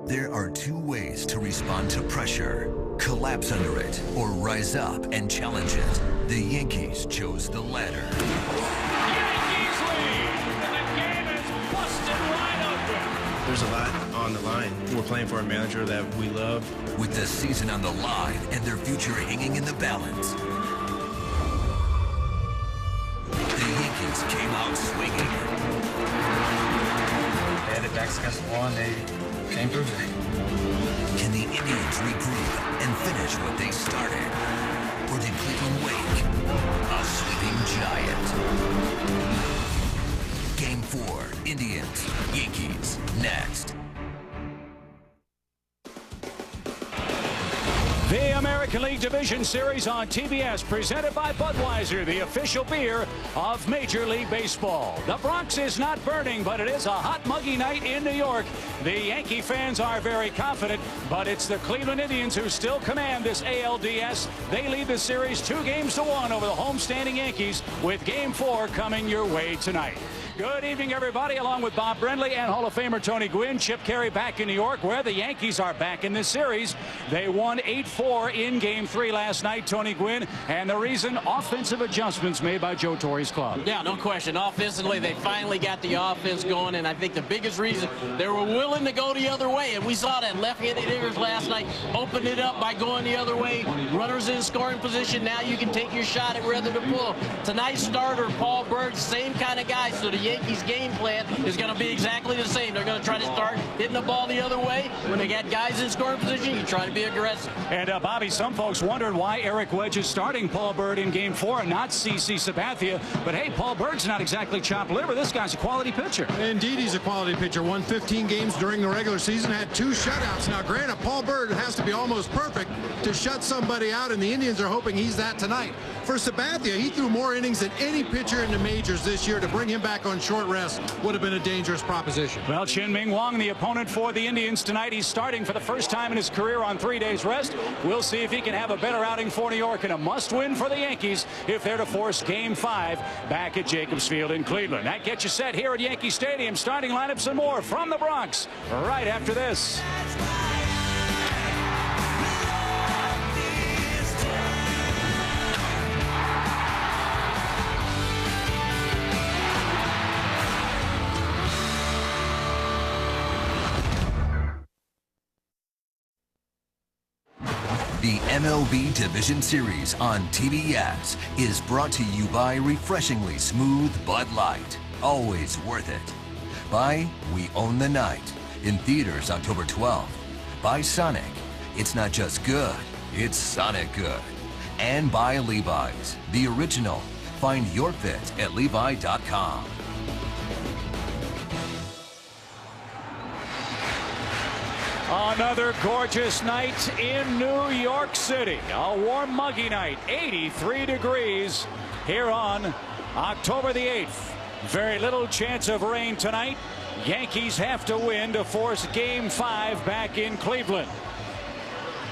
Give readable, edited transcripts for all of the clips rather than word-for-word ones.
There are two ways to respond to pressure: collapse under it or rise up and challenge it. The Yankees chose the latter. Yankees lead, and the game is busted wide open. There's a lot on the line. We're playing for a manager that we love. With the season on the line and their future hanging in the balance, the Yankees came out swinging. They had their backs against the wall and they improved it. Can the Indians regroup and finish what they started? Or did Cleveland wake a sleeping giant? Game 4, Indians, Yankees, next. The American League Division Series on TBS, presented by Budweiser, the official beer of Major League Baseball. The Bronx is not burning, but it is a hot, muggy night in New York. The Yankee fans are very confident, but it's the Cleveland Indians who still command this ALDS. They lead the series 2-1 over the homestanding Yankees, with Game 4 coming your way tonight. Good evening, everybody. Along with Bob Brindley and Hall of Famer Tony Gwynn, Chip Carey back in New York, where the Yankees are back in this series. They won 8-4 in Game 3 last night, Tony Gwynn, and the reason, offensive adjustments made by Joe Torre's club. Yeah, no question. Offensively, they finally got the offense going, and I think the biggest reason, they were willing to go the other way, and we saw that left-handed hitters last night opened it up by going the other way. Runners in scoring position. Now you can take your shot at whether to pull. Tonight's starter, Paul Berg, same kind of guy, so the Yankees game plan is going to be exactly the same. They're going to try to start hitting the ball the other way. When they got guys in scoring position, you try to be aggressive. And Bobby, some folks wondered why Eric Wedge is starting Paul Berg in Game 4 and not CC Sabathia. But hey, Paul Berg's not exactly chopped liver. This guy's a quality pitcher. Indeed, he's a quality pitcher. Won 15 games during the regular season, had 2 shutouts. Now, granted, Paul Berg has to be almost perfect to shut somebody out, and the Indians are hoping he's that tonight. For Sabathia, he threw more innings than any pitcher in the majors this year. To bring him back on short rest would have been a dangerous proposition. Well, Chien-Ming Wang, the opponent for the Indians tonight, he's starting for the first time in his career on 3 days rest. We'll see if he can have a better outing for New York and a must-win for the Yankees if they're to force Game 5 back at Jacobs Field in Cleveland. That gets you set here at Yankee Stadium. Starting lineups and more from the Bronx right after this. The MLB Division Series on TBS is brought to you by refreshingly smooth Bud Light. Always worth it. By We Own the Night, in theaters October 12th. By Sonic. It's not just good, it's Sonic good. And by Levi's, the original. Find your fit at Levi.com. Another gorgeous night in New York City. A warm, muggy night, 83 degrees here on October the 8th. Very little chance of rain tonight. Yankees have to win to force Game 5 back in Cleveland.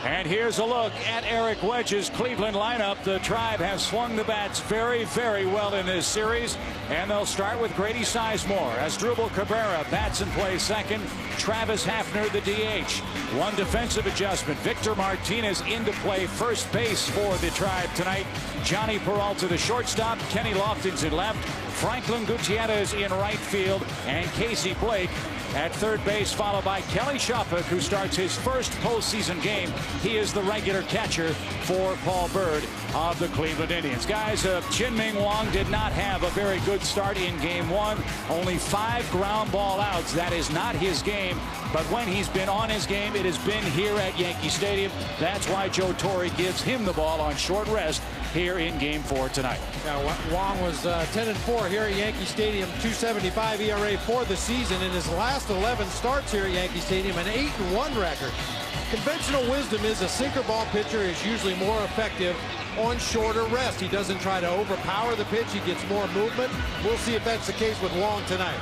And here's a look at Eric Wedge's Cleveland lineup. The Tribe has swung the bats very, very well in this series. And they'll start with Grady Sizemore. Asdrubal Cabrera bats and plays second. Travis Hafner, the DH. One defensive adjustment. Victor Martinez into play first base for the Tribe tonight. Johnny Peralta, the shortstop. Kenny Lofton's in left. Franklin Gutierrez in right field. And Casey Blake at third base, followed by Kelly Shopik, who starts his first postseason game. He is the regular catcher for Paul Berg of the Cleveland Indians. Guys, Chien-Ming Wang did not have a very good start in Game 1. Only 5 ground ball outs. That is not his game. But when he's been on his game, it has been here at Yankee Stadium. That's why Joe Torre gives him the ball on short rest here in Game 4 tonight. Now, Wang was 10-4 here at Yankee Stadium, 2.75 ERA for the season. In his last 11 starts here at Yankee Stadium, an 8-1 record. Conventional wisdom is a sinker ball pitcher is usually more effective on shorter rest. He doesn't try to overpower the pitch. He gets more movement. We'll see if that's the case with Wang tonight.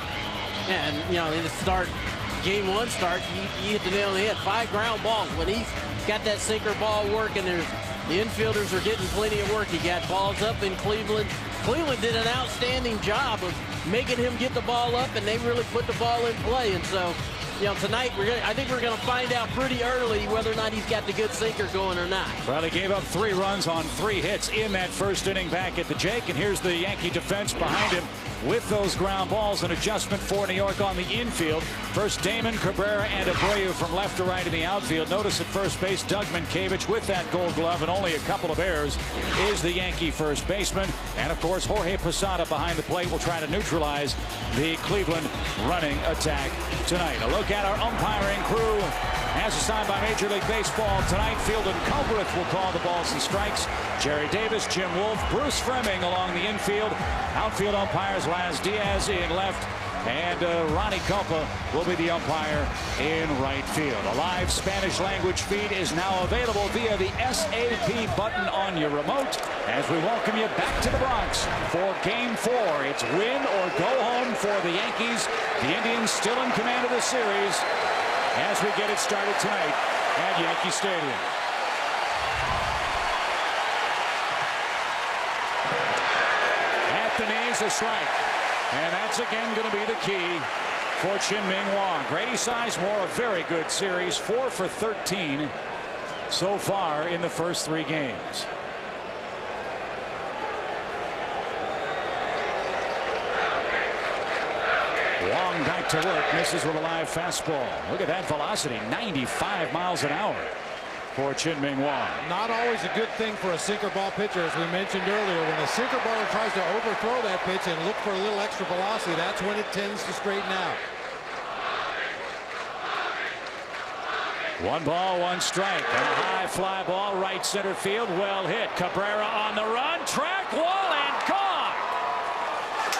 Yeah, and you know, in the start, Game 1 start, he hit the nail on the head. 5 ground balls. When he's got that sinker ball working, the infielders are getting plenty of work. He got balls up in Cleveland. Cleveland did an outstanding job of making him get the ball up, and they really put the ball in play. And so you know, tonight I think we're going to find out pretty early whether or not he's got the good sinker going or not. Well, he gave up 3 runs on 3 hits in that first inning back at the Jake, and here's the Yankee defense behind him with those ground balls. An adjustment for New York on the infield. First Damon, Cabrera, and Abreu from left to right in the outfield. Notice at first base, Doug Mankiewicz with that Gold Glove and only a couple of errors is the Yankee first baseman. And of course, Jorge Posada behind the plate will try to neutralize the Cleveland running attack tonight. A look at our umpiring crew as assigned by Major League Baseball tonight. Fieldon Culbreth will call the balls and strikes. Jerry Davis, Jim Wolf, Bruce Fremming along the infield. Outfield umpires Laz Diaz in left, and Ronnie Culpa will be the umpire in right field. A live Spanish language feed is now available via the SAP button on your remote as we welcome you back to the Bronx for Game 4. It's win or go home for the Yankees. The Indians still in command of the series as we get it started tonight at Yankee Stadium. At the knees, a strike. And that's again going to be the key for Chien-Ming Wang. Grady Sizemore, a very good series, 4 for 13 so far in the first 3 games. Wang back to work, misses with a live fastball. Look at that velocity, 95 miles an hour for Chien-Ming Wang. Not always a good thing for a sinker ball pitcher, as we mentioned earlier. When a sinker baller tries to overthrow that pitch and look for a little extra velocity, that's when it tends to straighten out. 1 ball, 1 strike, and a high fly ball right center field, well hit. Cabrera on the run, track wall, and gone.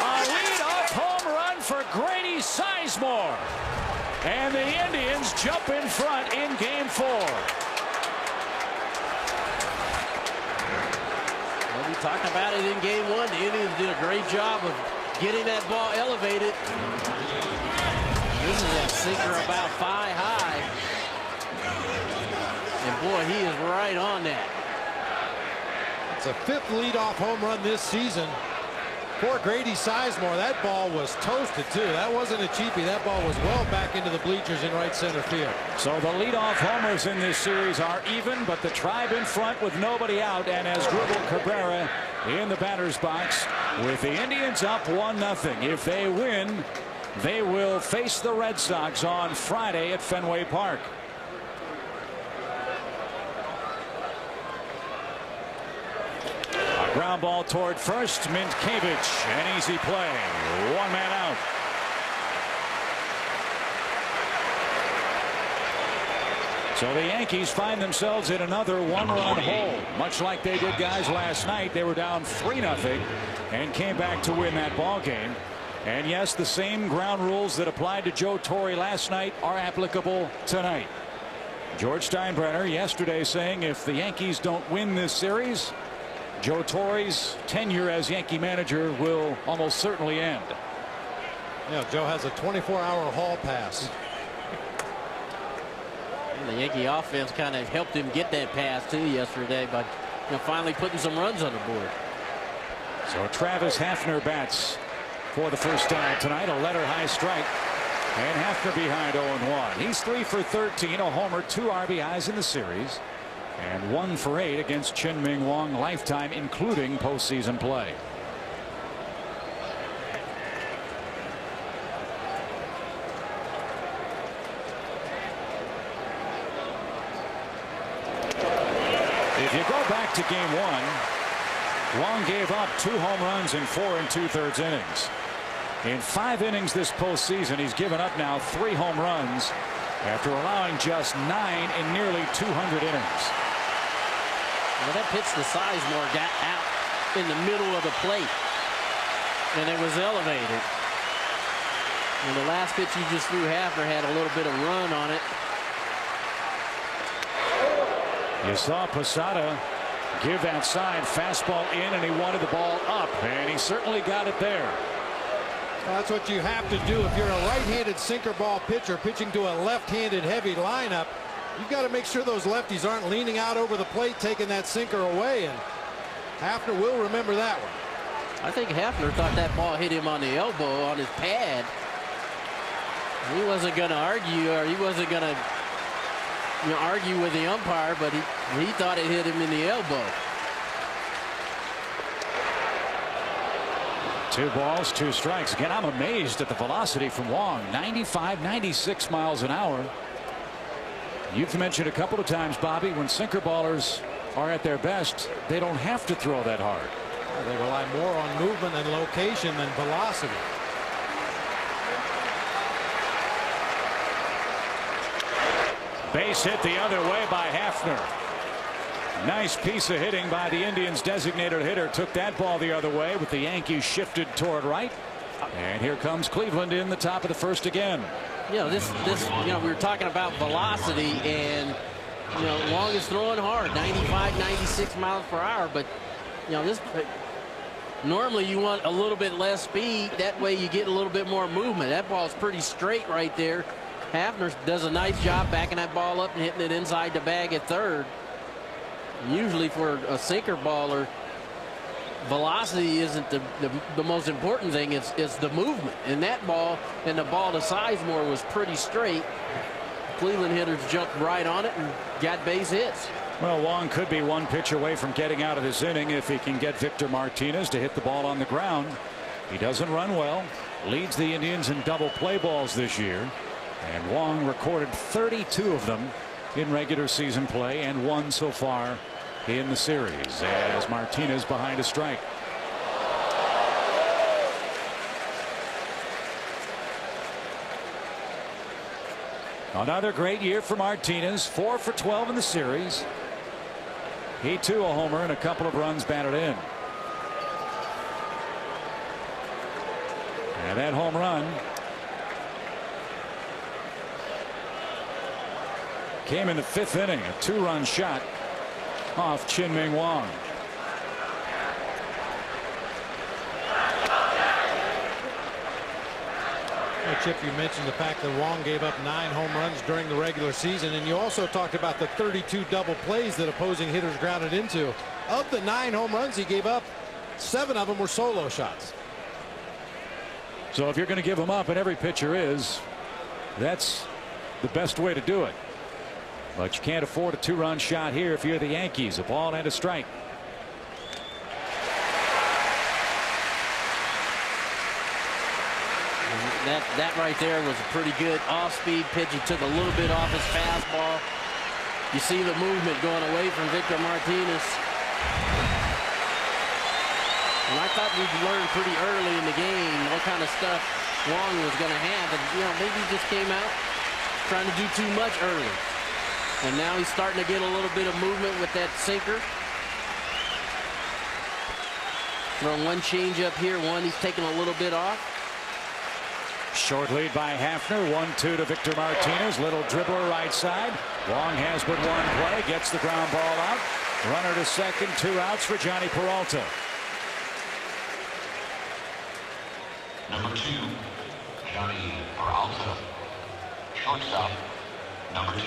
A leadoff home run for Grady Sizemore, and the Indians jump in front in Game 4. We talked about it in Game 1. The Indians did a great job of getting that ball elevated. This is that sinker about 5 high. And boy, he is right on that. It's a 5th leadoff home run this season for Grady Sizemore. That ball was toasted too. That wasn't a cheapie. That ball was well back into the bleachers in right center field. So the leadoff homers in this series are even, but the Tribe in front with nobody out, and as Dribble Cabrera in the batter's box with the Indians up 1-0. If they win, they will face the Red Sox on Friday at Fenway Park. A ground ball toward first. Mankiewicz, an easy play. 1 man out. So the Yankees find themselves in another 1-run hole, much like they did, guys, last night. They were down 3-0 and came back to win that ball game. And yes, the same ground rules that applied to Joe Torre last night are applicable tonight. George Steinbrenner yesterday saying if the Yankees don't win this series, Joe Torre's tenure as Yankee manager will almost certainly end. Yeah, Joe has a 24-hour hall pass. The Yankee offense kind of helped him get that pass too yesterday by finally putting some runs on the board. So Travis Hafner bats for the first time tonight. A letter high strike, and Hafner behind 0-1. He's 3 for 13, a homer, 2 RBIs in the series, and 1 for 8 against Chien-Ming Wang lifetime, including postseason play. If you go back to Game 1, Wang gave up 2 home runs in 4 2/3 innings. In 5 innings this postseason, he's given up now 3 home runs after allowing just 9 in nearly 200 innings. Well, that pitch to Sizemore got out in the middle of the plate, and it was elevated. And the last pitch he just threw, Hafner had a little bit of run on it. You saw Posada give that side fastball in, and he wanted the ball up, and he certainly got it there. Well, that's what you have to do if you're a right-handed sinker ball pitcher pitching to a left-handed heavy lineup. You've got to make sure those lefties aren't leaning out over the plate taking that sinker away, and Hafner will remember that one. I think Hafner thought that ball hit him on the elbow on his pad. He wasn't going to argue, or he wasn't going to argue with the umpire, but he thought it hit him in the elbow. 2 balls, 2 strikes. Again, I'm amazed at the velocity from Wong. 95, 96 miles an hour. You've mentioned a couple of times, Bobby, when sinker ballers are at their best, they don't have to throw that hard. They rely more on movement and location than velocity. Base hit the other way by Hafner. Nice piece of hitting by the Indians' designated hitter. Took that ball the other way with the Yankees shifted toward right. And here comes Cleveland in the top of the first again. We were talking about velocity, and Wong is throwing hard, 95, 96 miles per hour, but normally you want a little bit less speed. That way you get a little bit more movement. That ball's pretty straight right there. Hafner does a nice job backing that ball up and hitting it inside the bag at third. Usually for a sinker baller, velocity isn't the most important thing. It's the movement. And that ball, and the ball to Sizemore, was pretty straight. Cleveland hitters jumped right on it and got base hits. Well, Wong could be 1 pitch away from getting out of this inning if he can get Victor Martinez to hit the ball on the ground. He doesn't run well. Leads the Indians in double play balls this year. And Wong recorded 32 of them in regular season play, and 1 so far in the series, as Martinez behind a strike. Another great year for Martinez. 4 for 12 in the series. He too a homer and a couple of runs batted in. And that home run came in the 5th inning, a 2-run shot off Chien-Ming Wang. Chip, you mentioned the fact that Wong gave up 9 home runs during the regular season, and you also talked about the 32 double plays that opposing hitters grounded into. Of the 9 home runs he gave up, 7 of them were solo shots. So if you're going to give them up, and every pitcher is, that's the best way to do it. But you can't afford a 2-run shot here if you're the Yankees. A ball and a strike. That right there was a pretty good off-speed pitch. He took a little bit off his fastball. You see the movement going away from Victor Martinez. And I thought we'd learn pretty early in the game what kind of stuff Wong was going to have. And, maybe he just came out trying to do too much early. And now he's starting to get a little bit of movement with that sinker. Throwing 1 change up here, 1 he's taking a little bit off. Short lead by Hafner. 1-2 to Victor Martinez. Little dribbler right side. Wong has but 1 play. Gets the ground ball out. Runner to second. 2 outs for Johnny Peralta. Number 2, Johnny Peralta. Shortstop, number 2.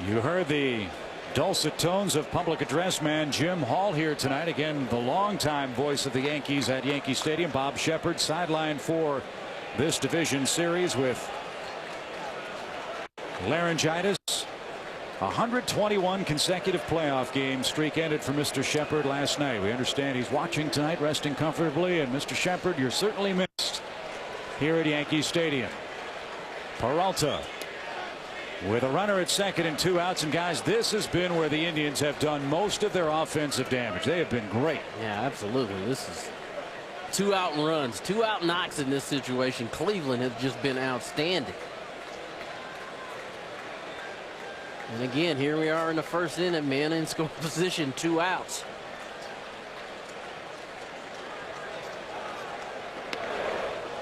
You heard the dulcet tones of public address man Jim Hall here tonight. Again, the longtime voice of the Yankees at Yankee Stadium. Bob Shepard sidelined for this division series with laryngitis. 121 consecutive playoff game streak ended for Mr. Shepard last night. We understand he's watching tonight, resting comfortably. And Mr. Shepard, you're certainly missed here at Yankee Stadium. Peralta with a runner at second and 2 outs. And guys, this has been where the Indians have done most of their offensive damage. They have been great. Yeah, absolutely. This is 2 out and runs, 2 out knocks in this situation. Cleveland has just been outstanding. And again, here we are in the first inning, man in score position, 2 outs.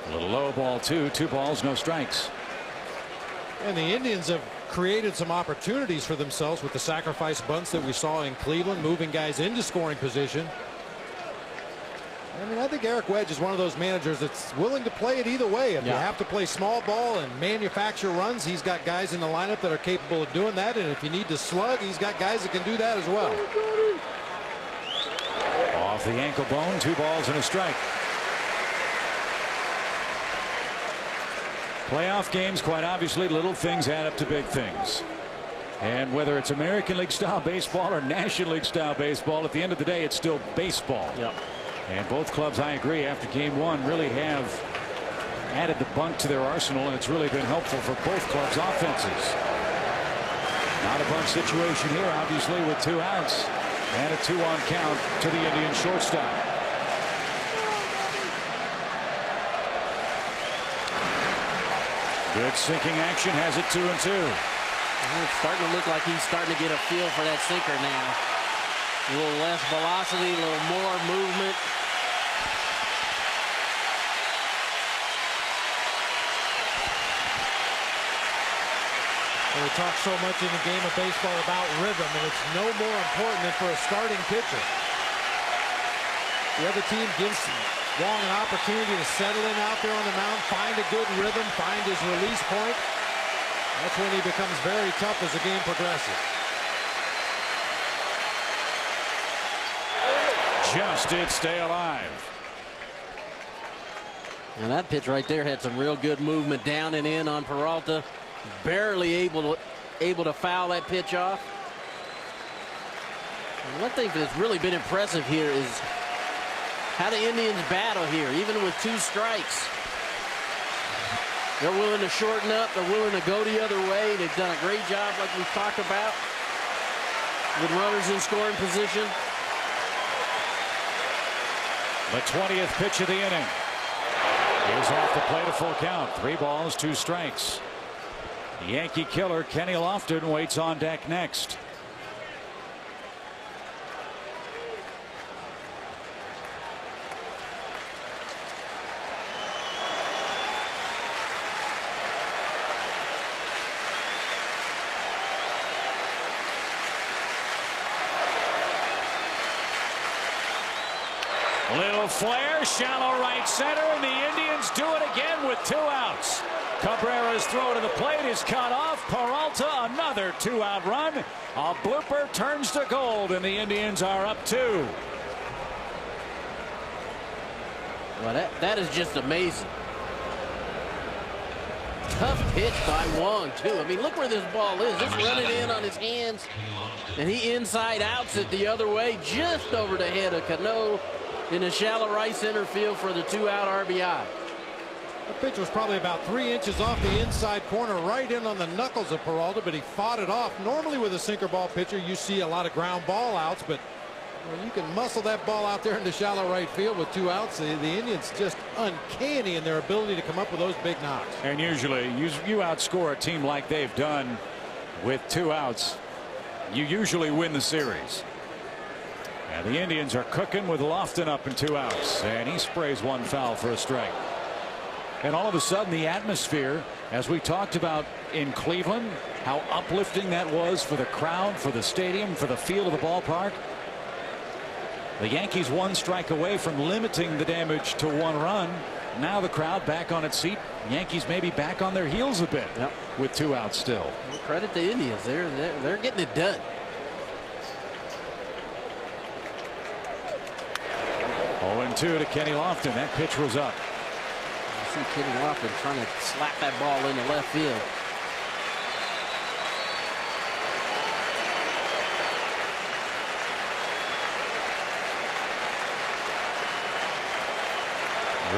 A little low ball, 2 balls, no strikes. And the Indians have created some opportunities for themselves with the sacrifice bunts that we saw in Cleveland, moving guys into scoring position. I mean, I think Eric Wedge is one of those managers that's willing to play it either way. If you have to play small ball and manufacture runs, he's got guys in the lineup that are capable of doing that. And if you need to slug, he's got guys that can do that as well. off the ankle bone. 2 balls and a strike. Playoff games, quite obviously, little things add up to big things. And whether it's American League style baseball or National League style baseball, at the end of the day, it's still baseball. Yep. And both clubs, I agree, after game 1 really have added the bunt to their arsenal, and it's really been helpful for both clubs' offenses. Not a bunt situation here, obviously, with 2 outs and a 2-on count to the Indian shortstop. Good sinking action, has it 2-2. It's starting to look like he's starting to get a feel for that sinker now. A little less velocity, a little more movement. We talk so much in the game of baseball about rhythm, and it's no more important than for a starting pitcher. The other team gives Wong an opportunity to settle in out there on the mound, find a good rhythm, find his release point. That's when he becomes very tough as the game progresses. Just did stay alive. And that pitch right there had some real good movement down and in on Peralta. Barely able to foul that pitch off. And one thing that's really been impressive here is how the Indians battle here, even with 2 strikes. They're willing to shorten up. They're willing to go the other way. They've done a great job, like we've talked about, with runners in scoring position. The 20th pitch of the inning is off the plate, a full count. 3 balls, 2 strikes. The Yankee killer Kenny Lofton waits on deck next. Little flare, shallow right center, and the Indians do it again with 2 outs. Cabrera's throw to the plate is cut off. Peralta, another 2-out run. A blooper turns to gold, and the Indians are up 2. Well, that is just amazing. Tough pitch by Wong, too. I mean, look where this ball is. It's running in on his hands, and he inside outs it the other way, just over the head of Cano in the shallow right center field for the 2-out RBI. The pitch was probably about 3 inches off the inside corner, right in on the knuckles of Peralta, but he fought it off. Normally with a sinker ball pitcher, you see a lot of ground ball outs, but you can muscle that ball out there into shallow right field with 2 outs. The Indians just uncanny in their ability to come up with those big knocks. And usually you outscore a team like they've done with 2 outs. You usually win the series. And the Indians are cooking with Lofton up in 2 outs, and he sprays 1 foul for a strike. And all of a sudden, the atmosphere, as we talked about in Cleveland, how uplifting that was for the crowd, for the stadium, for the feel of the ballpark. The Yankees 1 strike away from limiting the damage to 1 run. Now the crowd back on its seat. Yankees maybe back on their heels a bit with 2 outs still. Well, credit the Indians. They're getting it done. Oh, 2 to Kenny Lofton. That pitch was up. You see Kenny Lofton trying to slap that ball into left field.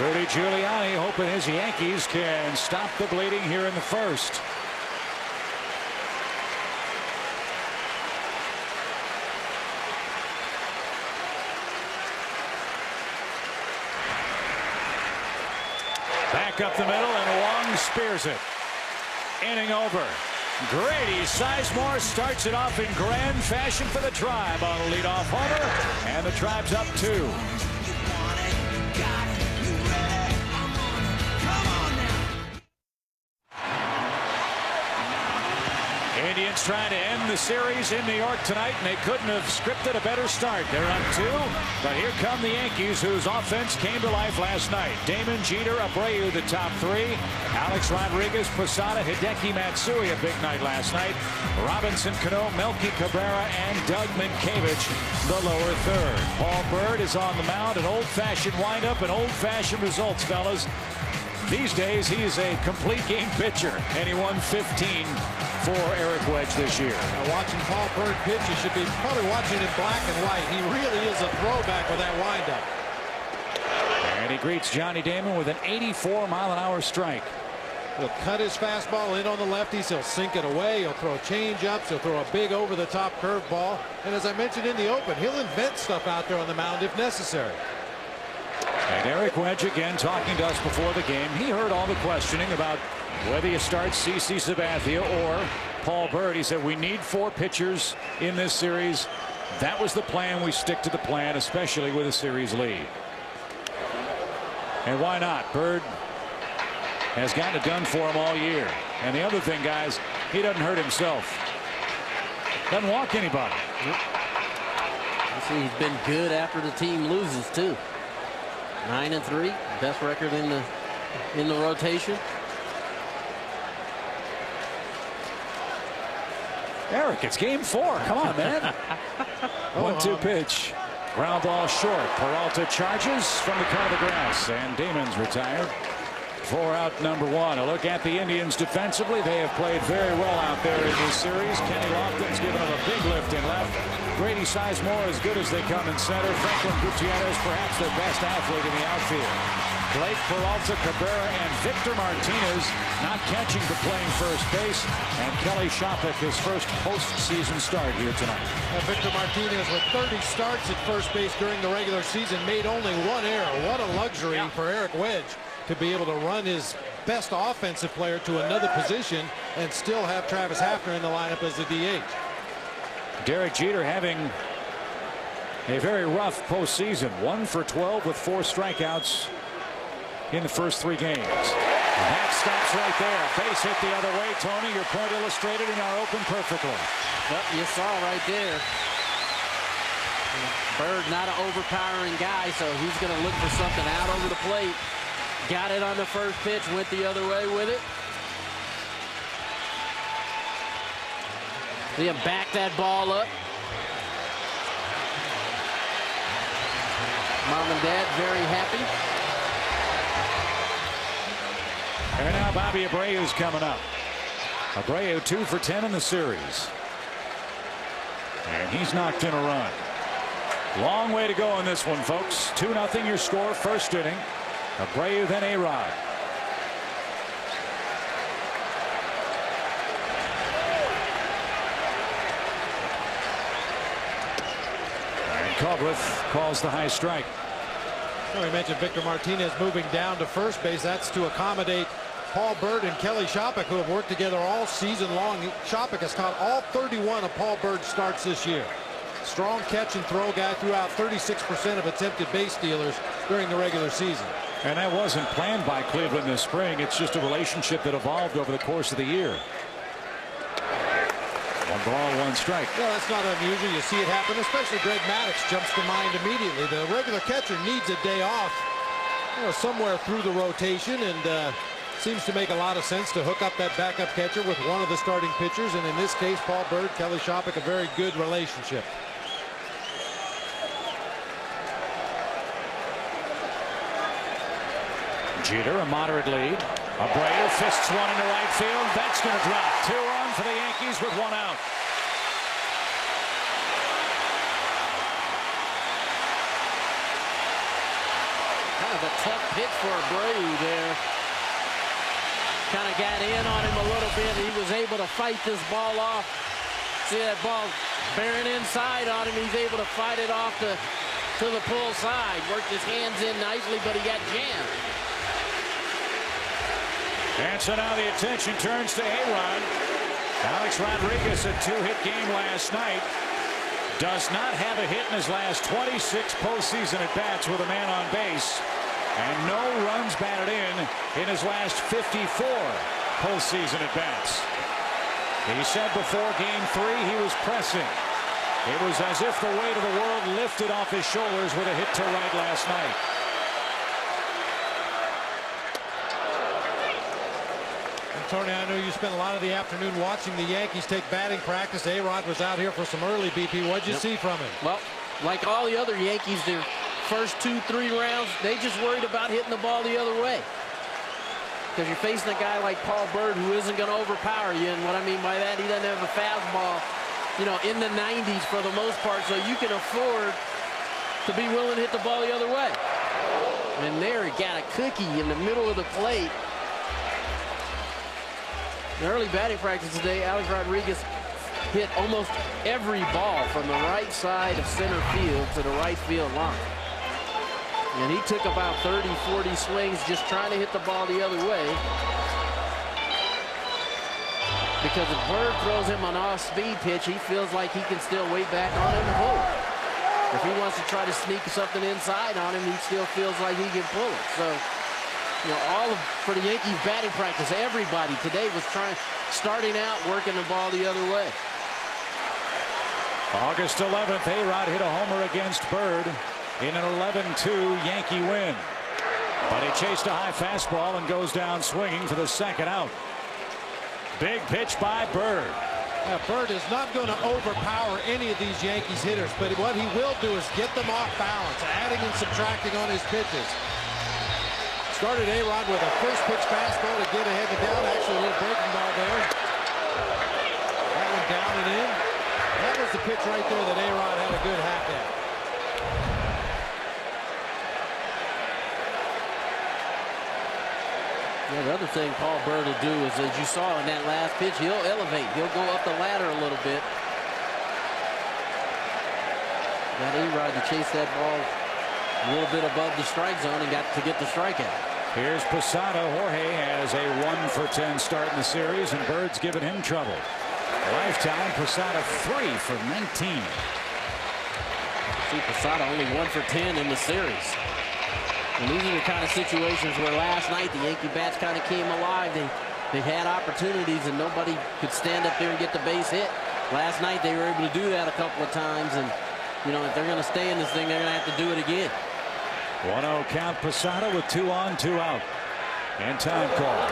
Rudy Giuliani hoping his Yankees can stop the bleeding here in the first. Back up the middle, and Wong spears it. Inning over. Grady Sizemore starts it off in grand fashion for the Tribe on a leadoff homer, and the Tribe's up 2. Indians Yanks trying to end the series in New York tonight, and they couldn't have scripted a better start. They're up 2, but here come the Yankees, whose offense came to life last night. Damon, Jeter, Abreu, the top 3. Alex Rodriguez, Posada, Hideki Matsui, a big night last night. Robinson Cano, Melky Cabrera, and Doug Minkiewicz, the lower third. Paul Byrd is on the mound, an old-fashioned windup and old-fashioned results, fellas. These days, he's a complete game pitcher, and he won 15 for Eric Wedge this year. Now, watching Paul Byrd pitch, you should be probably watching in black and white. He really is a throwback with that windup. And he greets Johnny Damon with an 84-mile-an-hour strike. He'll cut his fastball in on the lefties. He'll sink it away. He'll throw change-ups. He'll throw a big over-the-top curveball. And as I mentioned in the open, he'll invent stuff out there on the mound if necessary. And Eric Wedge again talking to us before the game. He heard all the questioning about whether you start CC Sabathia or Paul Byrd. He said we need 4 pitchers in this series. That was the plan. We stick to the plan, especially with a series lead. And why not? Byrd has gotten it done for him all year. And the other thing, guys, he doesn't hurt himself. Doesn't walk anybody. You see, he's been good after the team loses too. 9-3, best record in the rotation. Eric, it's game 4. Come on, man. 1-2 pitch. Ground ball short. Peralta charges from the cut of the grass, and Damon's retired. 4 out, number 1. A look at the Indians defensively. They have played very well out there in this series. Kenny Lofton's given them a big lift in left. Grady Sizemore as good as they come in center. Franklin Gutierrez perhaps their best athlete in the outfield. Blake Peralta, Cabrera, and Victor Martinez not catching but playing first base. And Kelly Shopik, his first postseason start here tonight. Victor Martinez with 30 starts at first base during the regular season made only 1 error. What a luxury for Eric Wedge to be able to run his best offensive player to another position and still have Travis Hafner in the lineup as the DH. Derek Jeter having a very rough postseason. 1 for 12 with 4 strikeouts in the first 3 games. And that stops right there. Base hit the other way. Tony, your point illustrated in our open perfectly. Yep, you saw right there. Byrd not an overpowering guy, so he's going to look for something out over the plate. Got it on the first pitch, went the other way with it. See him back that ball up. Mom and Dad very happy. And now Bobby Abreu's coming up. Abreu 2 for 10 in the series. And he's knocked in a run. Long way to go in this one, folks. 2-0 your score, first inning. Abreu, then A-Rod. And Kovleth calls the high strike. So we mentioned Victor Martinez moving down to first base. That's to accommodate Paul Byrd and Kelly Shopik, who have worked together all season long. Shopik has caught all 31 of Paul Byrd's starts this year. Strong catch and throw guy, threw out 36% of attempted base stealers during the regular season. And that wasn't planned by Cleveland this spring. It's just a relationship that evolved over the course of the year. 1 ball, 1 strike. Well, that's not unusual. You see it happen, especially Greg Maddux jumps to mind immediately. The regular catcher needs a day off, somewhere through the rotation, and seems to make a lot of sense to hook up that backup catcher with one of the starting pitchers, and in this case, Paul Byrd, Kelly Shopik, a very good relationship. Jeter, a moderate lead. Abreu fists one into right field. That's going to drop. 2-run for the Yankees with 1 out. Kind of a tough pitch for Abreu there. Kind of got in on him a little bit. He was able to fight this ball off. See that ball bearing inside on him. He's able to fight it off to the pull side. Worked his hands in nicely, but he got jammed. And so now the attention turns to A-Rod. Alex Rodriguez, a 2-hit game last night. Does not have a hit in his last 26 postseason at-bats with a man on base. And no runs batted in his last 54 postseason at-bats. He said before Game 3 he was pressing. It was as if the weight of the world lifted off his shoulders with a hit to right last night. And Tony, I know you spent a lot of the afternoon watching the Yankees take batting practice. A-Rod was out here for some early BP. What'd you see from him? Well, like all the other Yankees, their first 2-3 rounds, they just worried about hitting the ball the other way. Because you're facing a guy like Paul Byrd who isn't going to overpower you. And what I mean by that, he doesn't have a fastball, you know, in the 90s for the most part. So you can afford to be willing to hit the ball the other way. And there he got a cookie in the middle of the plate. In early batting practice today, Alex Rodriguez hit almost every ball from the right side of center field to the right field line. And he took about 30, 40 swings just trying to hit the ball the other way. Because if Byrd throws him an off-speed pitch, he feels like he can still wait back on him and pull it. If he wants to try to sneak something inside on him, he still feels like he can pull it. So, you know, for the Yankees batting practice, everybody today was starting out working the ball the other way. August 11th, A-Rod hit a homer against Byrd in an 11-2 Yankee win. But he chased a high fastball and goes down swinging for the second out. Big pitch by Byrd. Yeah, Byrd is not going to overpower any of these Yankees hitters, but what he will do is get them off balance, adding and subtracting on his pitches. Started A-Rod with a first pitch fastball to get ahead and down. Actually, a little breaking ball there. That one down and in. That was the pitch right there that A-Rod had a good hack at. Yeah, the other thing Paul Byrd will do is, as you saw in that last pitch, he'll elevate. He'll go up the ladder a little bit. Got A-Rod to chase that ball a little bit above the strike zone and got to get the strikeout. Here's Posada. Jorge has a 1-for-10 start in the series, and Bird's given him trouble. Lifetime, Posada 3 for 19. See, Posada only 1-for-10 in the series. And these are the kind of situations where last night the Yankee bats kind of came alive. They had opportunities and nobody could stand up there and get the base hit. Last night they were able to do that a couple of times, and you know, if they're going to stay in this thing, they're going to have to do it again. 1-0 count Posada with 2 on, 2 out. And time call.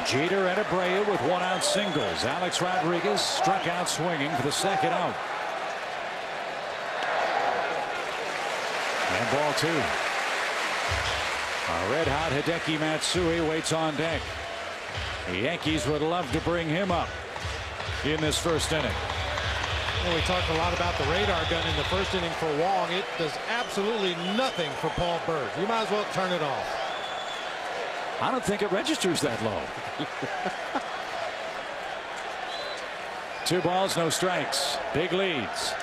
Jeter and Abreu with 1-out singles. Alex Rodriguez struck out swinging for the second out. And ball 2. A red-hot Hideki Matsui waits on deck. The Yankees would love to bring him up in this first inning. Well, we talked a lot about the radar gun in the first inning for Wong. It does absolutely nothing for Paul Byrd. You might as well turn it off. I don't think it registers that low. 2 balls, no strikes. Big leads.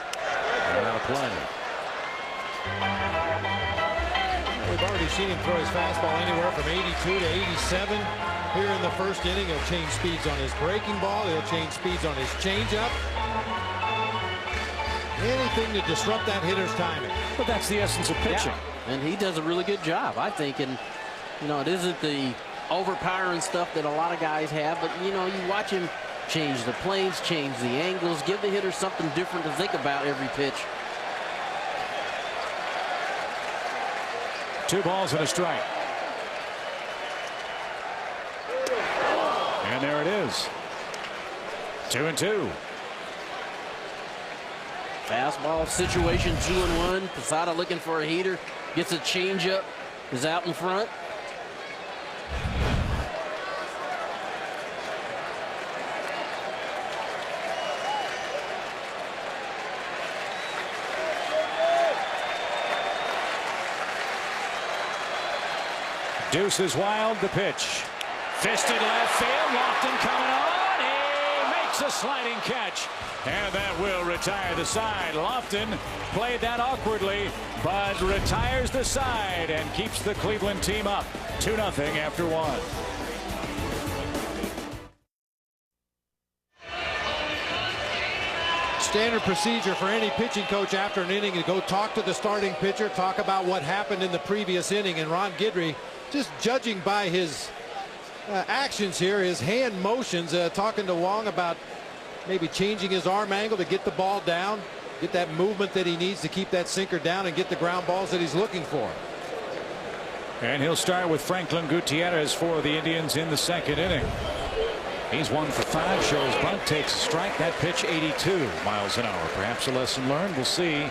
And out of play. We've already seen him throw his fastball anywhere from 82 to 87. Here in the first inning, he'll change speeds on his breaking ball. He'll change speeds on his changeup. Anything to disrupt that hitter's timing. But that's the essence of pitching. Yeah. And he does a really good job, I think. And you know, it isn't the overpowering stuff that a lot of guys have, but you know, you watch him change the planes, change the angles, give the hitter something different to think about every pitch. 2 balls and a strike. And there it is. 2-2. Fastball situation, 2-1. Posada looking for a heater, gets a changeup, is out in front. Deuce is wild, the pitch. Fisted left field, Lofton coming on. He makes a sliding catch. And that will retire the side. Lofton played that awkwardly, but retires the side and keeps the Cleveland team up 2-0 after 1. Standard procedure for any pitching coach after an inning to go talk to the starting pitcher, talk about what happened in the previous inning. And Ron Guidry, just judging by his actions here, his hand motions, talking to Wong about maybe changing his arm angle to get the ball down, get that movement that he needs to keep that sinker down and get the ground balls that he's looking for. And he'll start with Franklin Gutierrez for the Indians in the second inning. He's 1 for 5, shows bunt, takes a strike. That pitch 82 miles an hour. Perhaps a lesson learned. We'll see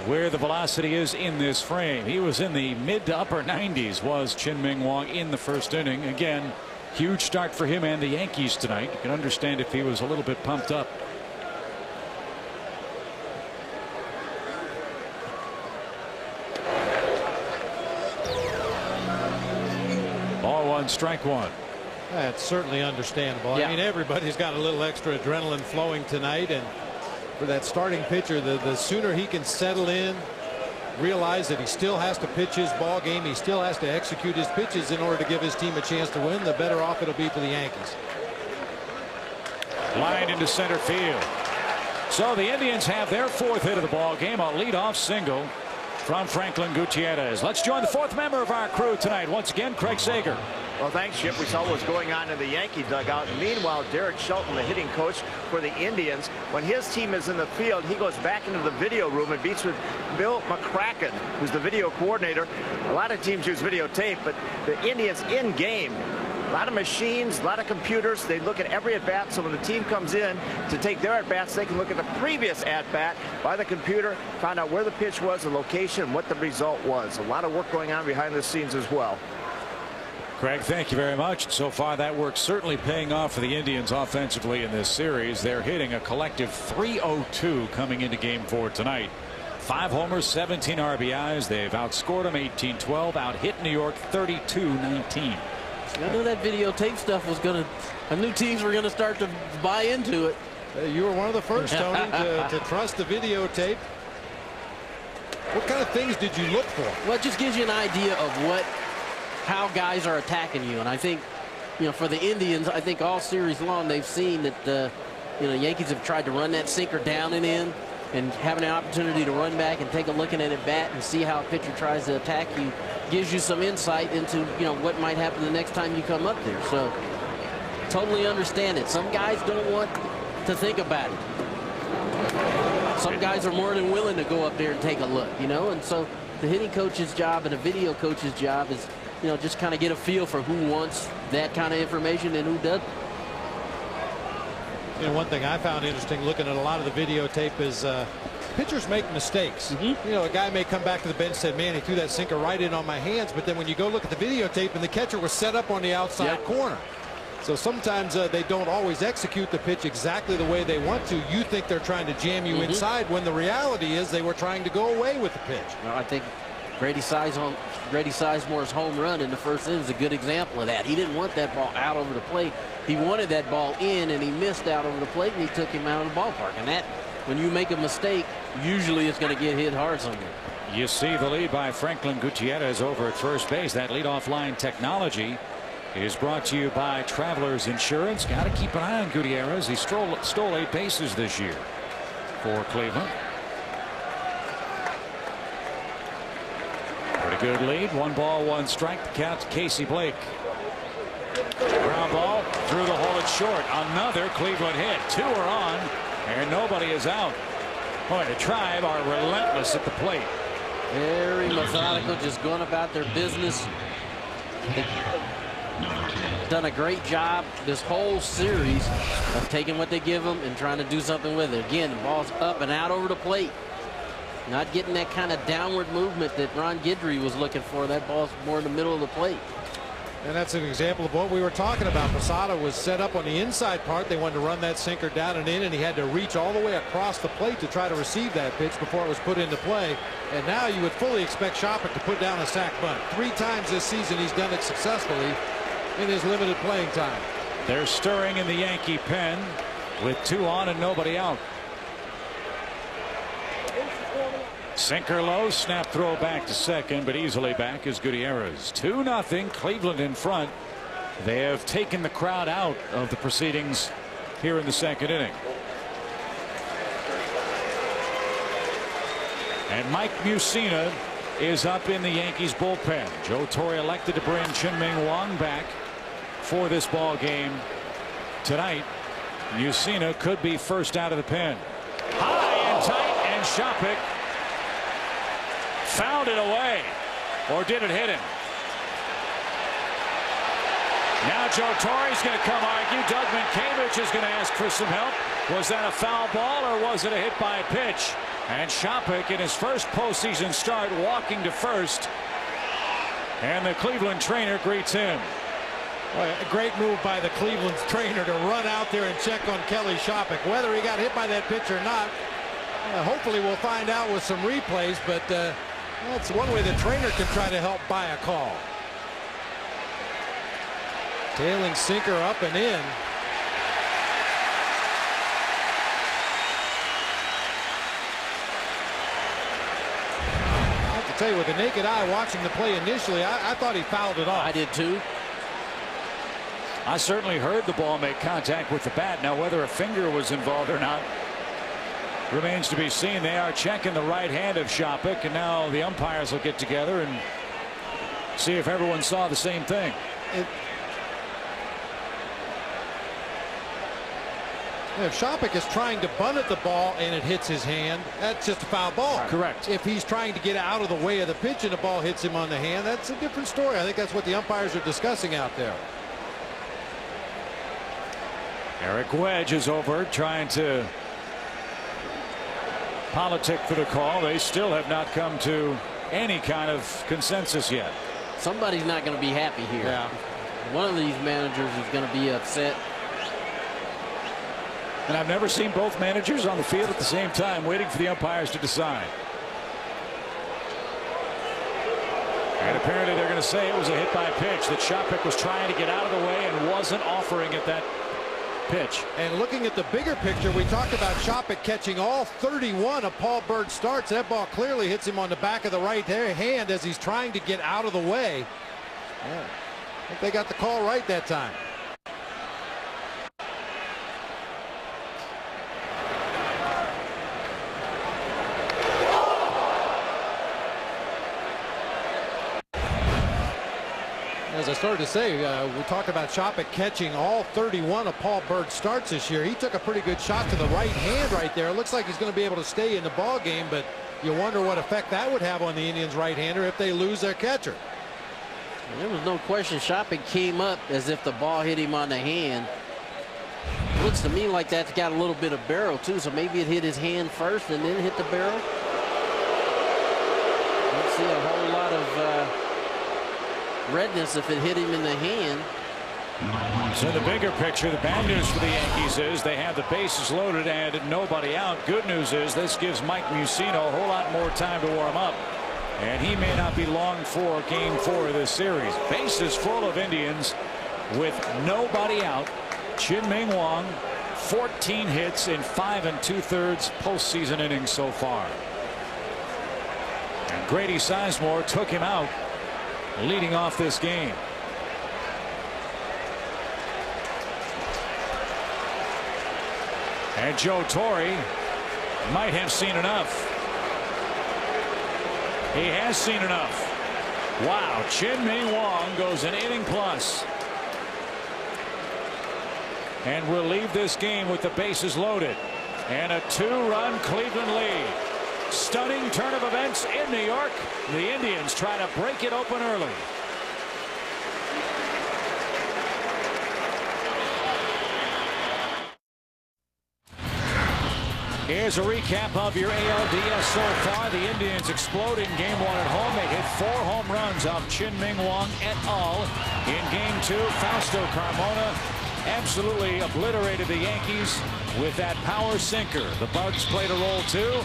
where the velocity is in this frame. He was in the mid to upper 90s, was Chien-Ming Wang in the first inning. Again, huge start for him and the Yankees tonight. You can understand if he was a little bit pumped up. Ball 1, strike 1. That's certainly understandable. Yeah. I mean, everybody's got a little extra adrenaline flowing tonight, and for that starting pitcher, the sooner he can settle in, realize that he still has to pitch his ball game, he still has to execute his pitches in order to give his team a chance to win, the better off it'll be for the Yankees. Line into center field. So the Indians have their 4th hit of the ball game, a leadoff single from Franklin Gutierrez. Let's join the 4th member of our crew tonight. Once again, Craig Sager. Well, thanks, Chip. We saw what was going on in the Yankee dugout. Meanwhile, Derek Shelton, the hitting coach for the Indians, when his team is in the field, he goes back into the video room and meets with Bill McCracken, who's the video coordinator. A lot of teams use videotape, but the Indians in game, a lot of machines, a lot of computers. They look at every at-bat, so when the team comes in to take their at-bats, they can look at the previous at-bat by the computer, find out where the pitch was, the location, and what the result was. A lot of work going on behind the scenes as well. Craig, thank you very much. So far, that work's certainly paying off for the Indians offensively in this series. They're hitting a collective .302 coming into Game 4 tonight. 5 homers, 17 RBIs. They've outscored them 18-12, out-hit New York 32-19. I knew that videotape stuff was going to, I knew teams were going to start to buy into it. You were one of the first, Tony, to trust the videotape. What kind of things did you look for? Well, it just gives you an idea of how guys are attacking you. And I think, for the Indians, I think all series long they've seen that, Yankees have tried to run that sinker down and in, and having an opportunity to run back and take a look at it at bat and see how a pitcher tries to attack you gives you some insight into, what might happen the next time you come up there. So totally understand it. Some guys don't want to think about it. Some guys are more than willing to go up there and take a look, and so the hitting coach's job and the video coach's job is, just kind of get a feel for who wants that kind of information and who doesn't. One thing I found interesting looking at a lot of the videotape is pitchers make mistakes. A guy may come back to the bench and say, man, he threw that sinker right in on my hands. But then when you go look at the videotape and the catcher was set up on the outside corner. So sometimes they don't always execute the pitch exactly the way they want to. You think they're trying to jam you inside when the reality is they were trying to go away with the pitch. Well, I think Grady Sizemore's home run in the first inning is a good example of that. He didn't want that ball out over the plate. He wanted that ball in, and he missed out over the plate, and he took him out of the ballpark. And that, when you make a mistake, usually it's going to get hit hard somewhere. You see the lead by Franklin Gutierrez over at first base. That leadoff line technology is brought to you by Travelers Insurance. Got to keep an eye on Gutierrez. He stole 8 bases this year for Cleveland. Pretty good lead. 1 ball, 1 strike. The count to Casey Blake. Ground ball through the hole. It's short. Another Cleveland hit. 2 are on, and nobody is out. Boy, the Tribe are relentless at the plate. Very methodical, just going about their business. They've done a great job this whole series of taking what they give them and trying to do something with it. Again, the ball's up and out over the plate. Not getting that kind of downward movement that Ron Guidry was looking for. That ball's more in the middle of the plate. And that's an example of what we were talking about. Posada was set up on the inside part. They wanted to run that sinker down and in, and he had to reach all the way across the plate to try to receive that pitch before it was put into play. And now you would fully expect Shoppach to put down a sac bunt. 3 times this season he's done it successfully in his limited playing time. They're stirring in the Yankee pen with 2 on and nobody out. Sinker low, snap throw back to second, but easily back is Gutierrez. 2-0, Cleveland in front. They have taken the crowd out of the proceedings here in the second inning. And Mike Mussina is up in the Yankees bullpen. Joe Torre elected to bring Chien-Ming Wang back for this ball game tonight. Mussina could be first out of the pen. High and tight, and Shopik fouled it away. Or did it hit him? Now Joe Torre's going to come argue. Doug Minkiewicz is going to ask for some help. Was that a foul ball or was it a hit by pitch? And Shopik in his first postseason start walking to first. And the Cleveland trainer greets him. Well, a great move by the Cleveland trainer to run out there and check on Kelly Shopik. Whether he got hit by that pitch or not, hopefully we'll find out with some replays, but that's one way the trainer can try to help buy a call. Tailing sinker up and in. I have to tell you, with the naked eye watching the play initially, I thought he fouled it off. I did too. I certainly heard the ball make contact with the bat. Now whether a finger was involved or not remains to be seen. They are checking the right hand of Shopik, and now the umpires will get together and see if everyone saw the same thing. If Shopik is trying to bunt at the ball and it hits his hand, that's just a foul ball. Correct. If he's trying to get out of the way of the pitch and the ball hits him on the hand, that's a different story. I think that's what the umpires are discussing out there. Eric Wedge is over trying to politic for the call. They still have not come to any kind of consensus yet. Somebody's not going to be happy here. Yeah. One of these managers is going to be upset. And I've never seen both managers on the field at the same time waiting for the umpires to decide. And apparently they're going to say it was a hit by pitch, that Shopik was trying to get out of the way and wasn't offering at that pitch. And looking at the bigger picture, we talked about Shopik catching all 31 of Paul Bird's starts. That ball clearly hits him on the back of the right hand as he's trying to get out of the way. Yeah. I think they got the call right that time. As I started to say, we talked about Shopik catching all 31 of Paul Bird's starts this year. He took a pretty good shot to the right hand right there. It looks like he's going to be able to stay in the ball game, but you wonder what effect that would have on the Indians right-hander if they lose their catcher. There was no question Shopik came up as if the ball hit him on the hand. It looks to me like that's got a little bit of barrel too, so maybe it hit his hand first and then hit the barrel. Don't see a whole lot of redness if it hit him in the hand. So the bigger picture, the bad news for the Yankees is they have the bases loaded and nobody out. Good news is this gives Mike Mussina a whole lot more time to warm up, and he may not be long for game 4 of this series. Bases full of Indians with nobody out. Chien-Ming Wang, 14 hits in 5 2/3 postseason innings so far. And Grady Sizemore took him out leading off this game. And Joe Torre might have seen enough. He has seen enough. Wow, Chien-Ming Wang goes an inning plus. And we'll leave this game with the bases loaded. And a 2-run Cleveland lead. Stunning turn of events in New York. The Indians try to break it open early. Here's a recap of your ALDS so far. The Indians explode in game 1 at home. They hit 4 home runs off Chien-Ming Wang et al. In game 2, Fausto Carmona absolutely obliterated the Yankees with that power sinker. The Bugs played a role too.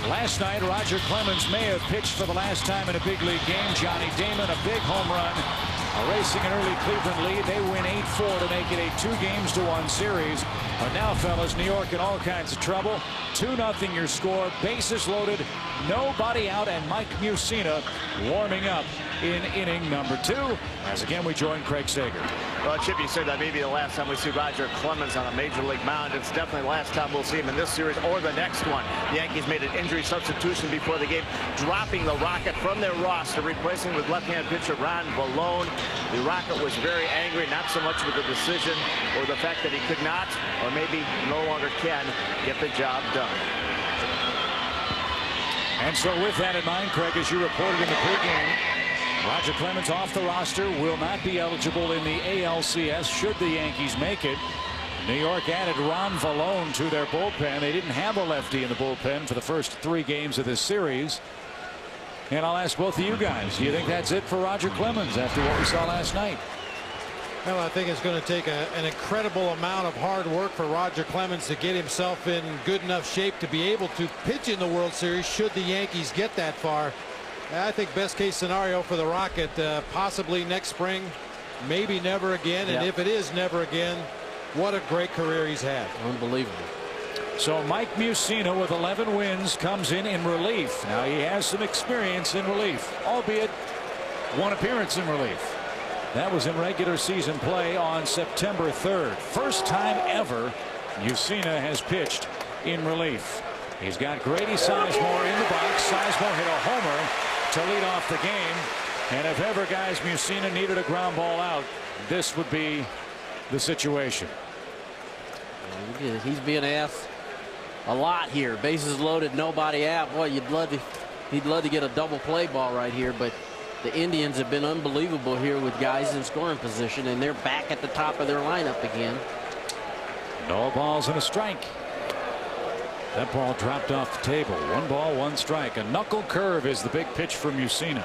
Last night, Roger Clemens may have pitched for the last time in a big league game. Johnny Damon, a big home run. Erasing an early Cleveland lead, they win 8-4 to make it a 2-1 series. But now, fellas, New York in all kinds of trouble. 2-0 your score, bases loaded, nobody out, and Mike Mussina warming up in inning number 2. As again, we join Craig Sager. Well, Chip, you said that may be the last time we see Roger Clemens on a major league mound. It's definitely the last time we'll see him in this series or the next one. The Yankees made an injury substitution before the game, dropping the Rocket from their roster, replacing with left-hand pitcher Ron Valone. The Rocket was very angry, not so much with the decision or the fact that he could not, or maybe no longer can, get the job done. And so with that in mind, Craig, as you reported in the pregame, Roger Clemens off the roster, will not be eligible in the ALCS should the Yankees make it. New York added Ron Valone to their bullpen. They didn't have a lefty in the bullpen for the first 3 games of this series. And I'll ask both of you guys, do you think that's it for Roger Clemens after what we saw last night? Well, I think it's going to take an incredible amount of hard work for Roger Clemens to get himself in good enough shape to be able to pitch in the World Series should the Yankees get that far. I think best case scenario for the Rocket, possibly next spring, maybe never again. And if it is never again, what a great career he's had. Unbelievable. So Mike Mussina with 11 wins comes in relief. Now he has some experience in relief, albeit 1 appearance in relief. That was in regular season play on September 3rd. First time ever Mussina has pitched in relief. He's got Grady Sizemore in the box. Sizemore hit a homer to lead off the game. And if ever, guys, Mussina needed a ground ball out, this would be the situation. He's being asked a lot here. Bases loaded, nobody out. Boy, he'd love to get a double play ball right here, but the Indians have been unbelievable here with guys in scoring position, and they're back at the top of their lineup again. No balls and a strike. That ball dropped off the table. 1 ball, 1 strike. A knuckle curve is the big pitch for Mussina.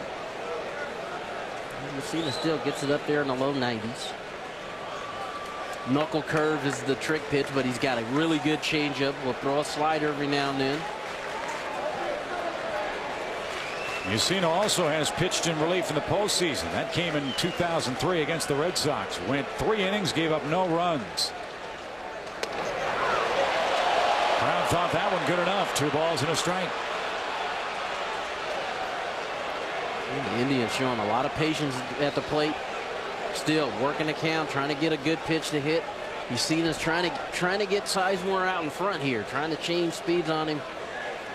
Mussina still gets it up there in the low 90s. Knuckle curve is the trick pitch, but he's got a really good changeup. Will throw a slider every now and then. Mussina also has pitched in relief in the postseason. That came in 2003 against the Red Sox. Went 3 innings, gave up no runs. Brown thought that one good enough. 2 balls and a strike. The Indians showing a lot of patience at the plate. Still working the count, trying to get a good pitch to hit. Mussina's trying to get Sizemore out in front here, trying to change speeds on him.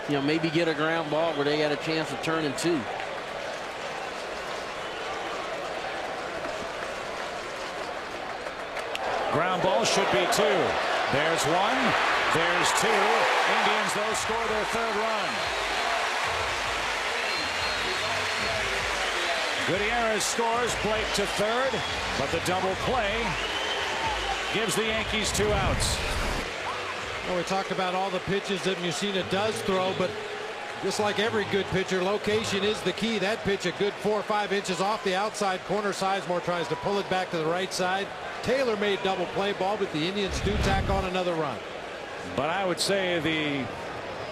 You know, maybe get a ground ball where they got a chance of turning 2. Ground ball should be 2. There's 1. There's 2. Indians, though, score their 3rd run. Gutierrez scores, Blake to 3rd, but the double play gives the Yankees 2 outs. Well, we talked about all the pitches that Mussina does throw, but just like every good pitcher, location is the key. That pitch a good 4 or 5 inches off the outside corner. Sizemore tries to pull it back to the right side. Taylor made double play ball, but the Indians do tack on another run. But I would say the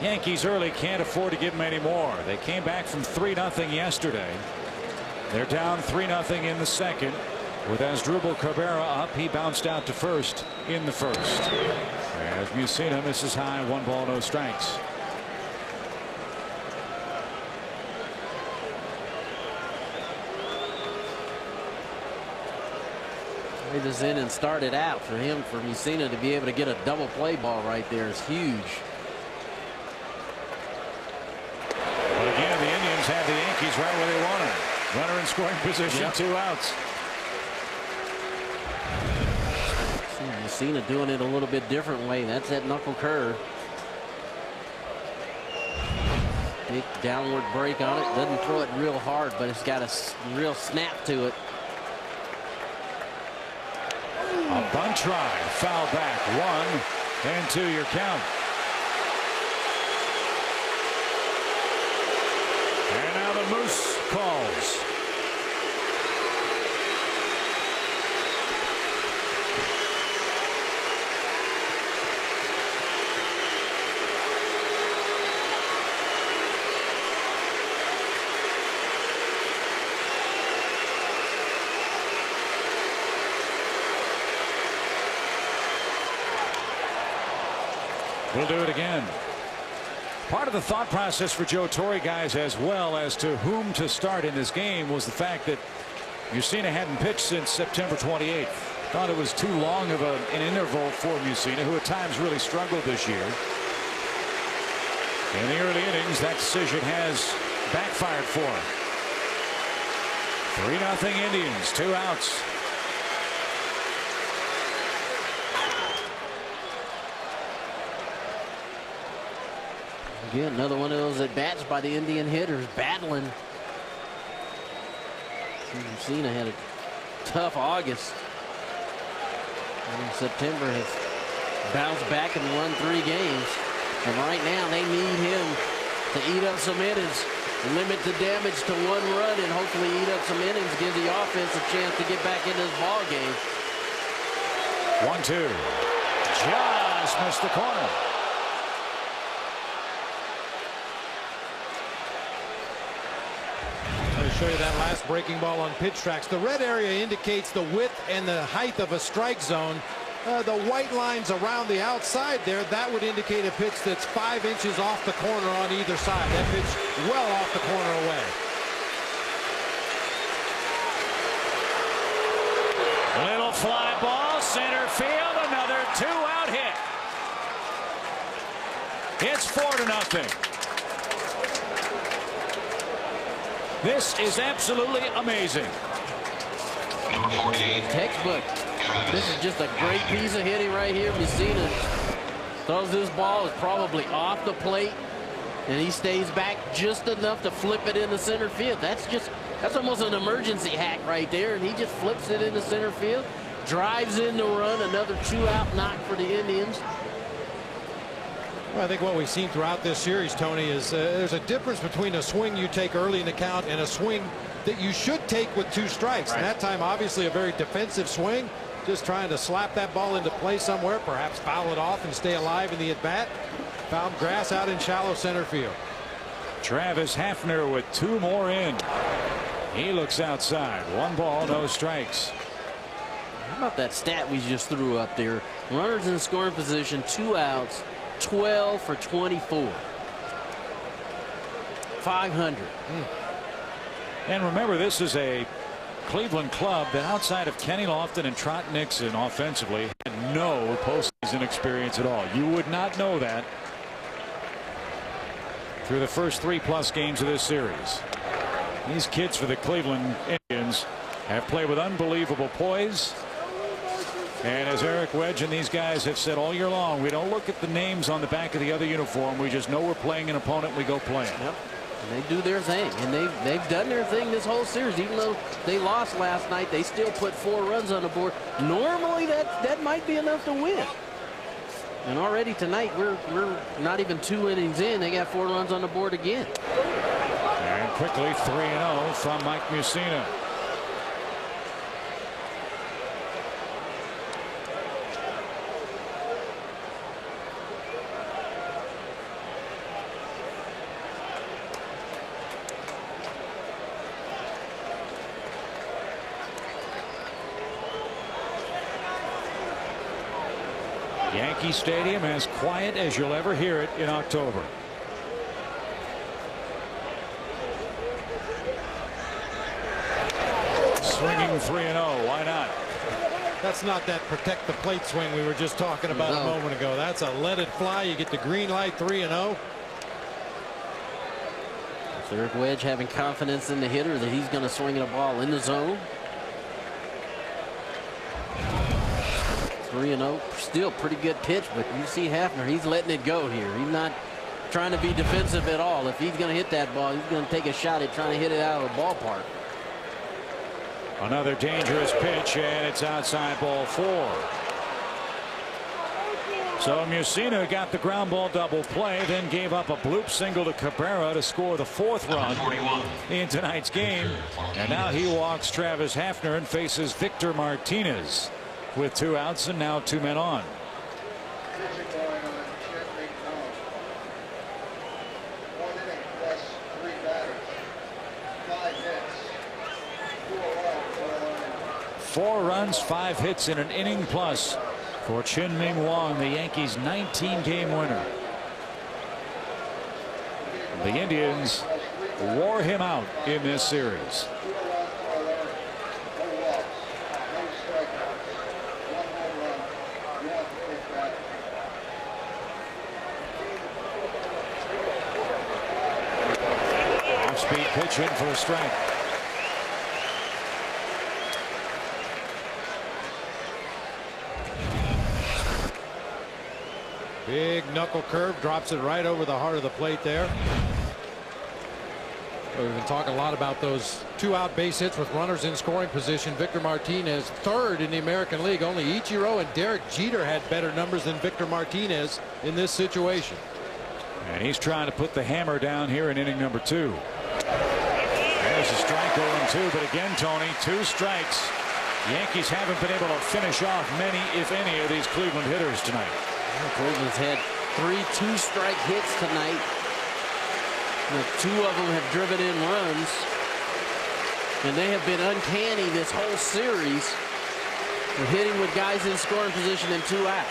Yankees early can't afford to give them any more. They came back from 3-0 yesterday. They're down 3-0 in the second. With Asdrubal Cabrera up, he bounced out to first in the first. As Mussina misses high, 1 ball, no strikes. This inning started out for him, for Mussina to be able to get a double play ball right there is huge. But again, the Indians have the Yankees right where they want them. Runner in scoring position, 2 outs. Mussina doing it a little bit different way. That's that knuckle curve. Big downward break on it. Doesn't throw it real hard, but it's got a real snap to it. A bunt try, foul back, 1 and 2 your count. And now the Moose calls. We'll do it again. Part of the thought process for Joe Torre, guys, as well as to whom to start in this game, was the fact that Mussina hadn't pitched since September 28th. Thought it was too long of an interval for Mussina, who at times really struggled this year. In the early innings, that decision has backfired for him. 3-0 Indians, 2 outs. Again, another one of those at-bats by the Indian hitters, battling. Mussina had a tough August. And in September has bounced back and won 3 games. And right now they need him to eat up some innings, limit the damage to 1 run, and hopefully eat up some innings, give the offense a chance to get back into this ball game. 1-2. Just missed the corner. Show you that last breaking ball on pitch tracks. The red area indicates the width and the height of a strike zone. The white lines around the outside there, that would indicate a pitch that's 5 inches off the corner on either side. That pitch well off the corner away. Little fly ball, center field, another 2-out hit. It's 4-0. This is absolutely amazing. Textbook. This is just a great piece of hitting right here. Mussina throws this ball, is probably off the plate, and he stays back just enough to flip it into center field. That's almost an emergency hack right there, and he just flips it into center field, drives in the run, another 2-out knock for the Indians. Well, I think what we've seen throughout this series, Tony, is there's a difference between a swing you take early in the count and a swing that you should take with 2 strikes. Right. And that time, obviously, a very defensive swing, just trying to slap that ball into play somewhere, perhaps foul it off and stay alive in the at-bat. Found grass out in shallow center field. Travis Hafner with 2 more in. He looks outside. 1 ball, no strikes. How about that stat we just threw up there? Runners in scoring position, 2 outs. 12 for 24. 500. And remember, this is a Cleveland club that outside of Kenny Lofton and Trot Nixon offensively had no postseason experience at all. You would not know that through the first 3+ games of this series. These kids for the Cleveland Indians have played with unbelievable poise. And as Eric Wedge and these guys have said all year long, we don't look at the names on the back of the other uniform. We just know we're playing an opponent. We go play them. Yep. And they do their thing, and they've done their thing this whole series. Even though they lost last night, they still put 4 runs on the board. Normally that might be enough to win. And already tonight we're not even 2 innings in. They got 4 runs on the board again. And quickly 3-0 from Mike Mussina. Yankee Stadium as quiet as you'll ever hear it in October. Swinging 3-0. Why not? That's not that protect the plate swing we were just talking about a moment ago. That's a let it fly. You get the green light. 3-0. Eric Wedge having confidence in the hitter that he's going to swing the ball in the zone. 3-0, still pretty good pitch, but you see Hafner, he's letting it go here. He's not trying to be defensive at all. If he's going to hit that ball, he's going to take a shot at trying to hit it out of the ballpark. Another dangerous pitch, and it's outside, ball 4. So Mussina got the ground ball double play, then gave up a bloop single to Cabrera to score the 4th run in tonight's game. And now he walks Travis Hafner and faces Victor Martinez with 2 outs and now 2 men on. Four runs, 5 hits in an inning plus for Chien-Ming Wang, the Yankees' 19-game winner. The Indians wore him out in this series. Off-speed pitch in for a strike. Big knuckle curve, drops it right over the heart of the plate there. We've been talking a lot about those 2-out base hits with runners in scoring position. Victor Martinez, third in the American League. Only Ichiro and Derek Jeter had better numbers than Victor Martinez in this situation. And he's trying to put the hammer down here in inning number 2. There's a strike 0-2, but again, Tony, 2 strikes. Yankees haven't been able to finish off many, if any, of these Cleveland hitters tonight. Cleveland's had 3 2-strike hits tonight. 2 of them have driven in runs, and they have been uncanny this whole series. They're hitting with guys in scoring position in 2 outs.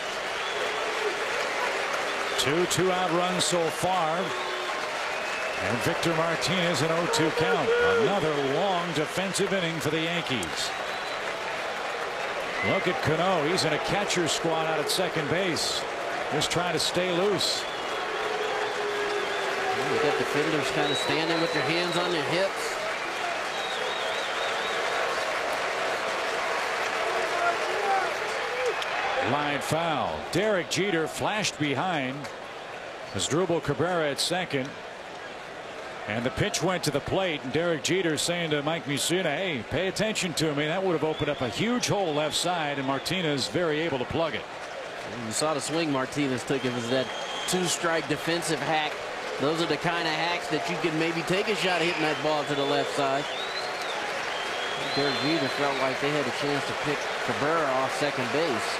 2 2-out runs so far, and Victor Martinez an 0-2 count. Another long defensive inning for the Yankees. Look at Cano. He's in a catcher's squat out at second base, just trying to stay loose. You got defenders kind of standing with their hands on their hips. Line foul. Derek Jeter flashed behind. Asdrubal Cabrera at second. And the pitch went to the plate, and Derek Jeter saying to Mike Mussina, hey, pay attention to me. That would have opened up a huge hole left side, and Martinez very able to plug it. You saw the swing Martinez took. It was that 2-strike defensive hack. Those are the kind of hacks that you can maybe take a shot hitting that ball to the left side. Derek Jeter felt like they had a chance to pick Cabrera off second base.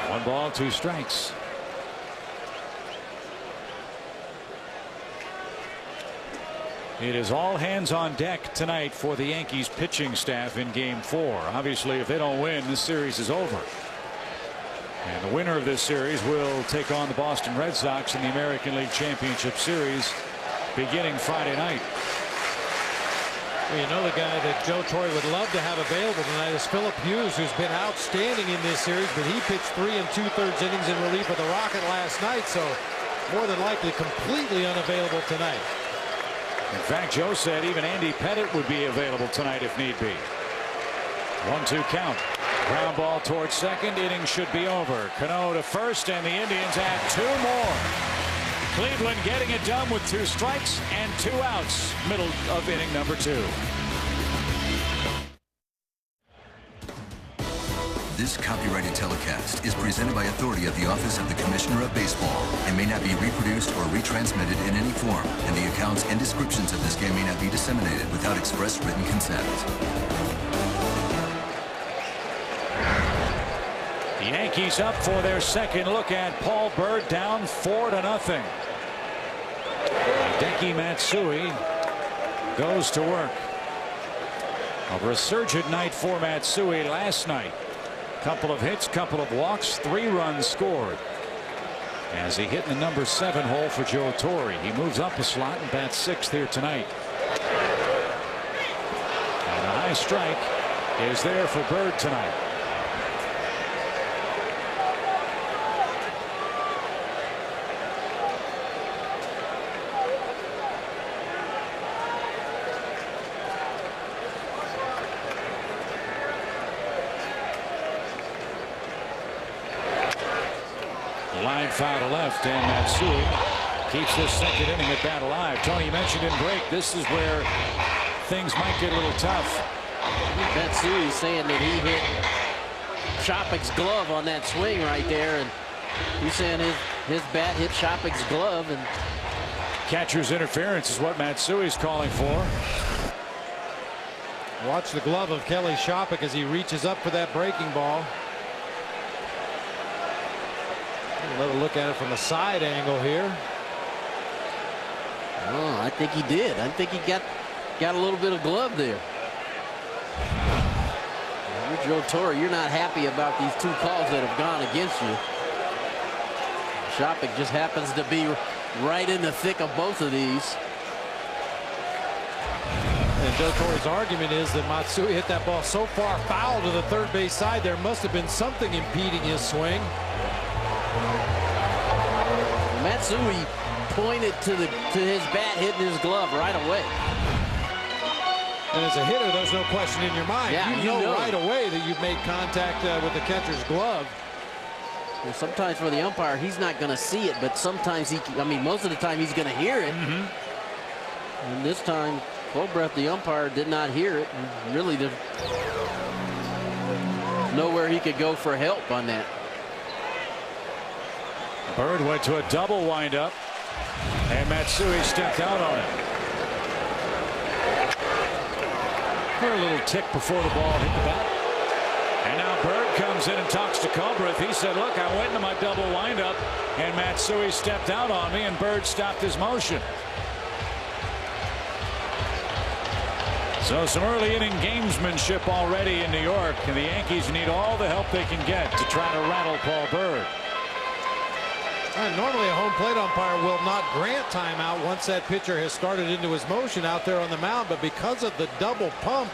One ball, 2 strikes. It is all hands on deck tonight for the Yankees pitching staff in game 4. Obviously, if they don't win, this series is over. And the winner of this series will take on the Boston Red Sox in the American League Championship Series beginning Friday night. Well, you know, the guy that Joe Torre would love to have available tonight is Philip Hughes, who's been outstanding in this series, but he pitched 3 2/3 innings in relief of the Rocket last night, so more than likely completely unavailable tonight. In fact, Joe said even Andy Pettit would be available tonight if need be. 1-2 count. Ground ball towards second. Inning should be over. Cano to first, and the Indians add 2 more. Cleveland getting it done with 2 strikes and 2 outs. Middle of inning number 2. This copyrighted telecast is presented by authority of the Office of the Commissioner of Baseball and may not be reproduced or retransmitted in any form, and the accounts and descriptions of this game may not be disseminated without express written consent. The Yankees up for their second look at Paul Bird, down 4-0. Hideki Matsui goes to work. A resurgent night for Matsui last night. Couple of hits, couple of walks, 3 runs scored as he hit in the number 7 hole for Joe Torre. He moves up a slot and bats 6th here tonight. And a high strike is there for Bird tonight. Line foul to left, and Matsui keeps this second inning at bat alive. Tony, you mentioned in break, this is where things might get a little tough. Matsui saying that he hit Shopik's glove on that swing right there, and he's saying his bat hit Shopik's glove. And catcher's interference is what Matsui's calling for. Watch the glove of Kelly Shopik as he reaches up for that breaking ball. Let a look at it from a side angle here. Oh, I think he did. I think he got a little bit of glove there. You're Joe Torre. You're not happy about these two calls that have gone against you. Shopik just happens to be right in the thick of both of these. And Joe Torre's argument is that Matsui hit that ball so far foul to the third base side, there must have been something impeding his swing. Matsui pointed to his bat hitting his glove right away. And as a hitter, there's no question in your mind. Yeah, you know right away that you've made contact with the catcher's glove. Well, sometimes for the umpire, he's not going to see it, but sometimes most of the time he's going to hear it. And this time, Colbreth, the umpire, did not hear it. And really, there's nowhere he could go for help on that. Bird went to a double windup, and Matsui stepped out on it. A little tick before the ball hit the bat. And now Bird comes in and talks to Colbreth. He said, look, I went into my double windup, and Matsui stepped out on me, and Bird stopped his motion. So some early inning gamesmanship already in New York, and the Yankees need all the help they can get to try to rattle Paul Bird. Normally a home plate umpire will not grant timeout once that pitcher has started into his motion out there on the mound, but because of the double pump,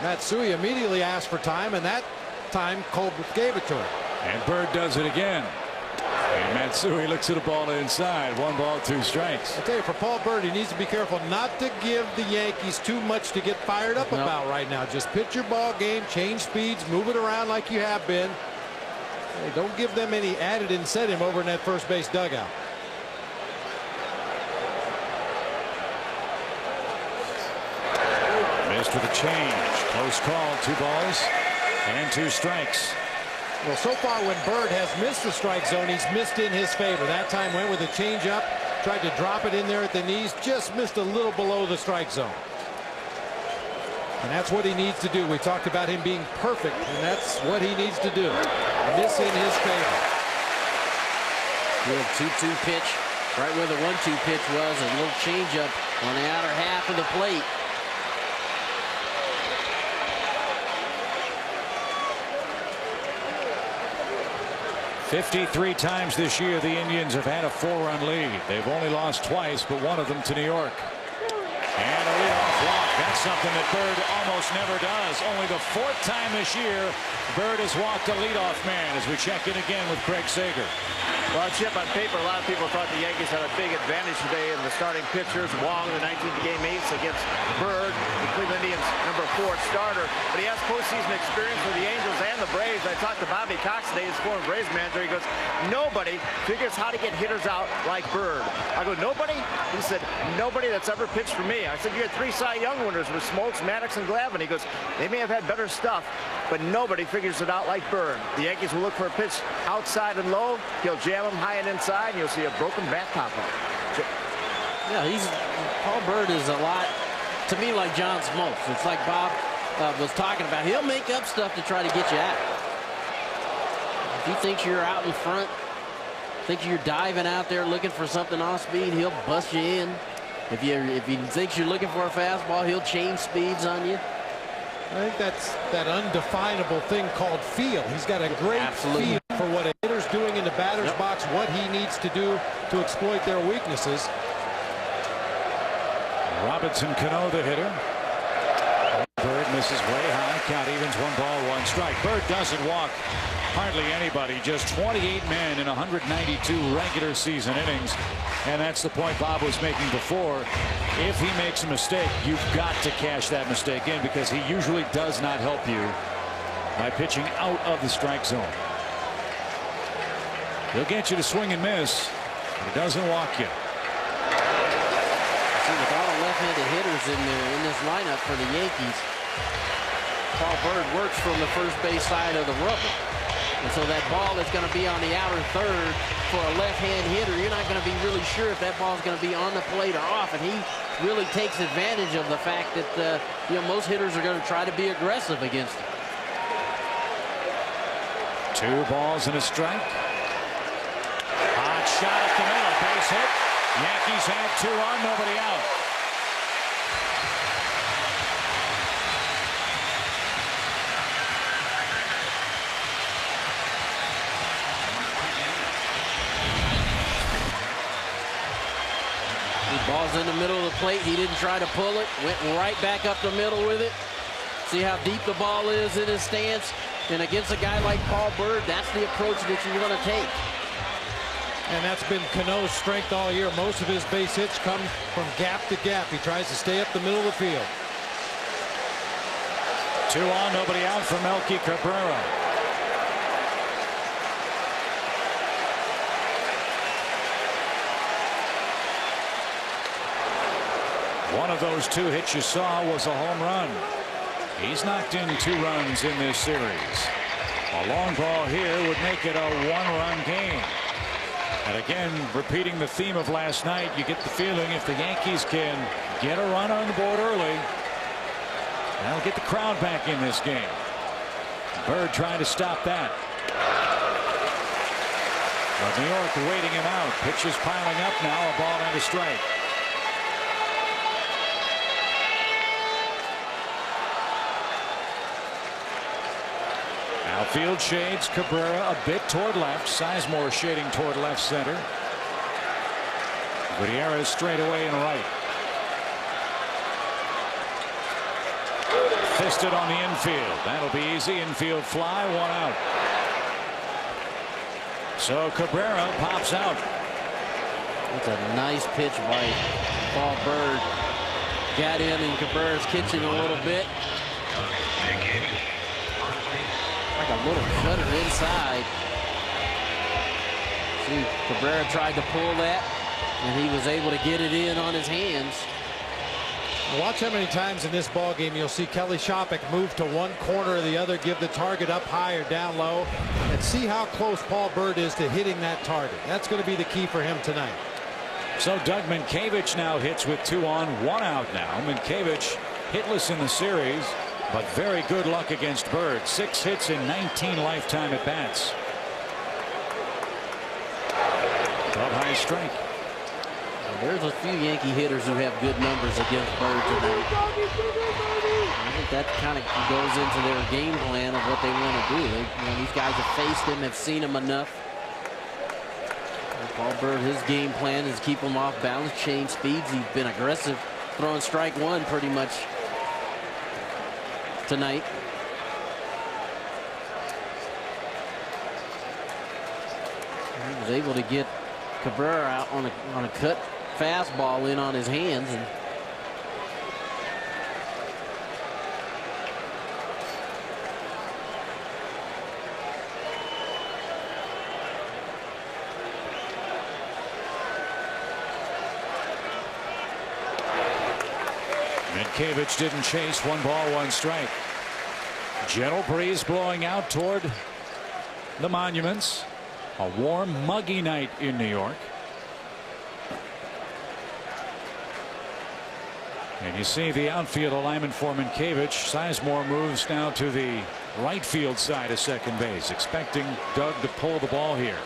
Matsui immediately asked for time, and that time Colbreth gave it to him. And Bird does it again. And Matsui looks at the ball inside. 1 ball, 2 strikes. I tell you, for Paul Bird, he needs to be careful not to give the Yankees too much to get fired up about right now. Just pitch your ball game, change speeds, move it around like you have been. Hey, don't give them any added incentive over in that first base dugout. Missed with a change. Close call. 2 balls and 2 strikes. Well, so far when Bird has missed the strike zone, he's missed in his favor. That time went with a changeup, tried to drop it in there at the knees, just missed a little below the strike zone. And that's what he needs to do. We talked about him being perfect, and that's what he needs to do. Miss in his favor. Little 2-2 pitch, right where the 1-2 pitch was, a little changeup on the outer half of the plate. "53 times this year the Indians have had a 4-run lead. They've only lost twice, but one of them to New York. And a leadoff walk. That's something that Bird almost never does. Only the 4th time this year Bird has walked a leadoff man, as we check in again with Craig Sager. Well, Chip, on paper, a lot of people thought the Yankees had a big advantage today in the starting pitchers. Wong, the 19th game ace against Bird, the Cleveland Indians' number 4 starter. But he has postseason experience with the Angels and the Braves. I talked to Bobby Cox today, his former Braves manager. He goes, nobody figures how to get hitters out like Bird. I go, nobody? He said, nobody that's ever pitched for me. I said, you had 3 Cy Young winners with Smoltz, Maddox, and Glavine. He goes, they may have had better stuff, but nobody figures it out like Bird. The Yankees will look for a pitch outside and low. He'll jam them high and inside, and you'll see a broken bat pop up. Yeah, Paul Bird is a lot, to me, like John Smoltz. It's like Bob was talking about. He'll make up stuff to try to get you out. If he thinks you're out in front, thinks you're diving out there looking for something off speed, he'll bust you in. If he thinks you're looking for a fastball, he'll change speeds on you. I think that's that undefinable thing called feel. He's got a great feel for what a hitter's doing in the batter's box, what he needs to do to exploit their weaknesses. Robinson Cano, the hitter. Bird misses way high. Count evens, 1 ball, 1 strike. Bird doesn't walk hardly anybody. Just 28 men in 192 regular season innings. And that's the point Bob was making before. If he makes a mistake, you've got to cash that mistake in, because he usually does not help you by pitching out of the strike zone. He'll get you to swing and miss, but he doesn't walk you. See, with all the left-handed hitters in this lineup for the Yankees, Paul Bird works from the first base side of the rubber. And so that ball is going to be on the outer third for a left-hand hitter. You're not going to be really sure if that ball is going to be on the plate or off. And he really takes advantage of the fact that most hitters are going to try to be aggressive against him. 2 balls and a strike. shot at the middle. Base hit. Yankees have 2 on, nobody out. The ball's in the middle of the plate. He didn't try to pull it. Went right back up the middle with it. See how deep the ball is in his stance. And against a guy like Paul Bird, that's the approach that you're going to take. And that's been Cano's strength all year. Most of his base hits come from gap to gap. He tries to stay up the middle of the field. 2 on, nobody out for Melky Cabrera. One of those 2 hits you saw was a home run. He's knocked in 2 runs in this series. A long ball here would make it a 1-run game. And again, repeating the theme of last night, you get the feeling if the Yankees can get a run on the board early, that'll get the crowd back in this game. Bird trying to stop that. But New York waiting him out. Pitches piling up now. A ball and a strike. Outfield shades Cabrera a bit toward left. Sizemore shading toward left center. Gutierrez straight away and right. Fisted on the infield. That'll be easy. Infield fly. 1 out. So Cabrera pops out. That's a nice pitch by Paul Bird. Got in Cabrera's kitchen a little bit. Like a little cutter inside. See, Cabrera tried to pull that, and he was able to get it in on his hands. Watch how many times in this ball game you'll see Kelly Shopik move to one corner or the other, give the target up high or down low, and see how close Paul Bird is to hitting that target. That's going to be the key for him tonight. So Doug Minkiewicz now hits with 2 on, 1 out now. Minkiewicz hitless in the series, but very good luck against Bird. 6 hits in 19 lifetime at bats. Up high strike. There's a few Yankee hitters who have good numbers against Bird tonight. I think that kind of goes into their game plan of what they want to do. These guys have faced him, have seen him enough. Paul Bird, his game plan is keep him off balance, change speeds. He's been aggressive, throwing strike 1 pretty much tonight. He was able to get Cabrera out on a cut fastball in on his hands. And Minkiewicz didn't chase. 1 ball, 1 strike. Gentle breeze blowing out toward the monuments. A warm, muggy night in New York. And you see the outfield alignment for Minkiewicz. Sizemore moves now to the right field side of second base, expecting Doug to pull the ball here.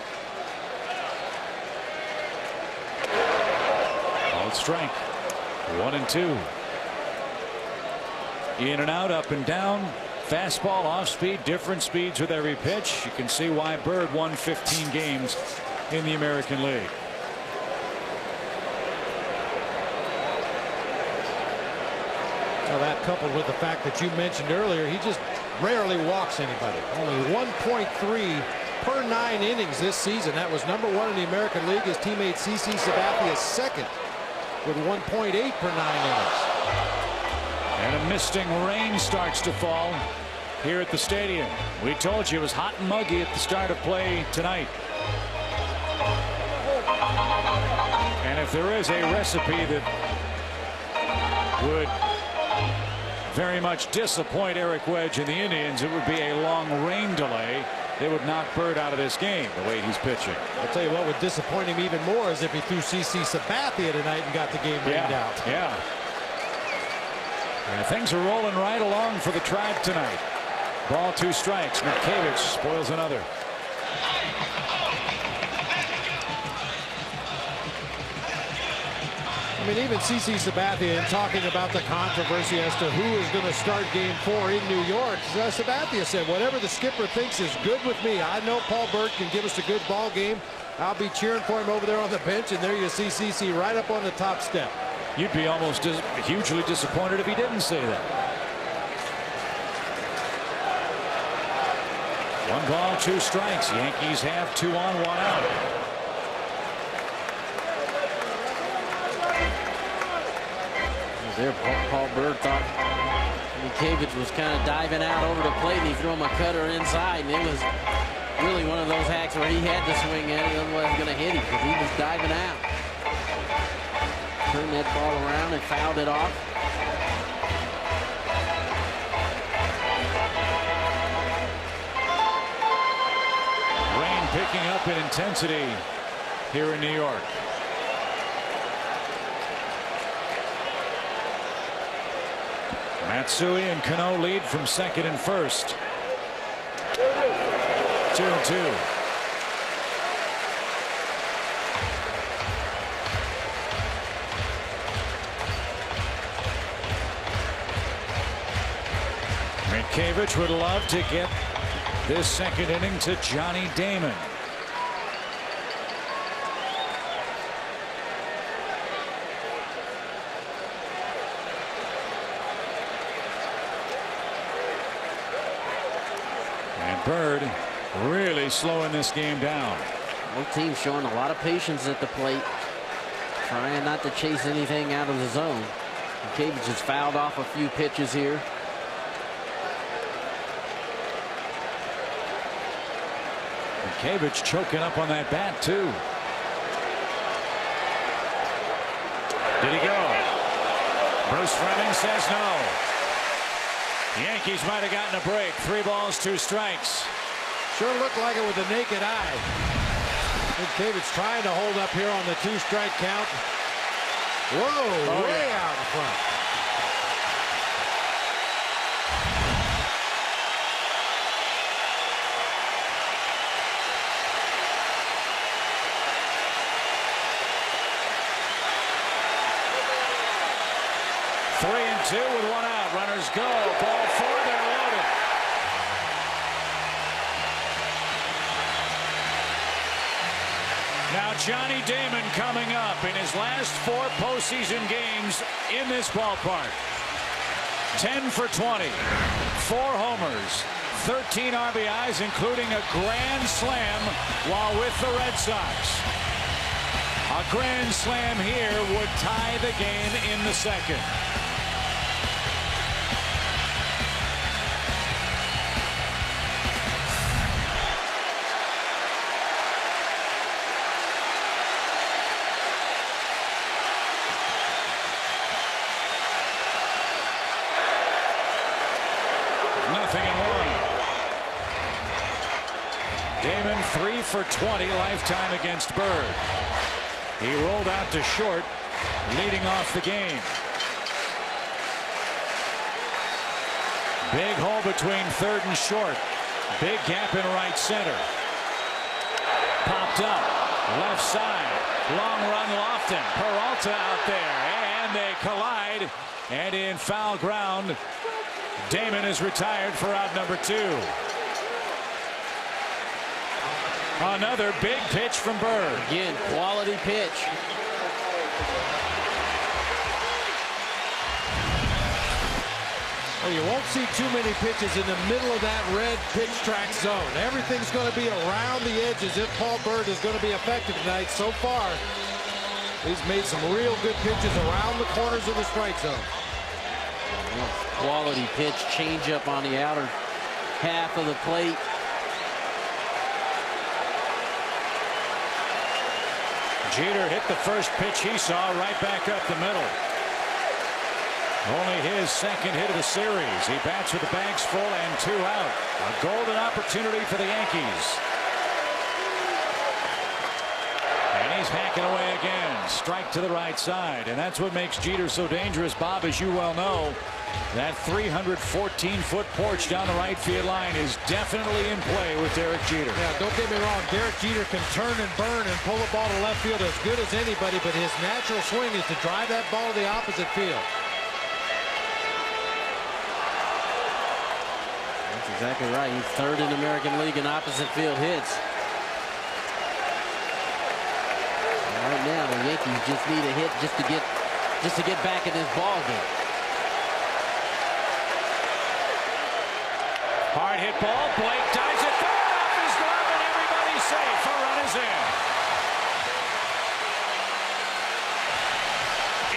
Called strike. 1 and 2. In and out, up and down. Fastball, off speed, different speeds with every pitch. You can see why Bird won 15 games in the American League. Now that coupled with the fact that you mentioned earlier, he just rarely walks anybody. Only 1.3 per 9 innings this season. That was #1 in the American League. His teammate CC Sabathia is second with 1.8 per 9 innings. And a misting rain starts to fall here at the stadium. We told you it was hot and muggy at the start of play tonight. And if there is a recipe that would very much disappoint Eric Wedge and the Indians, it would be a long rain delay. They would knock Bird out of this game the way he's pitching. I'll tell you what would disappoint him even more is if he threw CC Sabathia tonight and got the game rained out. Yeah. And things are rolling right along for the Tribe tonight. Ball, 2 strikes. Minkiewicz spoils another. I mean, even CC Sabathia, in talking about the controversy as to who is going to start Game 4 in New York, Sabathia said, whatever the skipper thinks is good with me. I know Paul Byrd can give us a good ball game. I'll be cheering for him over there on the bench, and there you see CC right up on the top step. You'd be almost hugely disappointed if he didn't say that. 1 ball, 2 strikes. Yankees have 2 on, 1 out. There, Paul Byrd thought Yankees was kind of diving out over the plate, and he threw him a cutter inside, and it was really one of those hacks where he had to swing at it, otherwise going to hit him because he was diving out. Turned that ball around and fouled it off. Rain picking up in intensity here in New York. Matsui and Cano lead from second and first. 2-2. Mientkiewicz would love to get this second inning to Johnny Damon. Byrd really slowing this game down. Both teams showing a lot of patience at the plate, trying not to chase anything out of the zone. Mientkiewicz has fouled off a few pitches here. Mientkiewicz choking up on that bat too. Did he go? Bruce Fleming says no. Yankees might have gotten a break. 3 balls, 2 strikes. Sure looked like it with the naked eye. Mientkiewicz trying to hold up here on the 2-strike count. Whoa, way out in front. Three and 2 with 1 out. Runners go. Ball 4. They're loaded. Now Johnny Damon coming up in his last 4 postseason games in this ballpark. 10 for 20. 4 homers. 13 RBIs, including a grand slam while with the Red Sox. A grand slam here would tie the game in the second. Damon 3 for 20 lifetime against Byrd. He rolled out to short, leading off the game. Big hole between third and short. Big gap in right center. Popped up, left side. Long run Lofton. Peralta out there, and they collide. And in foul ground, Damon is retired for out number 2. Another big pitch from Byrd. Again, quality pitch. Well, you won't see too many pitches in the middle of that red pitch track zone. Everything's going to be around the edges if Paul Byrd is going to be effective tonight. So far, he's made some real good pitches around the corners of the strike zone. Quality pitch, change up on the outer half of the plate. Jeter hit the first pitch he saw right back up the middle. Only his second hit of the series. He bats with the bags full and 2 out. A golden opportunity for the Yankees. And he He's hacking away again. Strike to the right side. And that's what makes Jeter so dangerous, Bob, as you well know. That 314-foot porch down the right field line is definitely in play with Derek Jeter. Yeah, don't get me wrong. Derek Jeter can turn and burn and pull the ball to left field as good as anybody, but his natural swing is to drive that ball to the opposite field. That's exactly right. He's third in the American League in opposite field hits. Right now, the Yankees just need a hit just to get back in this ball game. Hard hit ball. Blake dives it third off his glove, and everybody's safe. A run is in.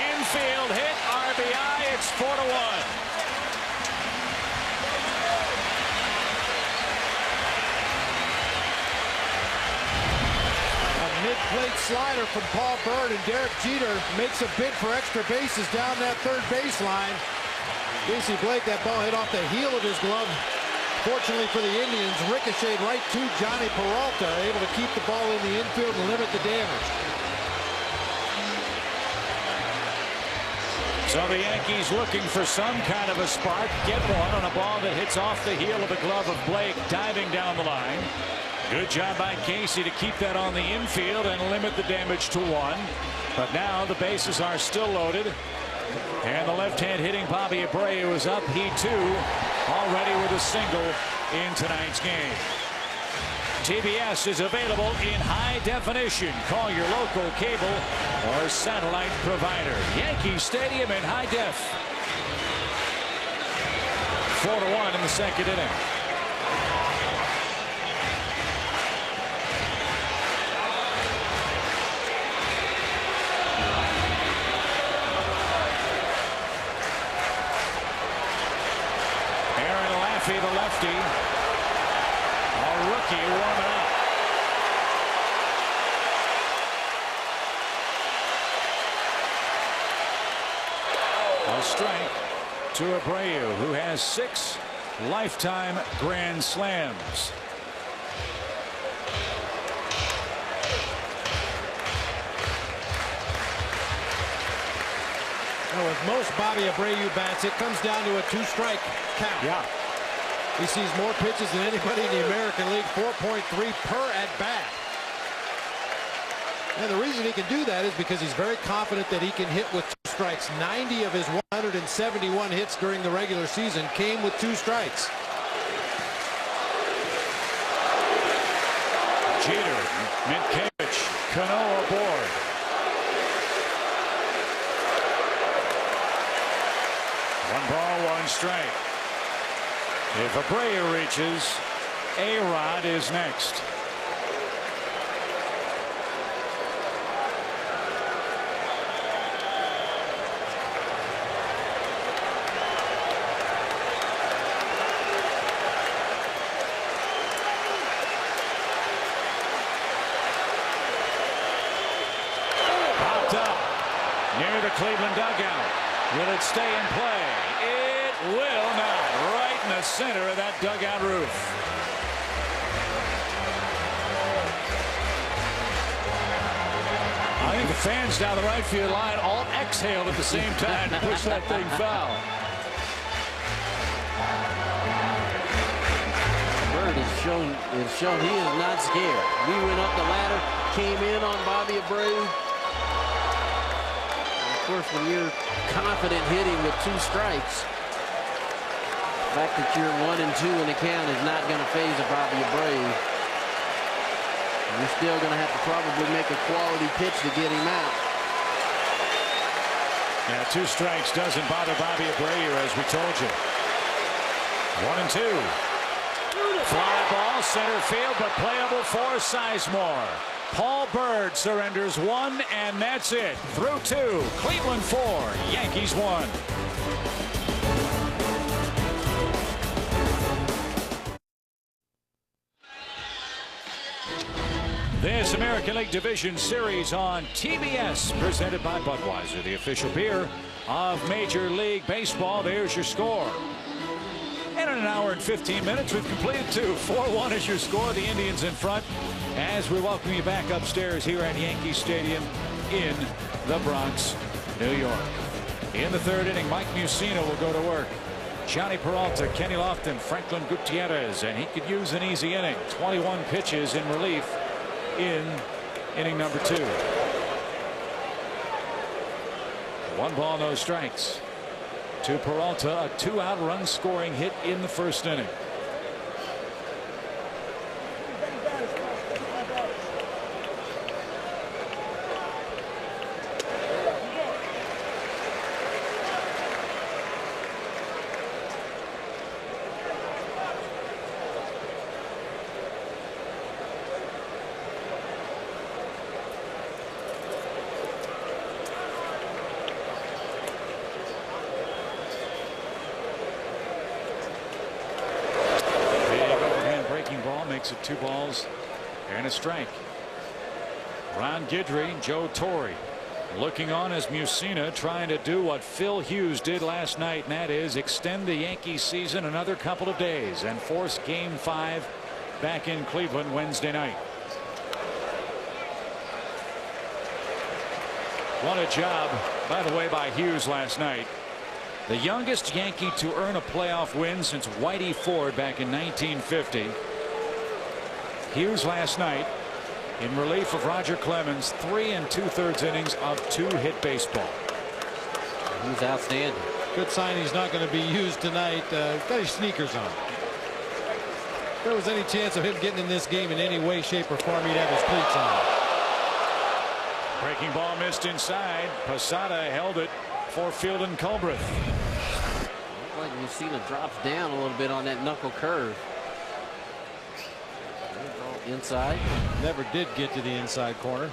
Infield hit, RBI. It's 4-1. Mid-plate slider from Paul Bird, and Derek Jeter makes a bid for extra bases down that third baseline. Casey Blake, that ball hit off the heel of his glove. Fortunately for the Indians, ricocheted right to Johnny Peralta, able to keep the ball in the infield and limit the damage. So the Yankees looking for some kind of a spark. Get one on a ball that hits off the heel of the glove of Blake, diving down the line. Good job by Casey to keep that on the infield and limit the damage to 1. But now the bases are still loaded. And the left-hand hitting Bobby Abreu is up. He, too, already with a single in tonight's game. TBS is available in high definition. Call your local cable or satellite provider. Yankee Stadium in high def. 4-1 in the second inning. The lefty, a rookie warming up. A strike to Abreu, who has 6 lifetime grand slams. Now, with most Bobby Abreu bats, it comes down to a 2-strike count. Yeah. He sees more pitches than anybody in the American League, 4.3 per at-bat. And the reason he can do that is because he's very confident that he can hit with 2 strikes. 90 of his 171 hits during the regular season came with 2 strikes. Jeter, Minkiewicz, Cano aboard. One ball, 1 strike. If Abreu reaches, A-Rod is next. Popped up near the Cleveland dugout. Will it stay in play? It will not. Right in the center of that dugout roof. I think the fans down the right field line all exhaled at the same time to push that thing foul. Bird has shown he is not scared. He went up the ladder, came in on Bobby Abreu. Of course, when you're confident hitting with 2 strikes, the fact that you're 1 and 2 in the count is not going to phase a Bobby Abreu. You're still going to have to probably make a quality pitch to get him out. Yeah, 2 strikes doesn't bother Bobby Abreu, as we told you. 1 and 2. Fly ball, center field, but playable for Sizemore. Paul Bird surrenders 1, and that's it. Through 2. Cleveland 4, Yankees 1. This American League Division Series on TBS, presented by Budweiser, the official beer of Major League Baseball. There's your score. And in an hour and 15 minutes, we've completed 2. 4-1 is your score. The Indians in front as we welcome you back upstairs here at Yankee Stadium in the Bronx, New York. In the 3rd inning, Mike Mussina will go to work. Johnny Peralta, Kenny Lofton, Franklin Gutierrez, and he could use an easy inning. 21 pitches in relief in inning number 2. 1 ball, no strikes to Peralta. A 2-out run scoring hit in the 1st inning. Makes it 2 balls and a strike. Ron Guidry, Joe Torre looking on as Mussina trying to do what Phil Hughes did last night, and that is extend the Yankees season another couple of days and force Game 5 back in Cleveland Wednesday night. What a job, by the way, by Hughes last night. The youngest Yankee to earn a playoff win since Whitey Ford back in 1950. Hughes last night in relief of Roger Clemens, 3 2/3 innings of 2-hit baseball. He's outstanding. Good sign he's not going to be used tonight. Got his sneakers on. If there was any chance of him getting in this game in any way, shape, or form, he'd have his cleats on. Breaking ball missed inside. Posada held it for Field and Culbreth. Looks like Mussina drops down a little bit on that knuckle curve. Inside. Never did get to the inside corner.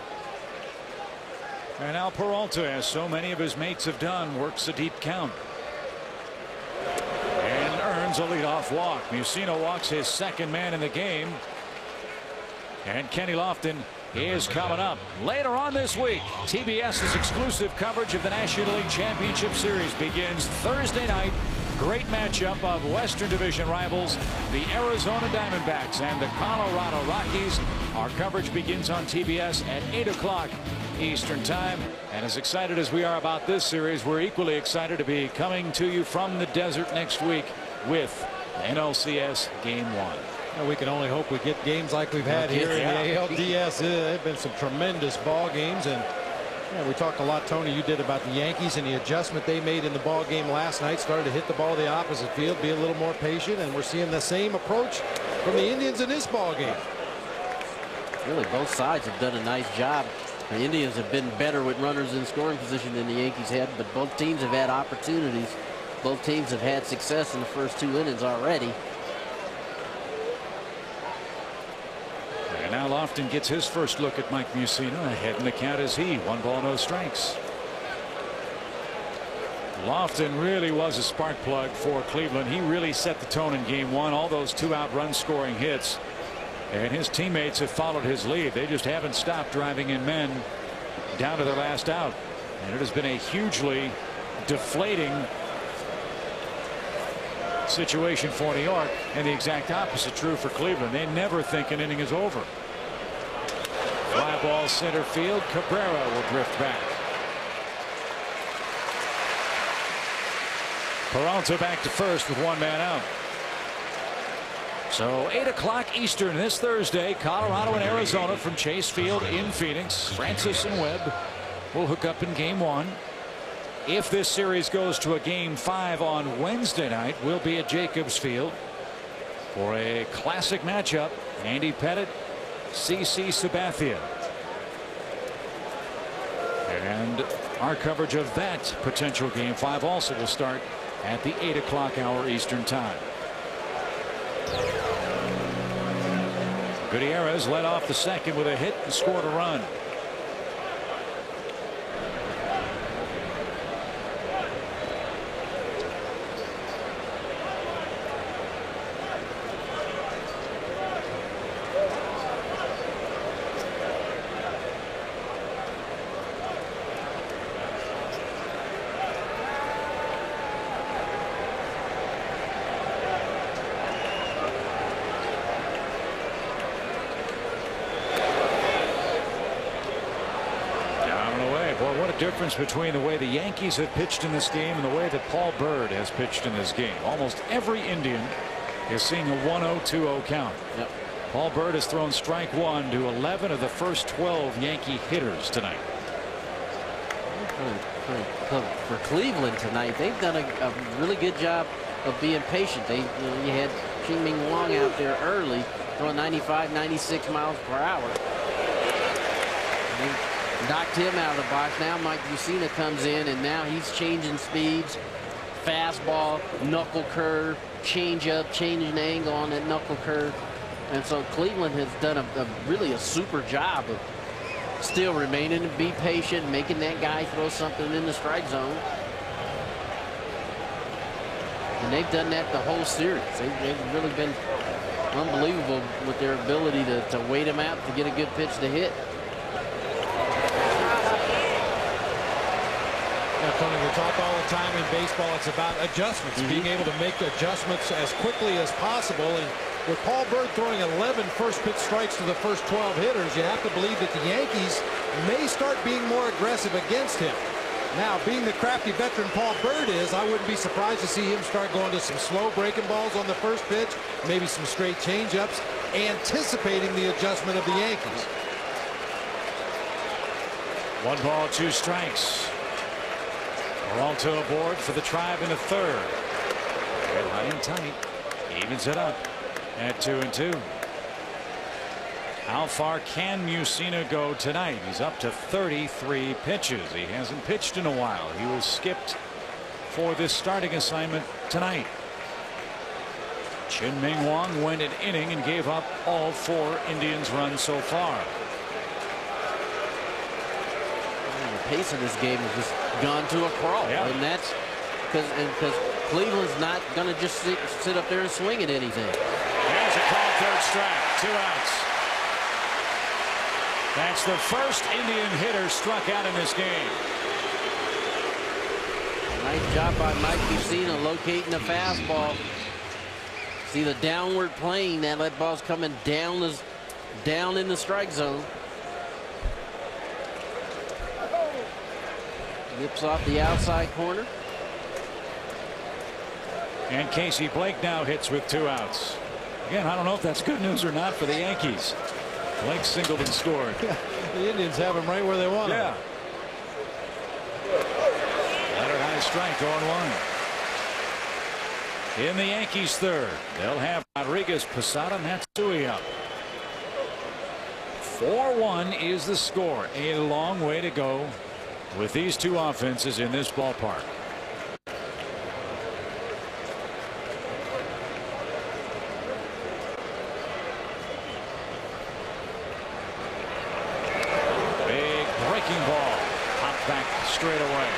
And now Peralta, as so many of his mates have done, works a deep count and earns a leadoff walk. Mussina walks his 2nd man in the game, and Kenny Lofton is coming up later on this week. TBS's exclusive coverage of the National League Championship Series begins Thursday night. Great matchup of Western Division rivals, the Arizona Diamondbacks and the Colorado Rockies. Our coverage begins on TBS at 8 o'clock Eastern Time. And as excited as we are about this series, we're equally excited to be coming to you from the desert next week with NLCS Game 1. Well, we can only hope we get games like we've had here in the ALDS. There have been some tremendous ball games, and we talked a lot, Tony, you did, about the Yankees and the adjustment they made in the ball game last night. Started to hit the ball the opposite field, be a little more patient, and we're seeing the same approach from the Indians in this ball game. Really, both sides have done a nice job. The Indians have been better with runners in scoring position than the Yankees had, but both teams have had opportunities. Both teams have had success in the first 2 innings already. And now Lofton gets his first look at Mike Mussina. Ahead in the count is he. 1 ball, no strikes. Lofton really was a spark plug for Cleveland. He really set the tone in Game 1. All those 2-out run scoring hits. And his teammates have followed his lead. They just haven't stopped driving in men down to their last out. And it has been a hugely deflating situation for New York, and the exact opposite true for Cleveland. They never think an inning is over. Fly ball center field. Cabrera will drift back. Peralta back to first with 1 man out. So 8 o'clock Eastern this Thursday, Colorado and Arizona from Chase Field in Phoenix. Francis and Webb will hook up in Game 1. If this series goes to a Game 5 on Wednesday night, we'll be at Jacobs Field for a classic matchup. Andy Pettitte, CC Sabathia. And our coverage of that potential Game 5 also will start at the 8 o'clock hour Eastern Time. Gutierrez led off the 2nd with a hit and scored a run. difference between the way the Yankees have pitched in this game and the way that Paul Byrd has pitched in this game. Almost every Indian is seeing a 1-0-2-0 count. Yep. Paul Byrd has thrown strike one to 11 of the first 12 Yankee hitters tonight. For Cleveland tonight, they've done a really good job of being patient. You had Ching-Ming Wong out there early, throwing 95, 96 miles per hour. They knocked him out of the box. Now Mike Mussina comes in, and now he's changing speeds. Fastball, knuckle curve, change up, changing angle on that knuckle curve. And so Cleveland has done really a super job of still remaining to be patient, making that guy throw something in the strike zone. And they've done that the whole series. They've really been unbelievable with their ability to wait him out to get a good pitch to hit. Tony, we talk all the time in baseball, it's about adjustments, being able to make adjustments as quickly as possible. And with Paul Byrd throwing 11 first pitch strikes to the first 12 hitters, you have to believe that the Yankees may start being more aggressive against him. Now, being the crafty veteran Paul Byrd is, I wouldn't be surprised to see him start going to some slow breaking balls on the first pitch, maybe some straight changeups, anticipating the adjustment of the Yankees. 1 ball, 2 strikes. Peralta aboard for the Tribe in the third. Very high and tight. Evens it up at 2-2. How far can Mussina go tonight? He's up to 33 pitches. He hasn't pitched in a while. He was skipped for this starting assignment tonight. Ching-Ming Wong went an inning and gave up all 4 Indians runs so far. The pace of this game has just gone to a crawl. Yeah. And that's because Cleveland's not going to just sit up there and swing at anything. There's a call, third strike, 2 outs. That's the first Indian hitter struck out in this game. Nice job by Mike Mussina locating the fastball. See the downward plane, that ball's coming down in the strike zone. Nips off the outside corner. And Casey Blake now hits with 2 outs. Again, I don't know if that's good news or not for the Yankees. Blake singled and scored. The Indians have him right where they want him. Yeah. Leonard high strike, 0-1. In the Yankees third, they'll have Rodriguez, Posada, Matsui up. 4-1 is the score. A long way to go with these 2 offenses in this ballpark. Big breaking ball, popped back straight away.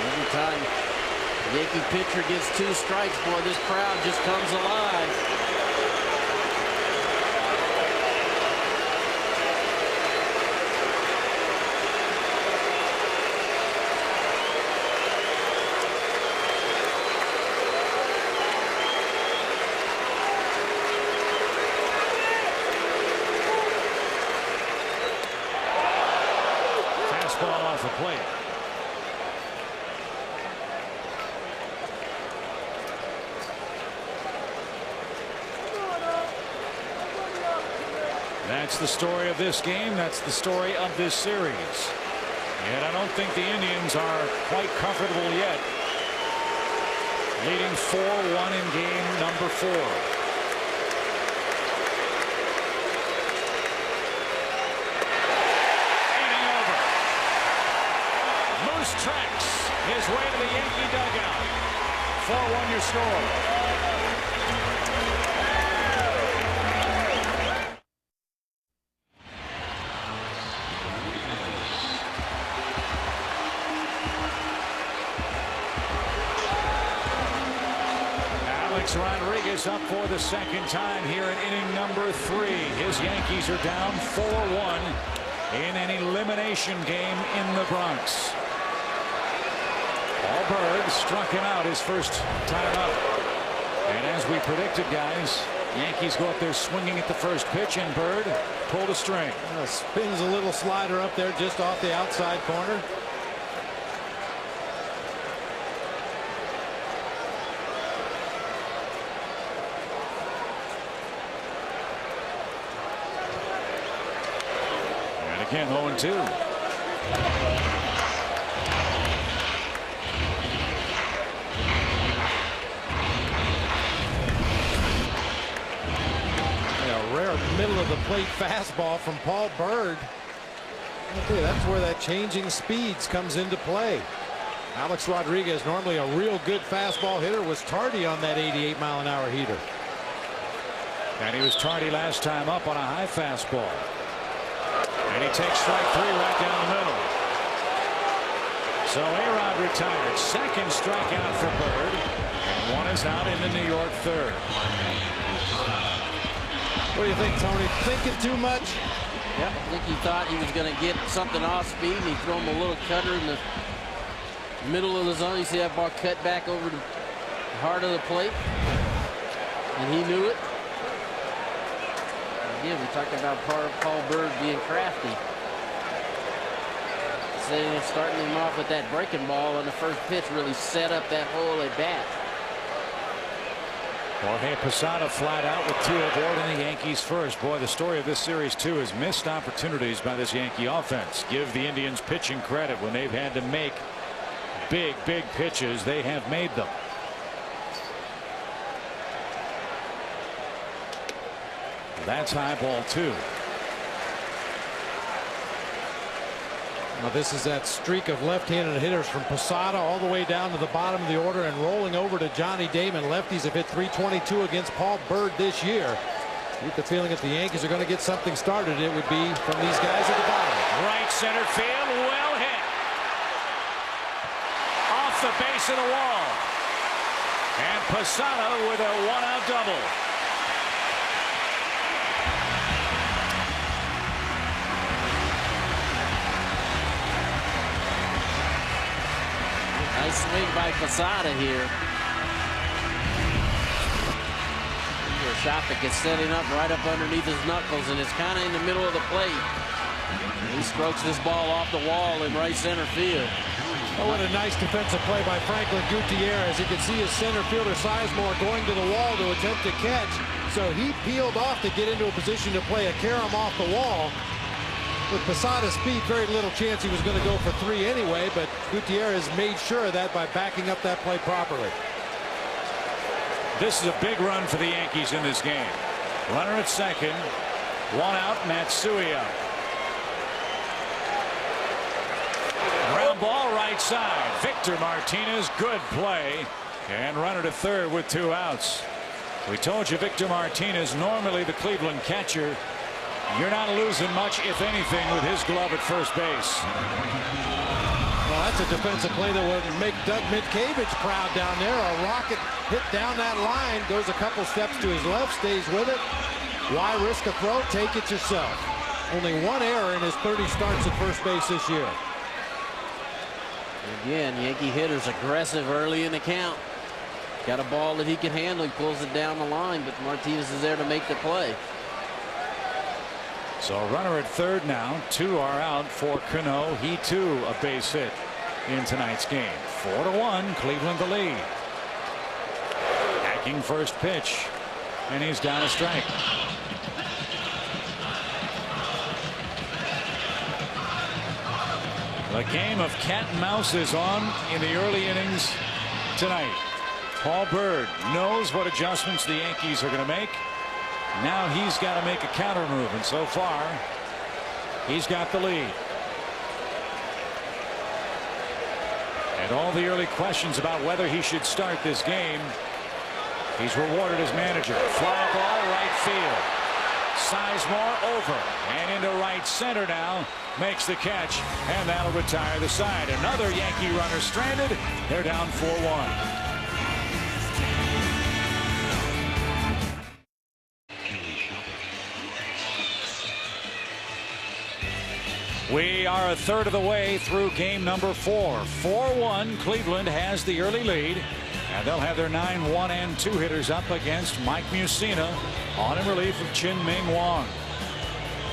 Every time the Yankee pitcher gets 2 strikes, boy, this crowd just comes alive. Fastball off the plate. That's the story of this game. That's the story of this series. And I don't think the Indians are quite comfortable yet. Leading 4-1 in game number 4. Inning over. Moose tracks his way to the Yankee dugout. 4-1 your score. Rodriguez up for the second time here in inning number 3. His Yankees are down 4-1 in an elimination game in the Bronx. Paul Byrd struck him out his first time up. And as we predicted, guys, Yankees go up there swinging at the first pitch, and Bird pulled a string. Spins a little slider up there just off the outside corner. And again, 0-2. Middle of the plate fastball from Paul Bird. Okay, that's where that changing speeds comes into play. Alex Rodriguez, normally a real good fastball hitter, was tardy on that 88-mile-an-hour heater. And he was tardy last time up on a high fastball. And he takes strike 3 right down the middle. So A-Rod retired. Second strikeout for Bird. And one is out in the New York third. What do you think, Tony? Thinking too much? Yep, I think he thought he was going to get something off speed, and he threw him a little cutter in the middle of the zone. You see that ball cut back over the heart of the plate, and he knew it. Again, we talked about Paul Bird being crafty. Saying starting him off with that breaking ball on the first pitch really set up that whole at bat. Jorge Posada flat out with 2 aboard in the Yankees first. Boy, the story of this series too is missed opportunities by this Yankee offense. Give the Indians pitching credit. When they've had to make big pitches, they have made them. That's high ball 2. Now this is that streak of left-handed hitters from Posada all the way down to the bottom of the order and rolling over to Johnny Damon. Lefties have hit .322 against Paul Bird this year. You get the feeling if the Yankees are going to get something started, it would be from these guys at the bottom. Right center field, well hit. Off the base of the wall. And Posada with a 1-out double. Nice swing by Posada here. A shot that gets setting up right up underneath his knuckles, and it's kind of in the middle of the plate. He strokes this ball off the wall in right center field. Oh, what a nice defensive play by Franklin Gutierrez. You can see his center fielder Sizemore going to the wall to attempt to catch. So he peeled off to get into a position to play a carom off the wall. With Posada's speed, very little chance he was going to go for 3 anyway, but Gutierrez made sure of that by backing up that play properly. This is a big run for the Yankees in this game. Runner at second, 1 out, Matsui up. Ground ball right side. Victor Martinez, good play. And runner to third with 2 outs. We told you Victor Martinez, normally the Cleveland catcher. You're not losing much, if anything, with his glove at first base. Well, that's a defensive play that would make Doug Mitkevich proud down there. A rocket hit down that line, goes a couple steps to his left, stays with it. Why risk a throw? Take it yourself. Only 1 error in his 30 starts at first base this year. Again, Yankee hitters aggressive early in the count. Got a ball that he can handle. He pulls it down the line, but Martinez is there to make the play. So a runner at third now. 2 are out for Cano. He too a base hit in tonight's game. 4-1, Cleveland the lead. Hacking first pitch, and he's down a strike. The game of cat and mouse is on in the early innings tonight. Paul Bird knows what adjustments the Yankees are going to make. Now he's got to make a counter move, and so far he's got the lead. And all the early questions about whether he should start this game, he's rewarded as manager. Fly ball right field. Sizemore over and into right center now. Makes the catch, and that'll retire the side. Another Yankee runner stranded. They're down 4-1. We are a third of the way through game number 4. 4-1. Cleveland has the early lead. And they'll have their 9, 1, and 2 hitters up against Mike Mussina on in relief of Chin-Ming Wong.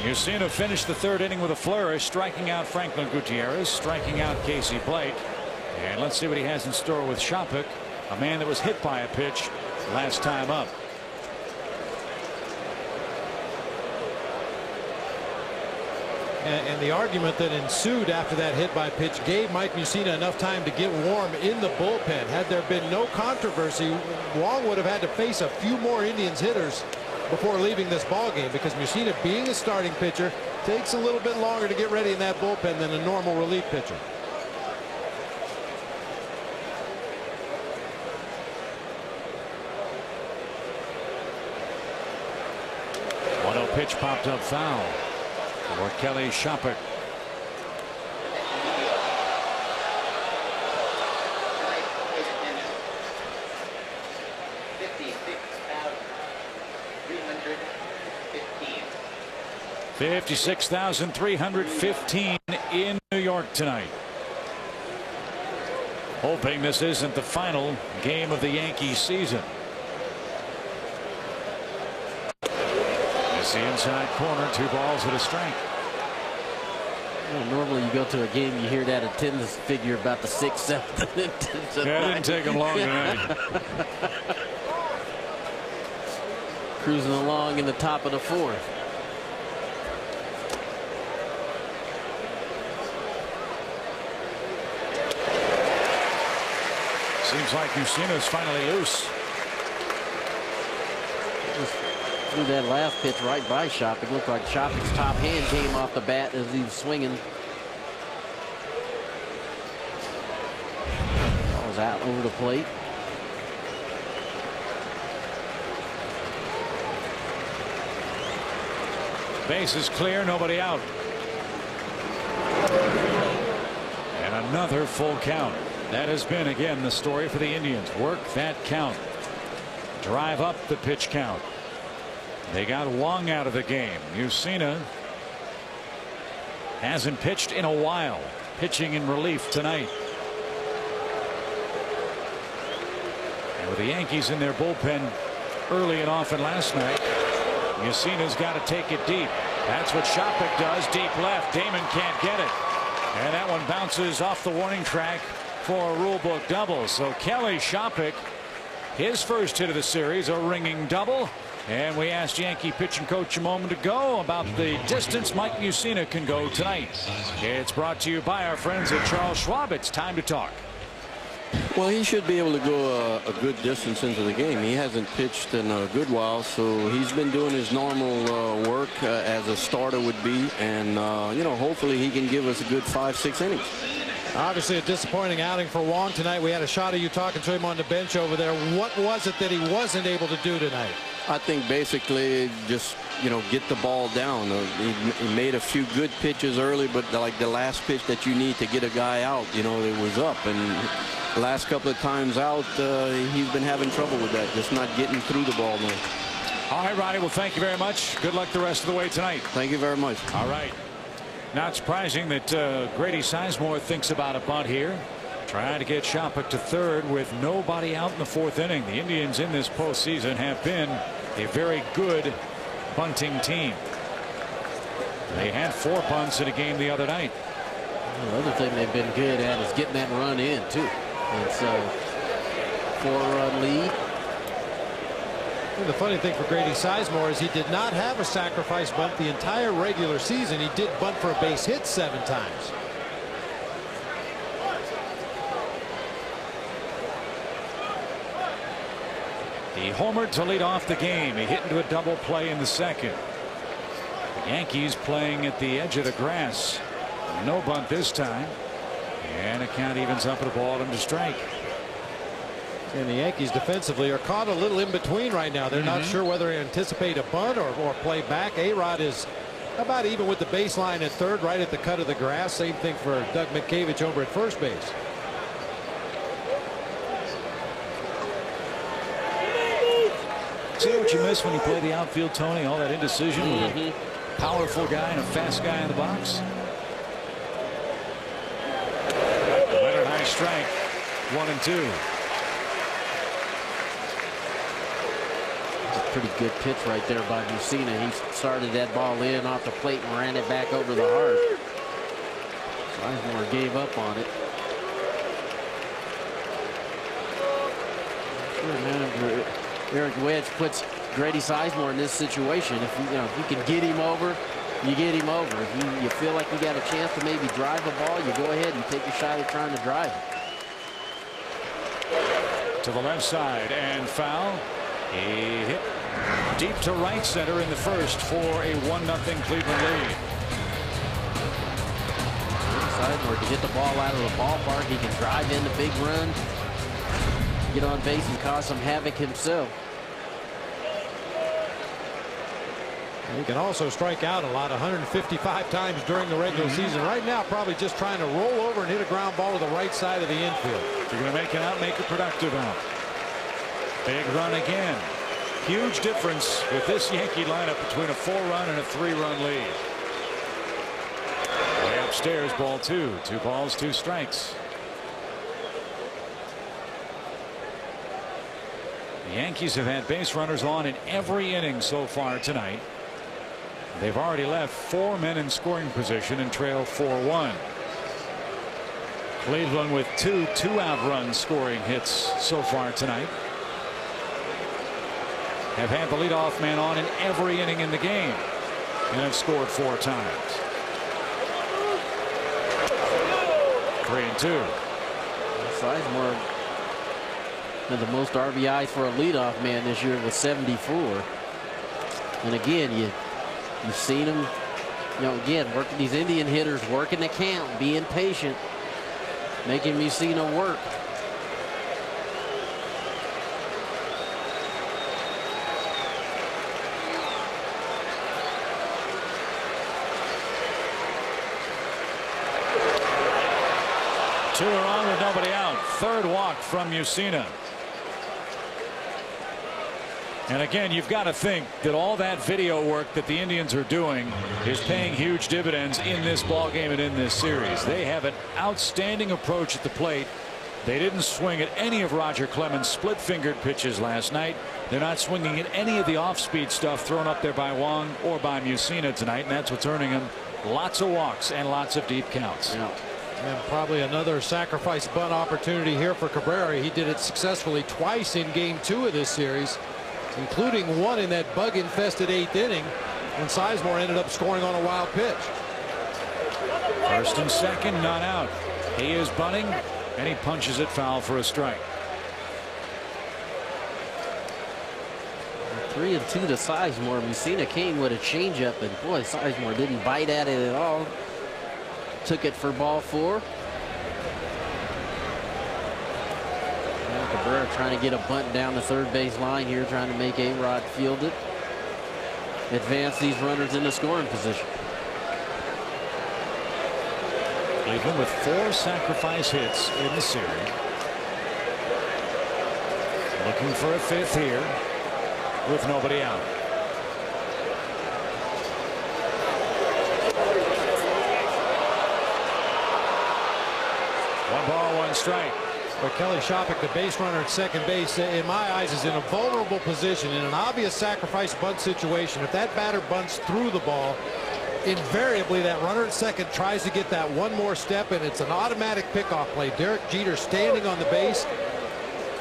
Mussina finished the 3rd inning with a flourish, striking out Franklin Gutierrez, striking out Casey Blake. And let's see what he has in store with Shopik, a man that was hit by a pitch last time up. And the argument that ensued after that hit by pitch gave Mike Mussina enough time to get warm in the bullpen. Had there been no controversy, Wong would have had to face a few more Indians hitters before leaving this ball game, because Mussina, being a starting pitcher, takes a little bit longer to get ready in that bullpen than a normal relief pitcher. One-0 pitch popped up foul for Kelly Shopik. $56,315 in New York tonight. Hoping this isn't the final game of the Yankees season. It's the inside corner, 2 balls and a strike. Well, normally you go to a game, you hear that attendance figure about the 6th, 7th, and 10th. Yeah, it didn't take them long tonight. Cruising along in the top of the 4th. Seems like Mussina's finally loose. Just threw that last pitch right by Shopik. Looked like Shopik's top hand came off the bat as he was swinging. Ball's out over the plate. Base is clear, nobody out. And another full count. That has been, again, the story for the Indians. Work that count. Drive up the pitch count. They got Wong out of the game. Mussina hasn't pitched in a while. Pitching in relief tonight. And with the Yankees in their bullpen early and often last night, Mussina's got to take it deep. That's what Shopik does. Deep left. Damon can't get it. And that one bounces off the warning track for a rule book double. So Kelly Shopik, his first hit of the series, a ringing double. And we asked Yankee pitching coach a moment ago about the distance Mike Mussina can go tonight. It's brought to you by our friends at Charles Schwab. It's time to talk. Well, he should be able to go a good distance into the game. He hasn't pitched in a good while, so he's been doing his normal work as a starter would be. And, you know, hopefully he can give us a good 5-6 innings. Obviously a disappointing outing for Wong tonight. We had a shot of you talking to him on the bench over there. What was it that he wasn't able to do tonight? I think basically just, you know, get the ball down. He made a few good pitches early, but like the last pitch that you need to get a guy out, you know, it was up. And the last couple of times out, he's been having trouble with that, just not getting through the ball now. All right, Ronnie. Well, thank you very much. Good luck the rest of the way tonight. Thank you very much. All right. Not surprising that Grady Sizemore thinks about a bunt here. Trying to get Shopik to third with nobody out in the 4th inning. The Indians in this postseason have been a very good bunting team. They had 4 bunts in a game the other night. The other thing they've been good at is getting that run in, too. It's a 4-run lead. The funny thing for Grady Sizemore is he did not have a sacrifice bunt the entire regular season. He did bunt for a base hit 7 times. He homered to lead off the game. He hit into a double play in the 2nd. The Yankees playing at the edge of the grass. No bunt this time. And a count evens up at a ball and a strike. And the Yankees defensively are caught a little in between right now. They're not sure whether to anticipate a bunt or play back. A-Rod is about even with the baseline at third, right at the cut of the grass. Same thing for Doug Mitkevich over at first base. See what you miss when you play the outfield, Tony? All that indecision with a powerful guy and a fast guy in the box. Leonard high strike. 1-2. pretty good pitch right there by Mussina. He started that ball in off the plate and ran it back over the heart. Sizemore gave up on it. Eric Wedge puts Grady Sizemore in this situation. If you can get him over, you get him over. If you feel like you got a chance to maybe drive the ball, you go ahead and take a shot at trying to drive it. To the left side and foul. He hit deep to right center in the first for a 1-0 Cleveland lead. Sizemore to get the ball out of the ballpark. He can drive in the big run, get on base and cause some havoc himself. He can also strike out a lot, 155 times during the regular season. Right now, probably just trying to roll over and hit a ground ball to the right side of the infield. If you're going to make it out, make it productive out. Big run again. Huge difference with this Yankee lineup between a 4-run and a 3-run lead. Way upstairs, ball 2. 2 balls, 2 strikes. The Yankees have had base runners on in every inning so far tonight. They've already left 4 men in scoring position and trail 4-1. Cleveland with 2 2-out run scoring hits so far tonight. Have had the leadoff man on in every inning in the game and have scored 4 times. 3-2. Sizemore had the most RBIs for a leadoff man this year with 74. And again, you've seen him, again, working these Indian hitters, working the count, being patient, making Mussina work. Two are on with nobody out. Third walk from Mussina. And again, you've got to think that all that video work that the Indians are doing is paying huge dividends in this ball game and in this series. They have an outstanding approach at the plate. They didn't swing at any of Roger Clemens' split-fingered pitches last night. They're not swinging at any of the off-speed stuff thrown up there by Wong or by Mussina tonight, and that's what's earning them lots of walks and lots of deep counts. Yeah. And probably another sacrifice bunt opportunity here for Cabrera. He did it successfully twice in game 2 of this series, including one in that bug-infested 8th inning when Sizemore ended up scoring on a wild pitch. First and second, not out. He is bunting, and he punches it foul for a strike. 3-2 to Sizemore. Mussina came with a changeup, and boy, Sizemore didn't bite at it at all. Took it for ball 4. And Cabrera trying to get a bunt down the third base line here, trying to make A-Rod field it. Advance these runners into scoring position. Cleveland with 4 sacrifice hits in the series. Looking for a 5th here with nobody out. One ball, 1 strike. But Kelly Shoppach, the base runner at second base, in my eyes, is in a vulnerable position in an obvious sacrifice bunt situation. If that batter bunts through the ball, invariably that runner at second tries to get that one more step, and it's an automatic pickoff play. Derek Jeter standing on the base.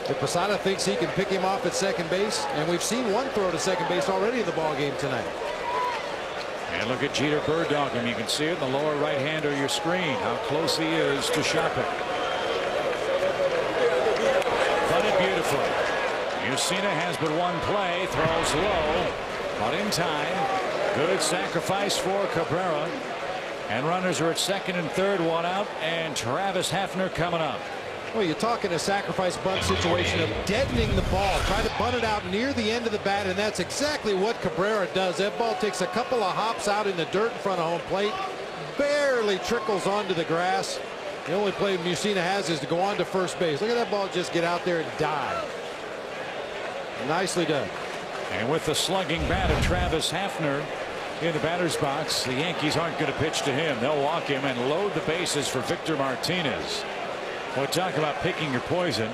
If Posada thinks he can pick him off at second base, and we've seen one throw to second base already in the ball game tonight. And look at Jeter bird dog him. You can see it in the lower right hand of your screen how close he is to Shoppach. Bunted beautifully. Mussina has but one play, throws low, but in time. Good sacrifice for Cabrera. And runners are at second and third, 1 out, and Travis Hafner coming up. Well, you're talking a sacrifice bunt situation of deadening the ball. Try to bunt it out near the end of the bat, and that's exactly what Cabrera does. That ball takes a couple of hops out in the dirt in front of home plate, barely trickles onto the grass. The only play Mussina has is to go on to first base. Look at that ball just get out there and die. Nicely done. And with the slugging bat of Travis Hafner in the batter's box, the Yankees aren't going to pitch to him. They'll walk him and load the bases for Victor Martinez. Well, talk about picking your poison.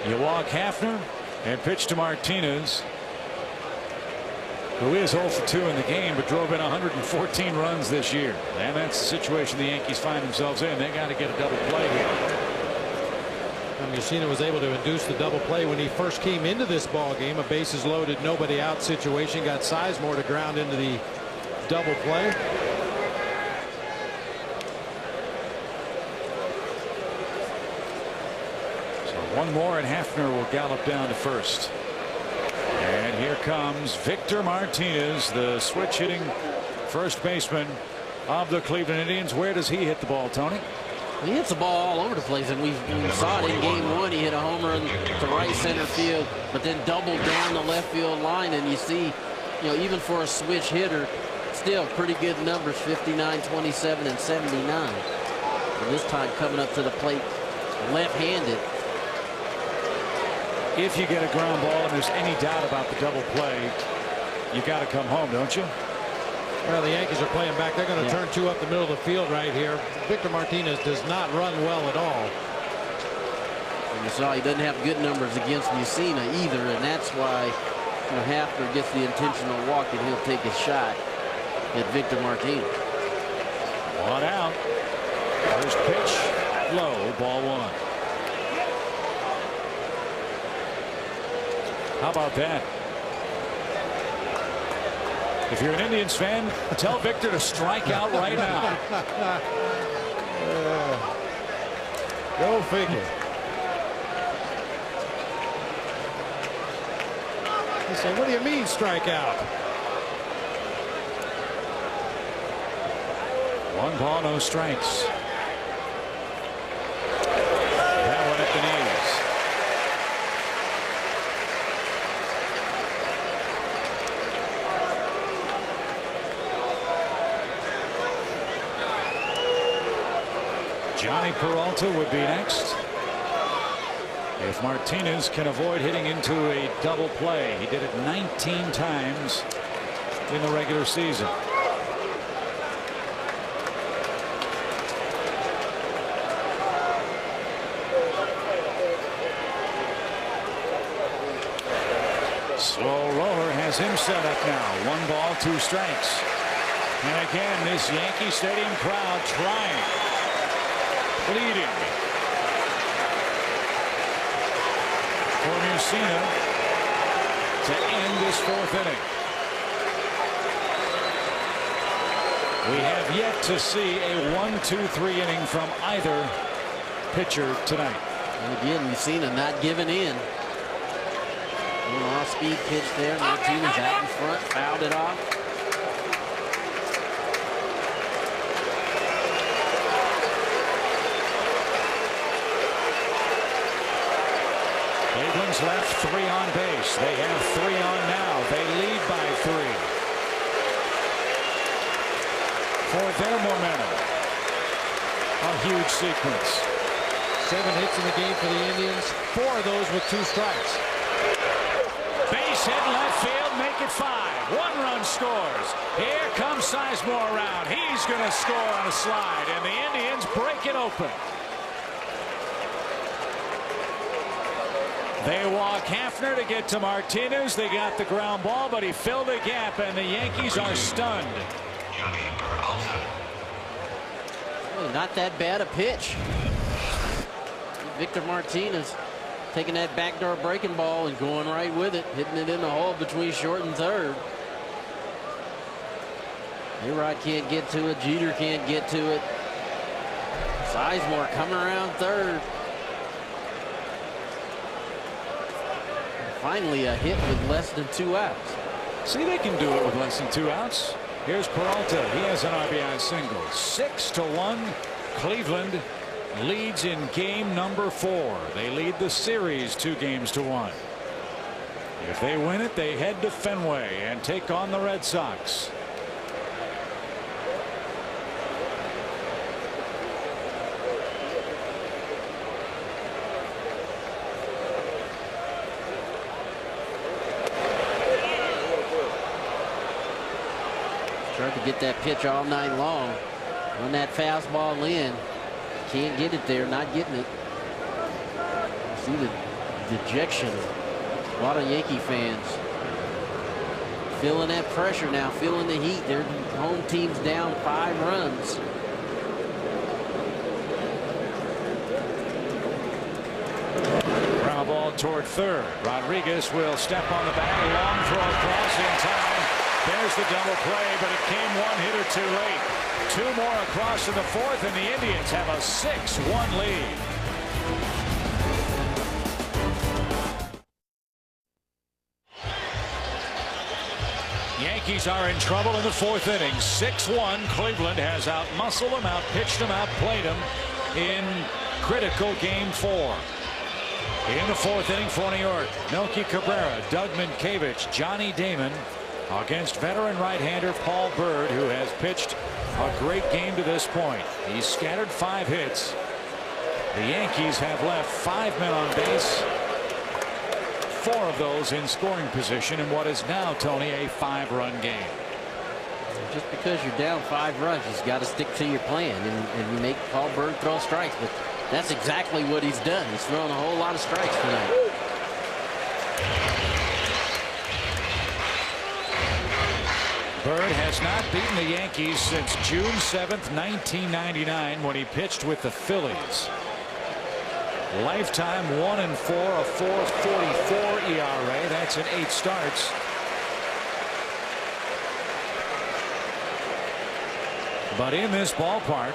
You walk Hafner and pitch to Martinez. who is 0 for 2 in the game, but drove in 114 runs this year. And that's the situation the Yankees find themselves in. They got to get a double play here. Mussina was able to induce the double play when he first came into this ball game. A bases loaded, nobody out situation. Got Sizemore to ground into the double play. So one more and Hafner will gallop down to first. And here comes Victor Martinez, the switch hitting first baseman of the Cleveland Indians. Where does he hit the ball, Tony? He hits the ball all over the place, and we saw it in game 1. He hit a home run to right center field, but then doubled down the left field line. And you see, even for a switch hitter, still pretty good numbers, 59, 27, and 79. And this time coming up to the plate left-handed. If you get a ground ball and there's any doubt about the double play, you got to come home, don't you? Well, the Yankees are playing back. They're going to turn 2 up the middle of the field right here. Victor Martinez does not run well at all. And you saw he doesn't have good numbers against Mussina either, and that's why Hafner gets the intentional walk, and he'll take a shot at Victor Martinez. 1 out. First pitch, low, ball 1. How about that? If you're an Indians fan, tell Victor to strike out right now. Go figure. He said, what do you mean strike out? 1 ball, no strikes. That one at the knees. Johnny Peralta would be next. If Martinez can avoid hitting into a double play. He did it 19 times in the regular season. Slow roller has him set up now. 1 ball, 2 strikes. And again, this Yankee Stadium crowd trying. Leading for Mussina to end this 4th inning. We have yet to see a 1-2-3 inning from either pitcher tonight. And again, Mussina not giving in. A little off-speed pitch there. Martinez out in front, fouled it off. Cleveland's left 3 on base. They have 3 on now. They lead by 3. For their momentum, a huge sequence. 7 hits in the game for the Indians. 4 of those with 2 strikes. Base hit left field, make it 5. 1 run scores. Here comes Sizemore around. He's going to score on a slide, and the Indians break it open. They walk Hafner to get to Martinez. They got the ground ball, but he filled a gap, and the Yankees are stunned. Really not that bad a pitch. Victor Martinez taking that backdoor breaking ball and going right with it, hitting it in the hole between short and third. A-Rod can't get to it. Jeter can't get to it. Sizemore coming around third. Finally a hit with less than 2 outs. See, they can do it with less than 2 outs. Here's Peralta. He has an RBI single. 6-1. Cleveland leads in game number 4. They lead the series 2-1. If they win it, they head to Fenway and take on the Red Sox. Tried to get that pitch all night long. Run that fastball in. Can't get it there. Not getting it. See the dejection. A lot of Yankee fans feeling that pressure now, feeling the heat. Their home team's down 5 runs. Ground ball toward third. Rodriguez will step on the bag. Long throw across in time. There's the double play, but it came 1 hitter too late. 2 more across in the 4th, and the Indians have a 6-1 lead. Yankees are in trouble in the 4th inning. 6-1. Cleveland has out-muscled them, out-pitched them, outplayed them in critical Game 4. In the 4th inning for New York, Melky Cabrera, Doug Minkiewicz, Johnny Damon against veteran right-hander Paul Byrd, who has pitched a great game to this point. He's scattered 5 hits. The Yankees have left 5 men on base. 4 of those in scoring position in what is now, Tony, a 5-run game. Just because you're down 5 runs, you've got to stick to your plan and you make Paul Byrd throw strikes. But that's exactly what he's done. He's thrown a whole lot of strikes tonight. Byrd has not beaten the Yankees since June 7th, 1999, when he pitched with the Phillies. Lifetime 1-4, a 4.44 ERA. That's in 8 starts. But in this ballpark,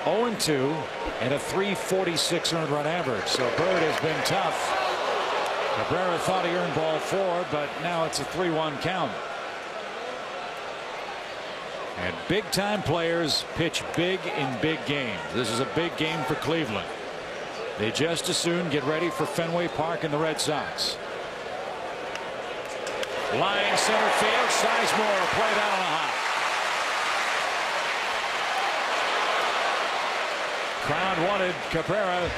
0-2 and a 3.46 earned run average. So Byrd has been tough. Cabrera thought he earned ball 4, but now it's a 3-1 count. And big-time players pitch big in big games. This is a big game for Cleveland. They just as soon get ready for Fenway Park and the Red Sox. Line center field. Sizemore played out on a hop. Crowd wanted Cabrera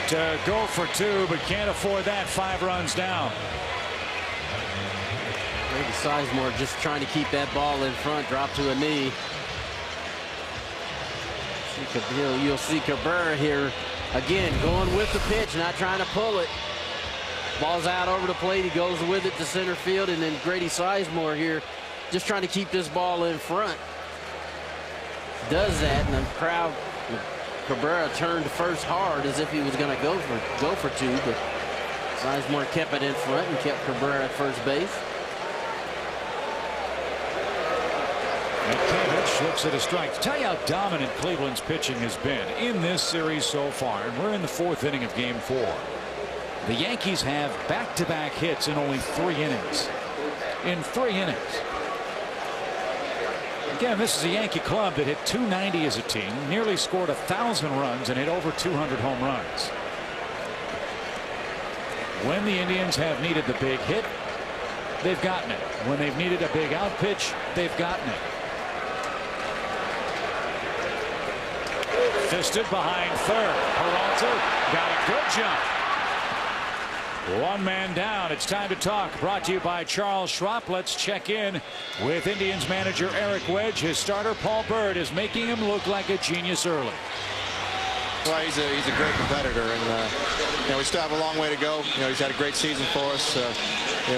to go for 2, but can't afford that. 5 runs down. Maybe Sizemore just trying to keep that ball in front. Drop to a knee. You'll see Cabrera here again going with the pitch, not trying to pull it. Ball's out over the plate. He goes with it to center field, and then Grady Sizemore here just trying to keep this ball in front. Does that, and the crowd, Cabrera turned first hard as if he was going to go for 2, but Sizemore kept it in front and kept Cabrera at first base. Minkiewicz looks at a strike. Tell you how dominant Cleveland's pitching has been in this series so far, and we're in the 4th inning of Game 4. The Yankees have back-to-back hits in only 3 innings. In 3 innings. Again, this is a Yankee club that hit .290 as a team, nearly scored 1,000 runs, and hit over 200 home runs. When the Indians have needed the big hit, they've gotten it. When they've needed a big out pitch, they've gotten it. Fisted behind third. Peralta got a good jump. 1 man down. It's time to talk. Brought to you by Charles Schwab. Let's check in with Indians manager Eric Wedge. His starter Paul Byrd is making him look like a genius early. Well, he's a great competitor, and we still have a long way to go. He's had a great season for us.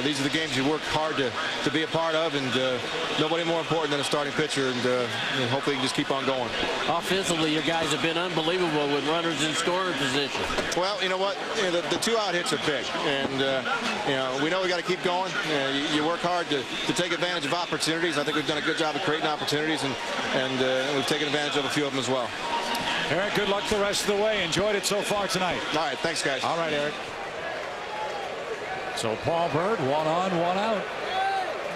These are the games you work hard to be a part of, and nobody more important than a starting pitcher, and hopefully you can just keep on going. Offensively, your guys have been unbelievable with runners in scoring position. Well, you know what? The 2 out hits are big, and we know we got to keep going. You work hard to take advantage of opportunities. I think we've done a good job of creating opportunities, and we've taken advantage of a few of them as well. Eric, good luck the rest of the way. Enjoyed it so far tonight. All right, thanks, guys. All right, Eric. So Paul Byrd, 1 on, 1 out.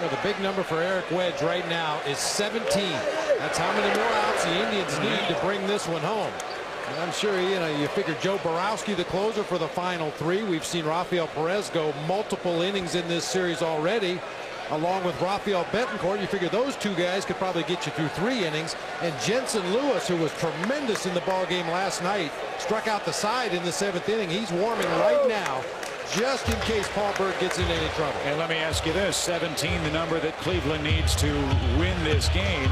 Well, the big number for Eric Wedge right now is 17. That's how many more outs the Indians need to bring this one home. And I'm sure, you figure Joe Borowski, the closer for the final 3. We've seen Rafael Perez go multiple innings in this series already, along with Rafael Betancourt. You figure those 2 guys could probably get you through 3 innings. And Jensen Lewis, who was tremendous in the ball game last night, struck out the side in the 7th inning. He's warming right now, just in case Paul Byrd gets into any trouble. And let me ask you this, 17, the number that Cleveland needs to win this game.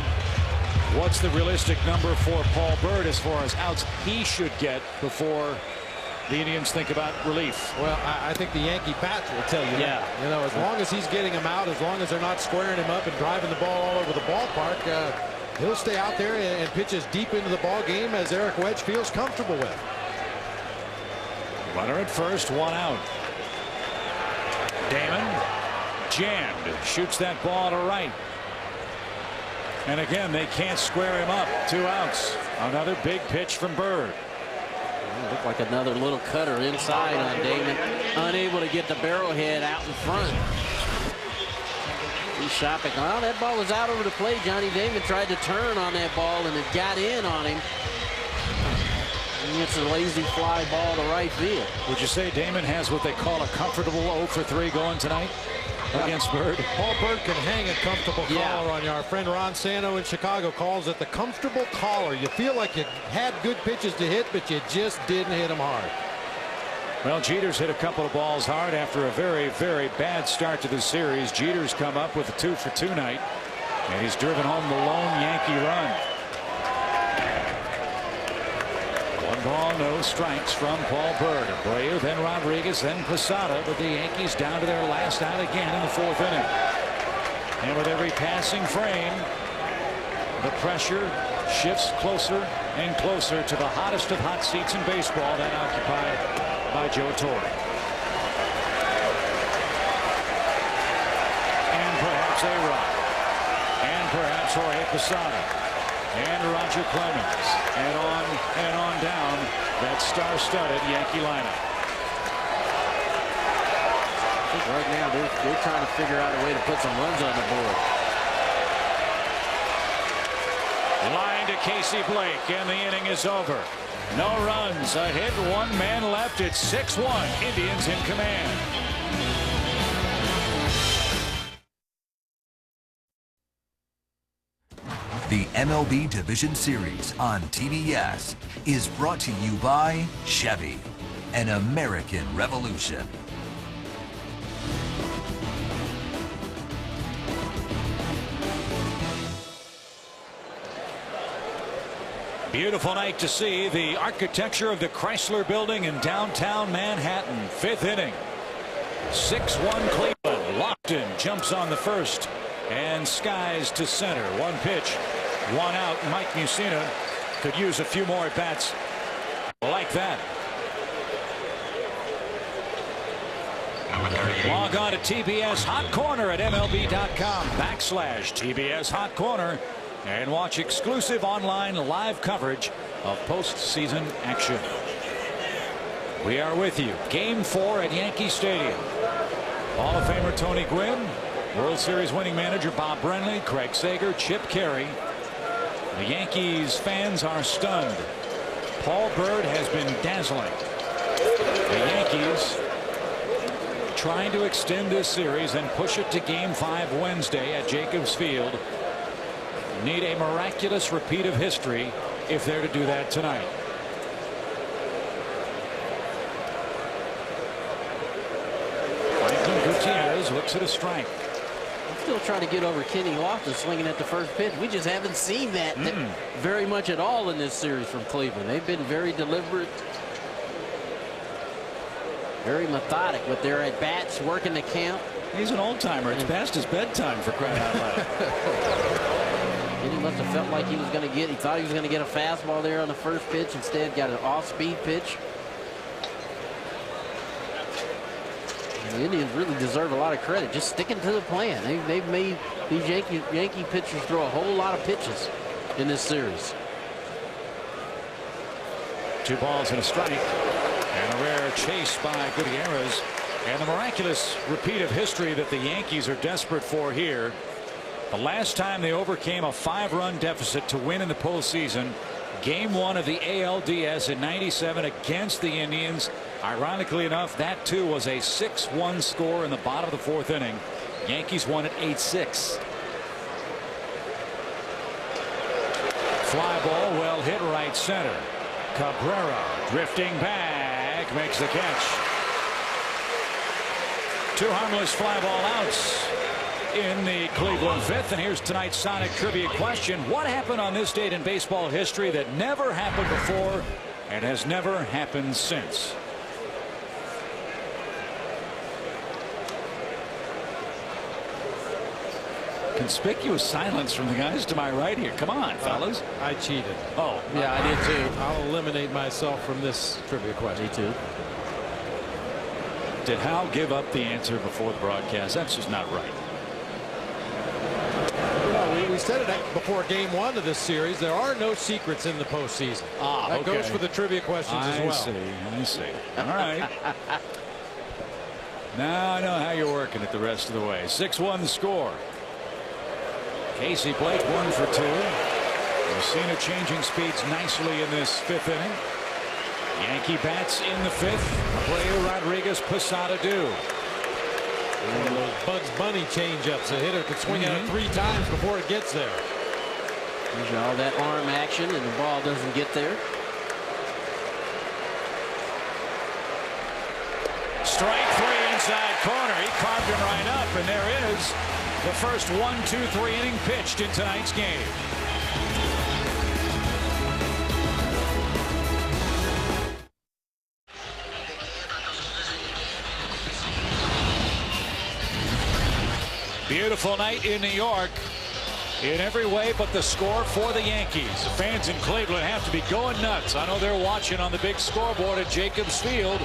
What's the realistic number for Paul Byrd as far as outs he should get before the Indians think about relief? Well, I think the Yankee bats will tell you that. You know, as long as he's getting him out, as long as they're not squaring him up and driving the ball all over the ballpark, he'll stay out there and pitch as deep into the ball game as Eric Wedge feels comfortable with. Runner at first, 1 out. Damon jammed, shoots that ball to right. And again, they can't square him up. 2 outs. Another big pitch from Bird. Looked like another little cutter inside on Damon. Unable to get the barrelhead out in front. He's shopping. Well, that ball was out over the plate. Johnny Damon tried to turn on that ball and it got in on him. And it's a lazy fly ball to right field. Would you say Damon has what they call a comfortable 0 for 3 going tonight against Bird? Paul Bird can hang a comfortable collar on you. Our friend Ron Santo in Chicago calls it the comfortable collar. You feel like you had good pitches to hit, but you just didn't hit them hard. Well, Jeter's hit a couple of balls hard after a very, very bad start to the series. Jeter's come up with a 2 for 2 night, and he's driven home the lone Yankee run. 1 ball, no strikes from Paul Bird. Abreu, then Rodriguez, then Posada, but the Yankees down to their last out again in the 4th inning. And with every passing frame, the pressure shifts closer and closer to the hottest of hot seats in baseball, that occupied by Joe Torre. And perhaps A-Rod. And perhaps Jorge Posada. And Roger Clemens. And on down that star-studded Yankee lineup. I think right now they're trying to figure out a way to put some runs on the board. Line to Casey Blake, and the inning is over. No runs, a hit, 1 man left. It's 6-1. Indians in command. The MLB Division Series on TBS is brought to you by Chevy, an American revolution. Beautiful night to see the architecture of the Chrysler Building in downtown Manhattan. 5th inning. 6-1 Cleveland. Lockton jumps on the first and skies to center. 1 pitch, 1 out. Mike Mussina could use a few more at bats like that. Log on to TBS Hot Corner at MLB.com/TBS Hot Corner and watch exclusive online live coverage of postseason action. We are with you. Game 4 at Yankee Stadium. Hall of Famer Tony Gwynn, World Series winning manager Bob Brenly, Craig Sager, Chip Carey. The Yankees fans are stunned. Paul Bird has been dazzling. The Yankees trying to extend this series and push it to Game 5 Wednesday at Jacobs Field. Need a miraculous repeat of history if they're to do that tonight. Franklin Gutierrez looks at a strike. I'm still trying to get over Kenny Lofton swinging at the first pitch. We just haven't seen that very much at all in this series from Cleveland. They've been very deliberate, very methodic with their at-bats, working the count. He's an old-timer. It's past his bedtime, for crying out loud. And he must have felt like he thought he was going to get a fastball there on the first pitch. Instead, got an off-speed pitch. And the Indians really deserve a lot of credit, just sticking to the plan. They've made these Yankee pitchers throw a whole lot of pitches in this series. 2 balls and a strike. And a rare chase by Gutierrez. And the miraculous repeat of history that the Yankees are desperate for here. The last time they overcame a 5-run deficit to win in the postseason, Game 1 of the ALDS in '97 against the Indians. Ironically enough, that too was a 6-1 score in the bottom of the 4th inning. Yankees won at 8-6. Fly ball, well hit right center. Cabrera drifting back, makes the catch. 2 harmless fly ball outs in the Cleveland 5th. And here's tonight's Sonic Trivia question. What happened on this date in baseball history that never happened before and has never happened since? Conspicuous silence from the guys to my right here. Come on, fellas. I cheated. Oh, yeah, I did too. I'll eliminate myself from this trivia question. Me too. Did Hal give up the answer before the broadcast? That's just not right. Well, we said it before game 1 of this series. There are no secrets in the postseason. That goes for the trivia questions as well. I see. All right. Now I know how you're working it the rest of the way. 6-1 the score. Casey Blake 1 for 2. We've seen it changing speeds nicely in this 5th inning. Yankee bats in the 5th. Abreu, Rodriguez, Posada do. One of those Bugs Bunny changeups. A hitter could swing at it 3 times before it gets there. There's all that arm action, and the ball doesn't get there. Strike 3 inside corner. He carved him right up, and there is the first 1-2-3 inning pitched in tonight's game. Beautiful night in New York in every way but the score for the Yankees. The fans in Cleveland have to be going nuts. I know they're watching on the big scoreboard at Jacobs Field,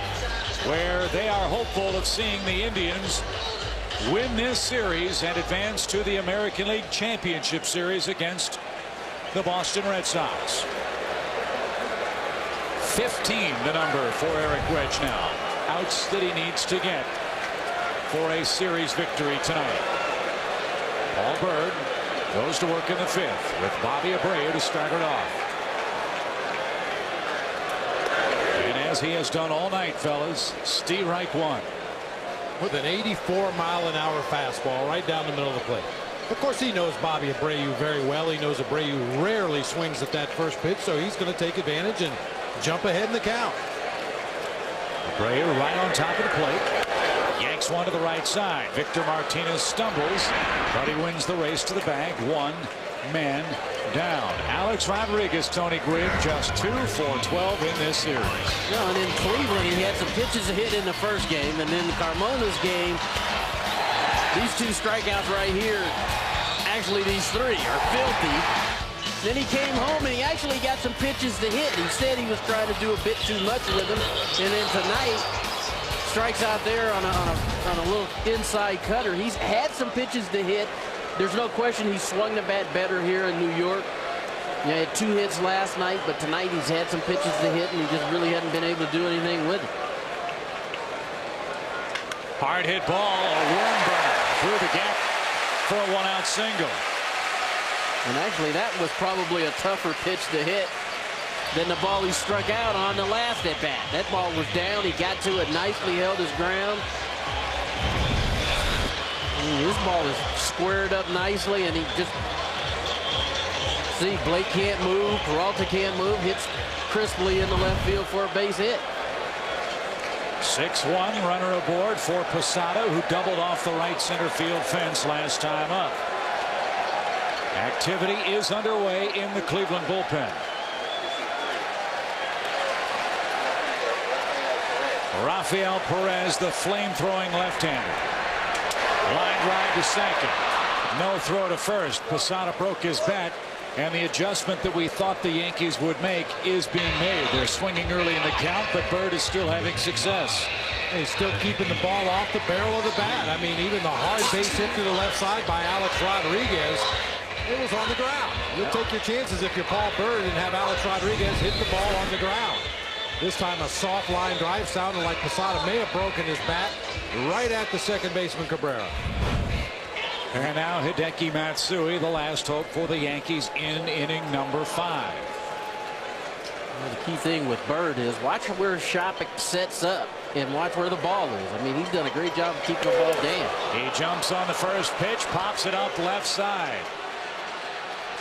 where they are hopeful of seeing the Indians win this series and advance to the American League Championship Series against the Boston Red Sox. 15 the number for Eric Wedge now. Outs that he needs to get for a series victory tonight. Paul Bird goes to work in the 5th with Bobby Abreu to start it off. And as he has done all night, fellas, Steve Reich 1. With an 84-mile-an-hour fastball right down the middle of the plate. Of course, he knows Bobby Abreu very well. He knows Abreu rarely swings at that first pitch, so he's going to take advantage and jump ahead in the count. Abreu right on top of the plate. Yanks one to the right side. Victor Martinez stumbles, but he wins the race to the bag. 1 man down. Alex Rodriguez, Tony Gwynn, just 2 for 12 in this series. Yeah, and in Cleveland, he had some pitches to hit in the first game, and then Carmona's game, these 2 strikeouts right here, actually these 3 are filthy. Then he came home and he actually got some pitches to hit. He said he was trying to do a bit too much with them, and then tonight, strikes out there on a little inside cutter. He's had some pitches to hit. There's no question he swung the bat better here in New York. He had 2 hits last night, but tonight he's had some pitches to hit, and he just really hadn't been able to do anything with it. Hard hit ball, a worm burner through the gap for a 1-out single. And actually, that was probably a tougher pitch to hit than the ball he struck out on the last at bat. That ball was down. He got to it nicely, held his ground. This ball is squared up nicely, and he just, see, Blake can't move, Peralta can't move, hits crisply in the left field for a base hit. 6-1 runner aboard for Posada, who doubled off the right center field fence last time up. Activity is underway in the Cleveland bullpen. Rafael Perez, the flame-throwing left-hander. Line drive to second. No throw to first. Posada broke his bat, and the adjustment that we thought the Yankees would make is being made. They're swinging early in the count, but Bird is still having success. He's still keeping the ball off the barrel of the bat. I mean, even the hard base hit to the left side by Alex Rodriguez, it was on the ground. You'll take your chances if you're Paul Bird and have Alex Rodriguez hit the ball on the ground. This time a soft line drive, sounded like Posada may have broken his bat right at the second baseman Cabrera. And now Hideki Matsui, the last hope for the Yankees in inning number 5. Well, the key thing with Bird is watch where Shopik sets up and watch where the ball is. I mean, he's done a great job of keeping the ball down. He jumps on the first pitch, pops it up left side.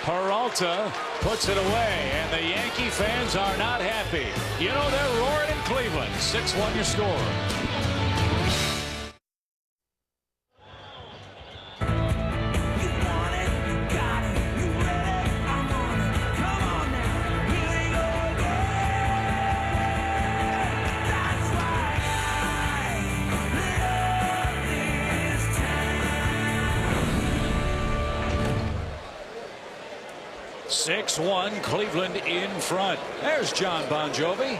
Peralta puts it away, and the Yankee fans are not happy. You know, they're roaring in Cleveland. 6-1 your score. 6-1 Cleveland in front. There's John Bon Jovi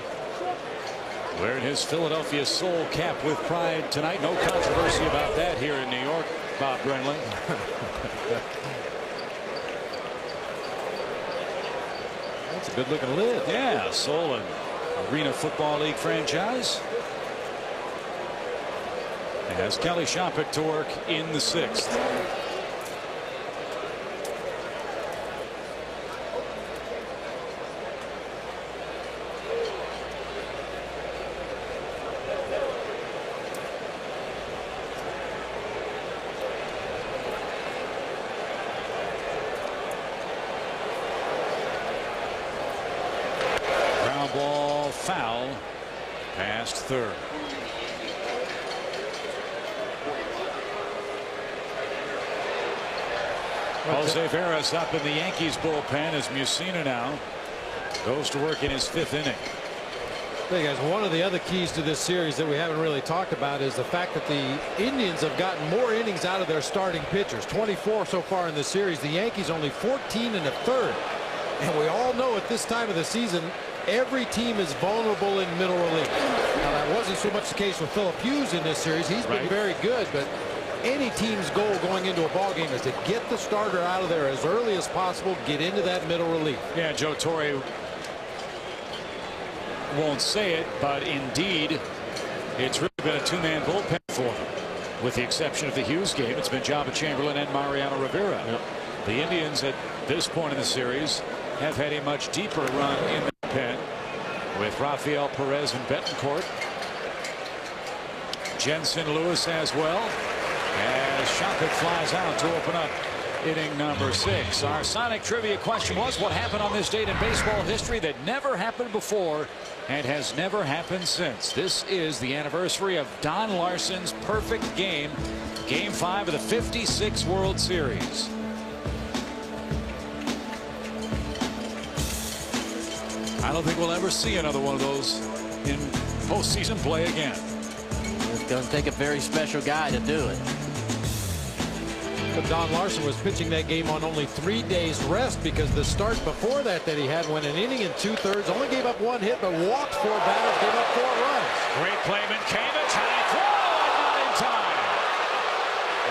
wearing his Philadelphia Soul cap with pride tonight. No controversy about that here in New York, Bob Brenly. That's a good looking lid. Yeah, Soul and Arena Football League franchise. Has Kelly Shopick to work in the 6th. Ground ball foul past third. Jose Veras up in the Yankees bullpen as Mussina now goes to work in his 5th inning. Hey guys, one of the other keys to this series that we haven't really talked about is the fact that the Indians have gotten more innings out of their starting pitchers. 24 so far in the series. The Yankees only 14 1/3. And we all know at this time of the season every team is vulnerable in middle relief. Now that wasn't so much the case with Phillip Hughes in this series. He's been very good, but any team's goal going into a ball game is to get the starter out of there as early as possible, get into that middle relief. Yeah, Joe Torre won't say it, but indeed it's really been a two-man bullpen for them. With the exception of the Hughes game, it's been Jabba Chamberlain and Mariano Rivera. The Indians at this point in the series have had a much deeper run in the pen with Rafael Perez and Betancourt. Jensen Lewis as well, as Shopick flies out to open up inning number 6. Our Sonic trivia question was, what happened on this date in baseball history that never happened before and has never happened since? This is the anniversary of Don Larsen's perfect game, Game 5 of the '56 World Series. I don't think we'll ever see another one of those in postseason play again. It's going to take a very special guy to do it. But Don Larsen was pitching that game on only 3 days rest, because the start before that he had went an inning and 2/3, only gave up 1 hit, but walked 4 batters, gave up 4 runs. Great play, Minkevich, high throw, and not in time.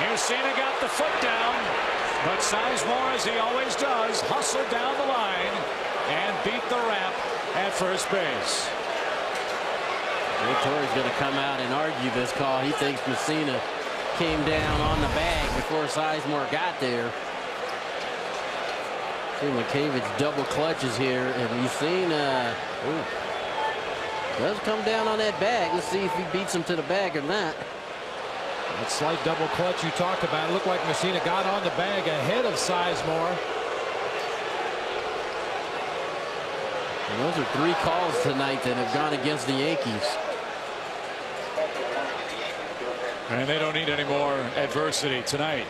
Mussina got the foot down, but Sizemore, as he always does, hustled down the line and beat the wrap at first base. Joe Torre's going to come out and argue this call. He thinks Mussina came down on the bag before Sizemore got there. See Minkevich double clutches here, and Mussina does come down on that bag. Let's see if he beats him to the bag or not. That slight double clutch you talked about, it looked like Mussina got on the bag ahead of Sizemore. And those are 3 calls tonight that have gone against the Yankees. And they don't need any more adversity tonight.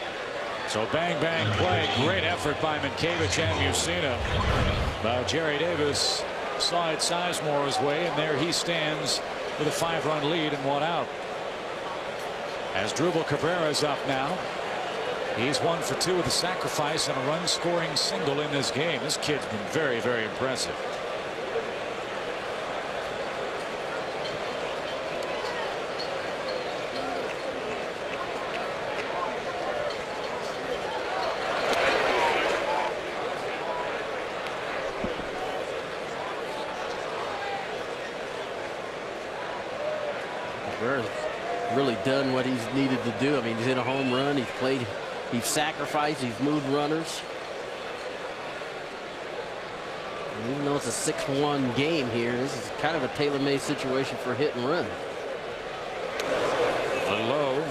So bang, bang play. Great effort by Minkevich and Mussina. But Jerry Davis saw it Sizemore's way, and there he stands with a 5-run lead and 1 out. As Drupal Cabrera's up now. He's 1 for 2 with a sacrifice and a run-scoring single in this game. This kid's been very, very impressive. Really done what he's needed to do. I mean, he's hit a home run, he's played, he's sacrificed, he's moved runners. And even though it's a 6-1 game here, this is kind of a tailor-made situation for hit and run. A low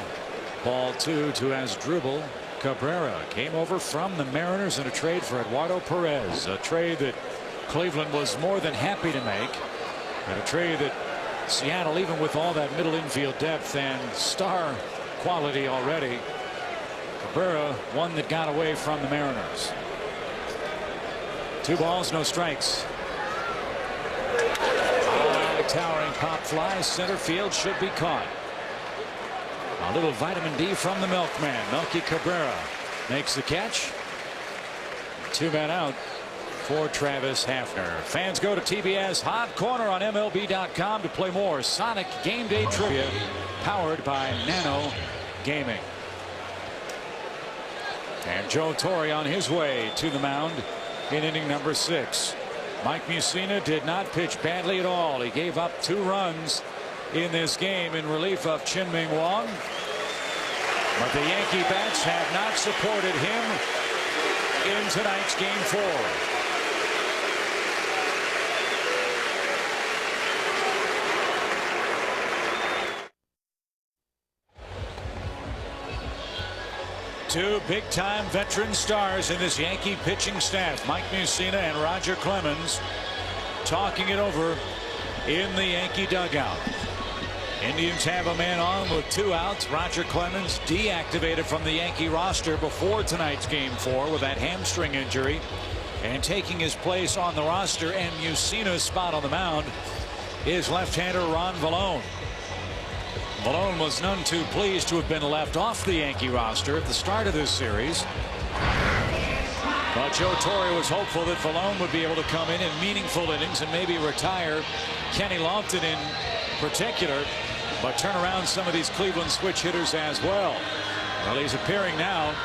ball 2 to Asdrubal Cabrera. Came over from the Mariners in a trade for Eduardo Perez, a trade that Cleveland was more than happy to make, and a trade that Seattle, even with all that middle infield depth and star quality already, Cabrera, one that got away from the Mariners. 2 balls, no strikes. Towering pop fly, center field, should be caught. A little vitamin D from the milkman. Melky Cabrera makes the catch. 2 men out for Travis Hafner. Fans go to TBS Hot Corner on MLB.com to play more Sonic Game Day Trivia powered by Nano Gaming. And Joe Torre on his way to the mound in inning number 6. Mike Mussina did not pitch badly at all. He gave up 2 runs in this game in relief of Chien-Ming Wang. But the Yankee bats have not supported him in tonight's Game 4. Two big-time veteran stars in this Yankee pitching staff, Mike Mussina and Roger Clemens, talking it over in the Yankee dugout. Indians have a man on with 2 outs. Roger Clemens deactivated from the Yankee roster before tonight's Game 4 with that hamstring injury, and taking his place on the roster and Mussina's spot on the mound is left-hander Ron Vallone. Vallone was none too pleased to have been left off the Yankee roster at the start of this series. But Joe Torre was hopeful that Vallone would be able to come in meaningful innings and maybe retire Kenny Lofton in particular, but turn around some of these Cleveland switch hitters as well. Well, he's appearing now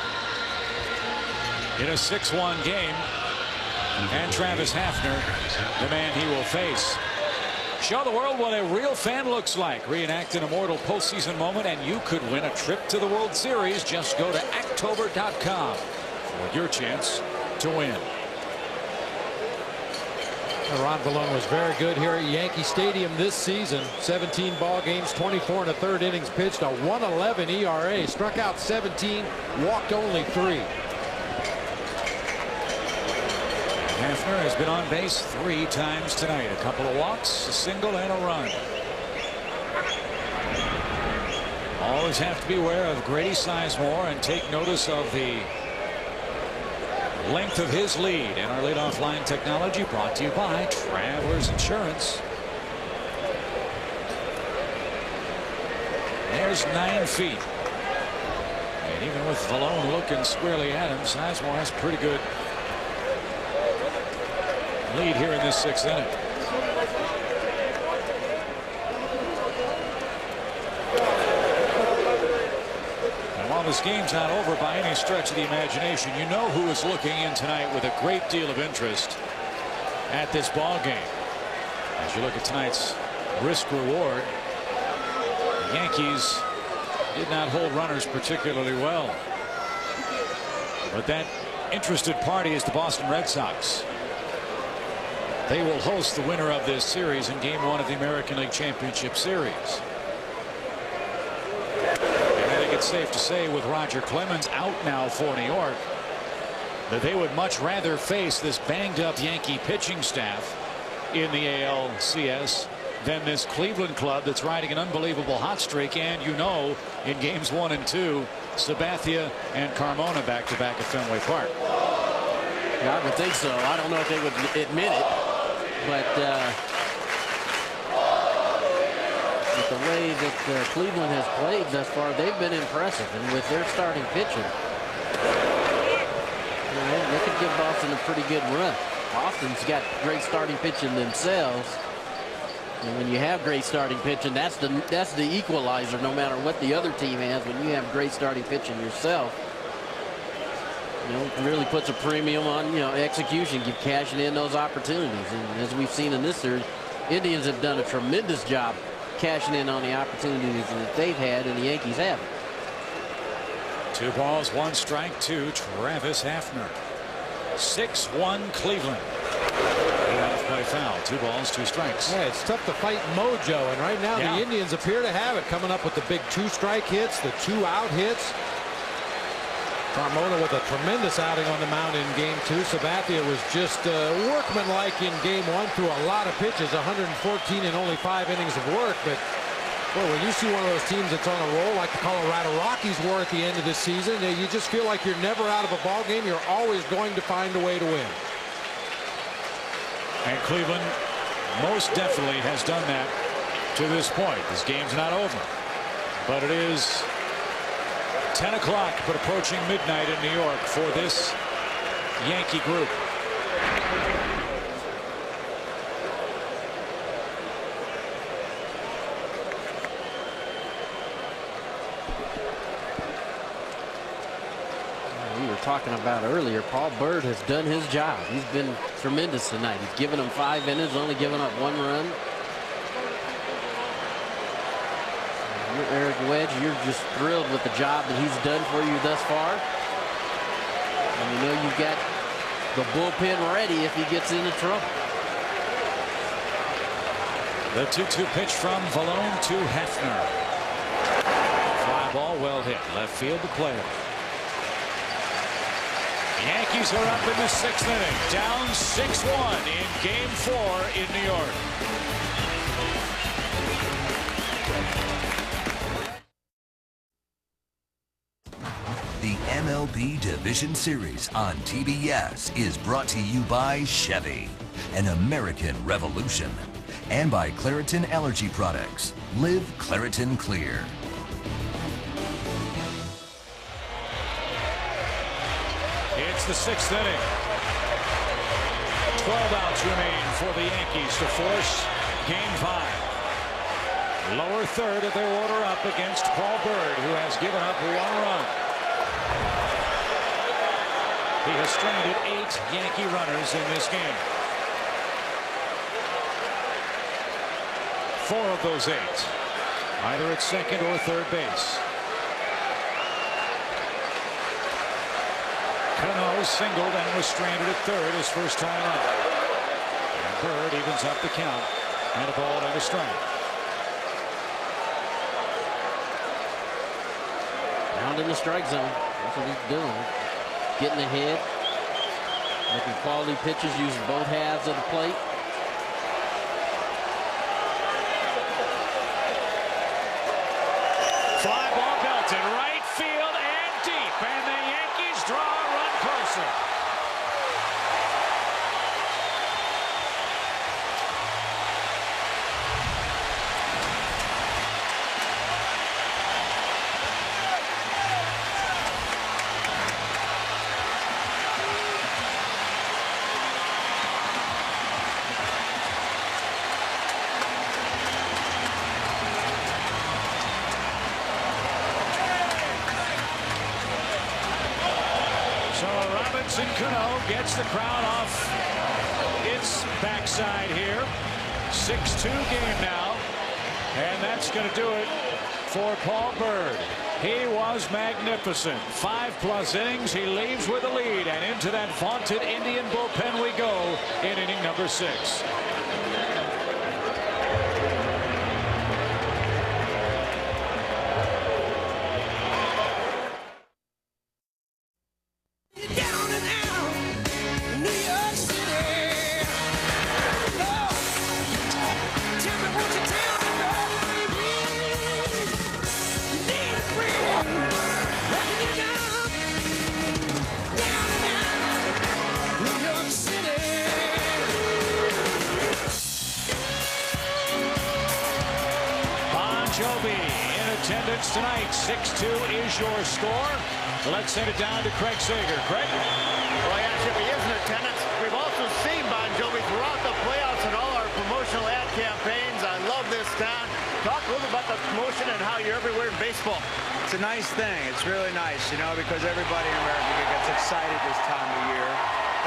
in a 6-1 game, and Travis Hafner, the man he will face. Show the world what a real fan looks like. Reenact an immortal postseason moment, and you could win a trip to the World Series. Just go to Actober.com for your chance to win. Ron Vallone was very good here at Yankee Stadium this season. 17 ball games, 24 1/3 innings pitched, a 1.11 ERA, struck out 17, walked only 3. Hafner has been on base 3 times tonight. A couple of walks, a single, and a run. Always have to be aware of Grady Sizemore and take notice of the length of his lead. And our leadoff line technology brought to you by Travelers Insurance. There's 9 feet. And even with Vallone looking squarely at him, Sizemore has pretty good lead here in this 6th inning. And while this game's not over by any stretch of the imagination, you know who is looking in tonight with a great deal of interest at this ball game. As you look at tonight's risk reward, the Yankees did not hold runners particularly well, but that interested party is the Boston Red Sox. They will host the winner of this series in Game 1 of the American League Championship Series. And I think it's safe to say, with Roger Clemens out now for New York, that they would much rather face this banged-up Yankee pitching staff in the ALCS than this Cleveland club that's riding an unbelievable hot streak. And you know, in Games 1 and 2, Sabathia and Carmona back-to-back at Fenway Park. Yeah, I would think so. I don't know if they would admit it. But with the way that Cleveland has played thus far, they've been impressive. And with their starting pitching, they could give Boston a pretty good run. Boston's got great starting pitching themselves. And when you have great starting pitching, that's the equalizer no matter what the other team has. When you have great starting pitching yourself, it really puts a premium on, execution, keep cashing in those opportunities. And as we've seen in this series, Indians have done a tremendous job cashing in on the opportunities that they've had, and the Yankees haven't. 2 balls, 1 strike to Travis Hafner. 6-1 Cleveland. Play foul. 2 balls, 2 strikes. Yeah, it's tough to fight mojo, and right now the Indians appear to have it, coming up with the big 2-strike hits, the 2-out hits. Carmona with a tremendous outing on the mound in Game 2. Sabathia was just workmanlike in Game 1 through a lot of pitches, 114 in only 5 innings of work. But boy, when you see one of those teams that's on a roll like the Colorado Rockies were at the end of this season, you just feel like you're never out of a ball game. You're always going to find a way to win. And Cleveland most definitely has done that to this point. This game's not over, but it is 10 o'clock, but approaching midnight in New York for this Yankee group. talking about earlier, Paul Byrd has done his job. He's been tremendous tonight. He's given them 5 innings, only given up 1 run. You're Eric Wedge. You're just thrilled with the job that he's done for you thus far. And you know you've got the bullpen ready if he gets into trouble. The 2-2 pitch from Valone to Hefner. Fly ball, well hit. Left field to play. Yankees are up in the 6th inning, down 6-1 in Game 4 in New York. The MLB Division Series on TBS is brought to you by Chevy, an American revolution, and by Claritin Allergy Products. Live Claritin Clear. It's the 6th inning. 12 outs remain for the Yankees to force Game 5. Lower third of their order up against Paul Byrd, who has given up 1 run. He has stranded 8 Yankee runners in this game. 4 of those 8, either at second or third base. Cano singled and was stranded at third his first time up. And Byrd evens up the count and a ball and a strike. Down in the strike zone. That's what he's doing. Getting ahead. Making quality pitches, using both halves of the plate. Fly ball belted right field and deep, and the Yankees draw a run closer. And Cano gets the crowd off its backside here. 6-2 game now, and that's going to do it for Paul Byrd. He was magnificent. 5+ innings. He leaves with a lead, and into that vaunted Indian bullpen we go in inning number 6. Tonight, 6-2 is your score. Let's send it down to Craig Sager. Craig? Well, yeah, Chippy is in attendance. We've also seen Bon Jovi throughout the playoffs and all our promotional ad campaigns. I love this town. Talk a little about the promotion and how you're everywhere in baseball. It's a nice thing. It's really nice, you know, because everybody in America gets excited this time of year.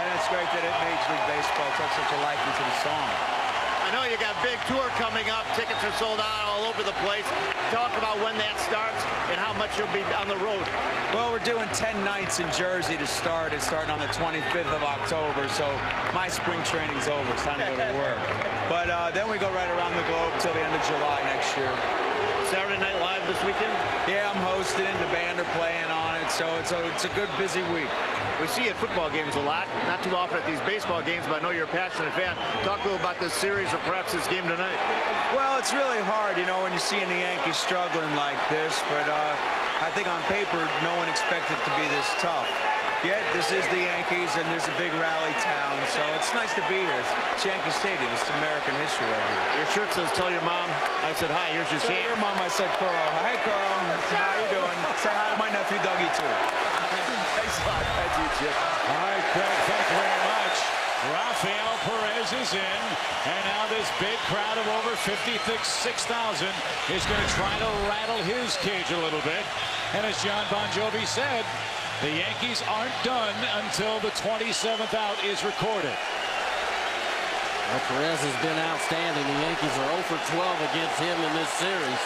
And it's great that Major League Baseball took such a liking to the song. I know you got a big tour coming up. Tickets are sold out all over the place. Talk about when that starts and how much you'll be on the road. Well, we're doing 10 nights in Jersey to start. It's starting on the 25th of October, so my spring training's over. It's time to go to work. But then we go right around the globe till the end of July next year. Saturday Night Live this weekend? Yeah, I'm hosting it. The band are playing on it, so it's a good, busy week. We see you at football games a lot, not too often at these baseball games, but I know you're a passionate fan. Talk a little about this series or perhaps this game tonight. Well, it's really hard, you know, when you're seeing the Yankees struggling like this, but I think on paper, no one expected it to be this tough. Yet, this is the Yankees, and there's a big rally town, so it's nice to be here. It's Yankee Stadium. It's American history right here. Your shirt says, tell your mom. I said, hi, here's your seat. Your mom, I said, Carl. Hi, Carl. How you doing? Say hi to my nephew, Dougie, too. Thanks a lot. Thank you, Chip. All right, Craig, thank you very much. Rafael Perez is in, and now this big crowd of over 56,000 is going to try to rattle his cage a little bit. And as John Bon Jovi said, The Yankees aren't done until the 27th out is recorded. Well, Perez has been outstanding. The Yankees are 0 for 12 against him in this series.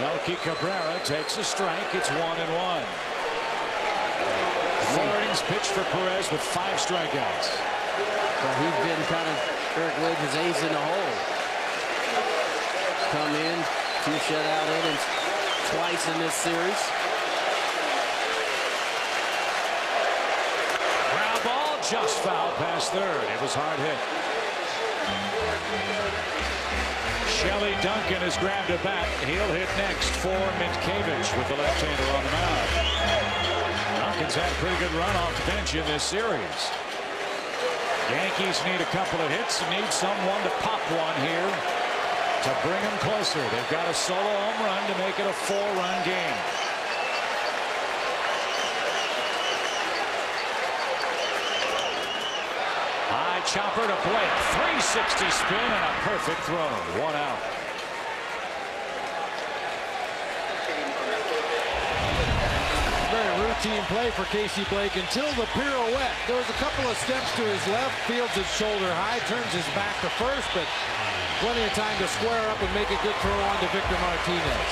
Melky Cabrera takes a strike. It's 1-1. Four innings pitched for Perez with 5 strikeouts. But he's been kind of Eric Wedge's ace in the hole. Come in, 2 shutout innings twice in this series. Ground ball just foul past third. It was hard hit. Shelly Duncan has grabbed a bat. He'll hit next for Minkevich with the left-hander on the mound. Duncan's had a pretty good run off the bench in this series. Yankees need a couple of hits and need someone to pop one here to bring them closer. They've got a solo home run to make it a 4-run game. High chopper to Blake. 360 spin and a perfect throw. 1 out. Very routine play for Casey Blake until the pirouette. Goes a couple of steps to his left, fields his shoulder high, turns his back to first, but plenty of time to square up and make a good throw on to Victor Martinez.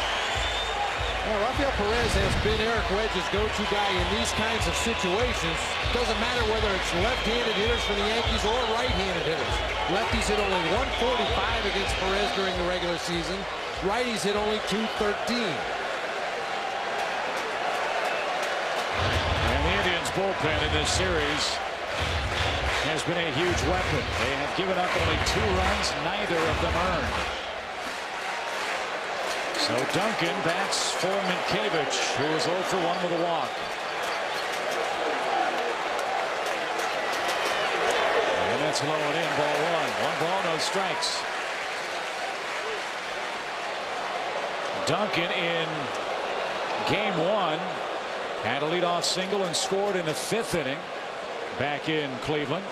Well, Rafael Perez has been Eric Wedge's go-to guy in these kinds of situations. Doesn't matter whether it's left-handed hitters for the Yankees or right-handed hitters. Lefties hit only 145 against Perez during the regular season. Righties hit only 213. And the Indians' bullpen in this series has been a huge weapon. They have given up only 2 runs, neither of them earned. So Duncan bats for Minkevich, who is 0 for 1 with a walk. And that's low and in, ball 1. 1 ball, no strikes. Duncan in game 1 had a leadoff single and scored in the 5th inning back in Cleveland.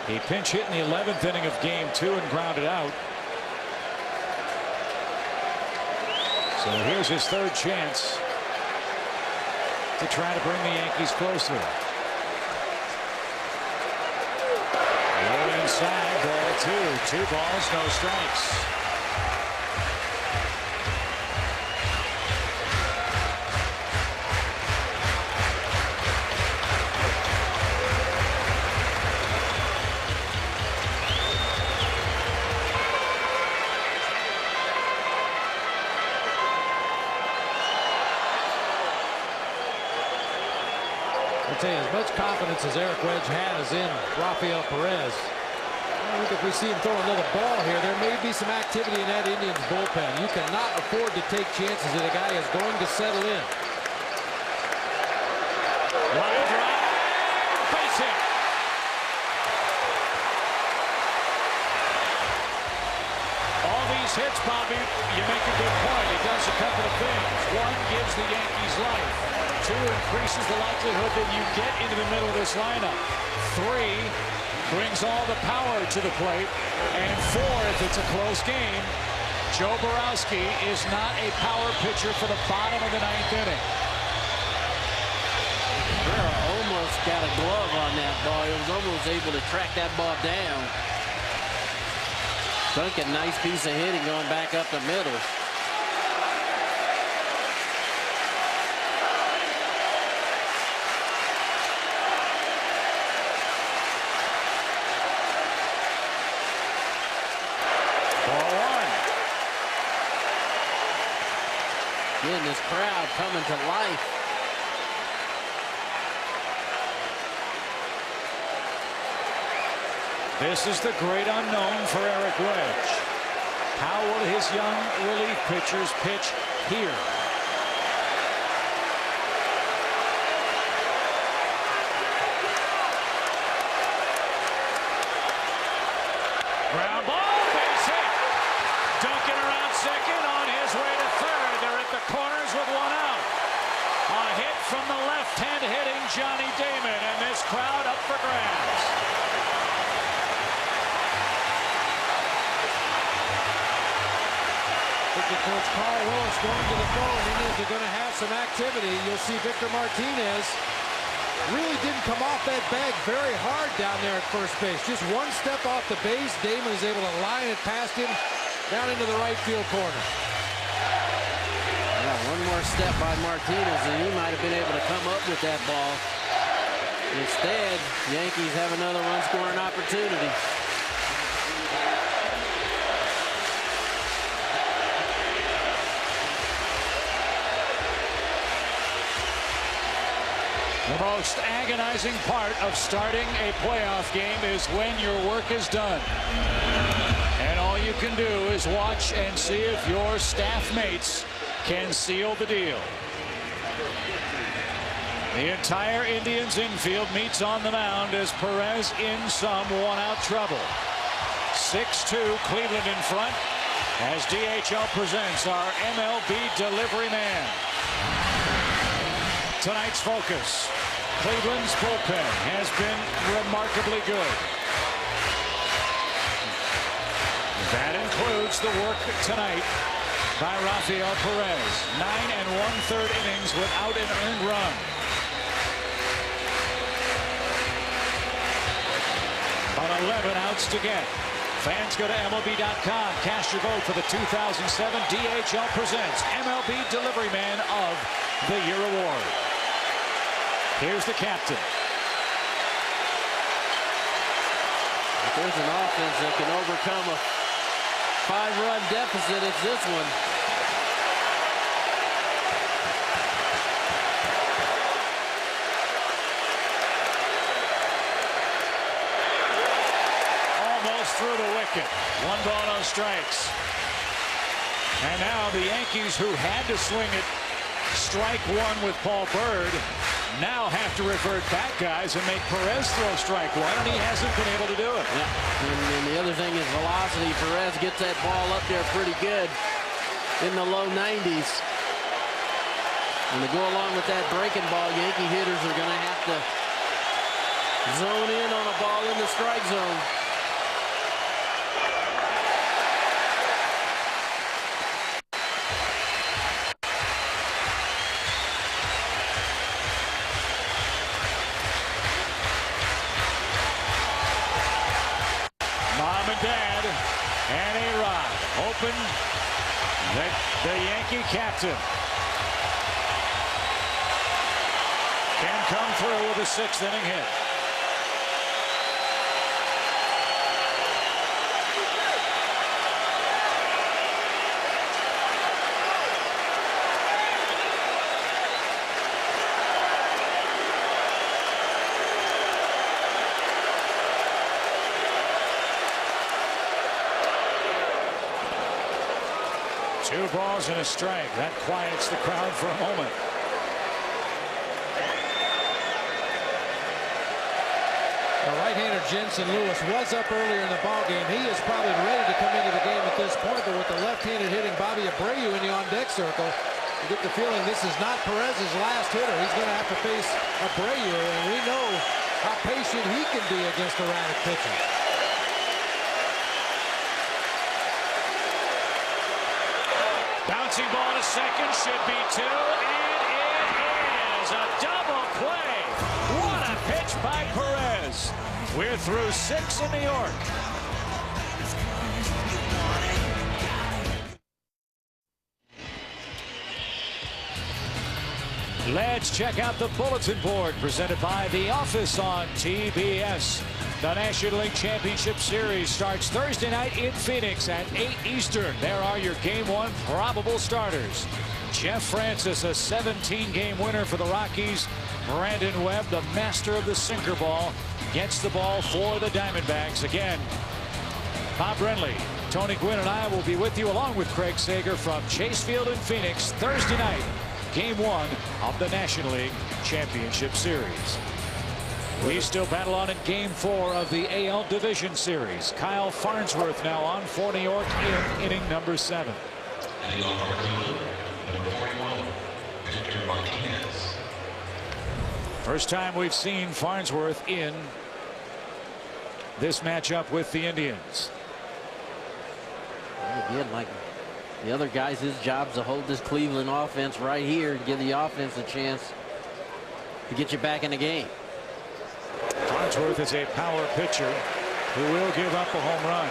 He pinch hit in the 11th inning of game 2 and grounded out. So here's his 3rd chance to try to bring the Yankees closer. Low inside, ball 2. 2 balls, no strikes. I'd say as much confidence as Eric Wedge has in Rafael Perez. I think if we see him throw another ball here, there may be some activity in that Indians bullpen. You cannot afford to take chances that a guy is going to settle in. Line drive, base hit. All these hits, Bobby, you make a good point. It does a couple of things. 1, gives the Yankees life. 2, increases the likelihood that you get into the middle of this lineup. 3, brings all the power to the plate. And 4, if it's a close game, Joe Borowski is not a power pitcher for the bottom of the 9th inning. Cabrera almost got a glove on that ball. He was almost able to track that ball down. Duncan, nice piece of hitting going back up the middle. Getting this crowd coming to life. This is the great unknown for Eric Wedge. How will his young relief pitchers pitch here? Ground ball, base hit. Duncan around second, on his way to third. They're at the corners with 1 out. A hit from the left-hand hitting Johnny Damon, and this crowd up for grabs. directed towards Carl Willis going to the phone. Indians are going to have some activity. You'll see Victor Martinez really didn't come off that bag very hard down there at first base. Just one step off the base. Damon is able to line it past him down into the right field corner. Yeah, one more step by Martinez, and he might have been able to come up with that ball. Instead, Yankees have another run-scoring opportunity. The most agonizing part of starting a playoff game is when your work is done. And all you can do is watch and see if your staff mates can seal the deal. The entire Indians infield meets on the mound as Perez in some one-out trouble. 6-2 Cleveland in front as DHL presents our MLB delivery man. Tonight's focus. Cleveland's bullpen has been remarkably good. That includes the work tonight by Rafael Perez. 9 1/3 innings without an earned run. But 11 outs to get. Fans go to MLB.com. Cast your vote for the 2007 DHL presents MLB Delivery Man of the Year award. Here's the captain. If there's an offense that can overcome a 5-run deficit, it's this one. Almost through the wicket. 1 ball, no strikes. And now the Yankees, who had to swing it strike one with Paul Bird, now have to revert back, guys, and make Perez throw strike one, and he hasn't been able to do it. Yeah, and the other thing is velocity. Perez gets that ball up there pretty good in the low 90s. And to go along with that breaking ball, Yankee hitters are going to have to zone in on a ball in the strike zone. Dad and A-Rod open the Yankee captain can come through with a 6th inning hit. Two balls and a strike. That quiets the crowd for a moment. The right-hander Jensen Lewis was up earlier in the ballgame. He is probably ready to come into the game at this point, but with the left-handed hitting Bobby Abreu in the on-deck circle, you get the feeling this is not Perez's last hitter. He's going to have to face Abreu, and we know how patient he can be against erratic pitching. Bouncing ball to second, should be 2, and it is a double play. What a pitch by Perez. We're through 6 in New York. Let's check out the bulletin board presented by The Office on TBS. The National League Championship Series starts Thursday night in Phoenix at 8 Eastern. There are your Game 1 probable starters. Jeff Francis, a 17-game winner for the Rockies. Brandon Webb, the master of the sinker ball, gets the ball for the Diamondbacks. Again, Bob Brenly, Tony Gwynn, and I will be with you along with Craig Sager from Chase Field in Phoenix Thursday night. Game 1 of the National League Championship Series. We still battle on in Game 4 of the AL Division Series. Kyle Farnsworth now on for New York in inning number 7. And number 41, Victor Martinez. First time we've seen Farnsworth in this matchup with the Indians. Again, like The other guys, his job's to hold this Cleveland offense right here and give the offense a chance to get you back in the game. Farnsworth is a power pitcher who will give up a home run.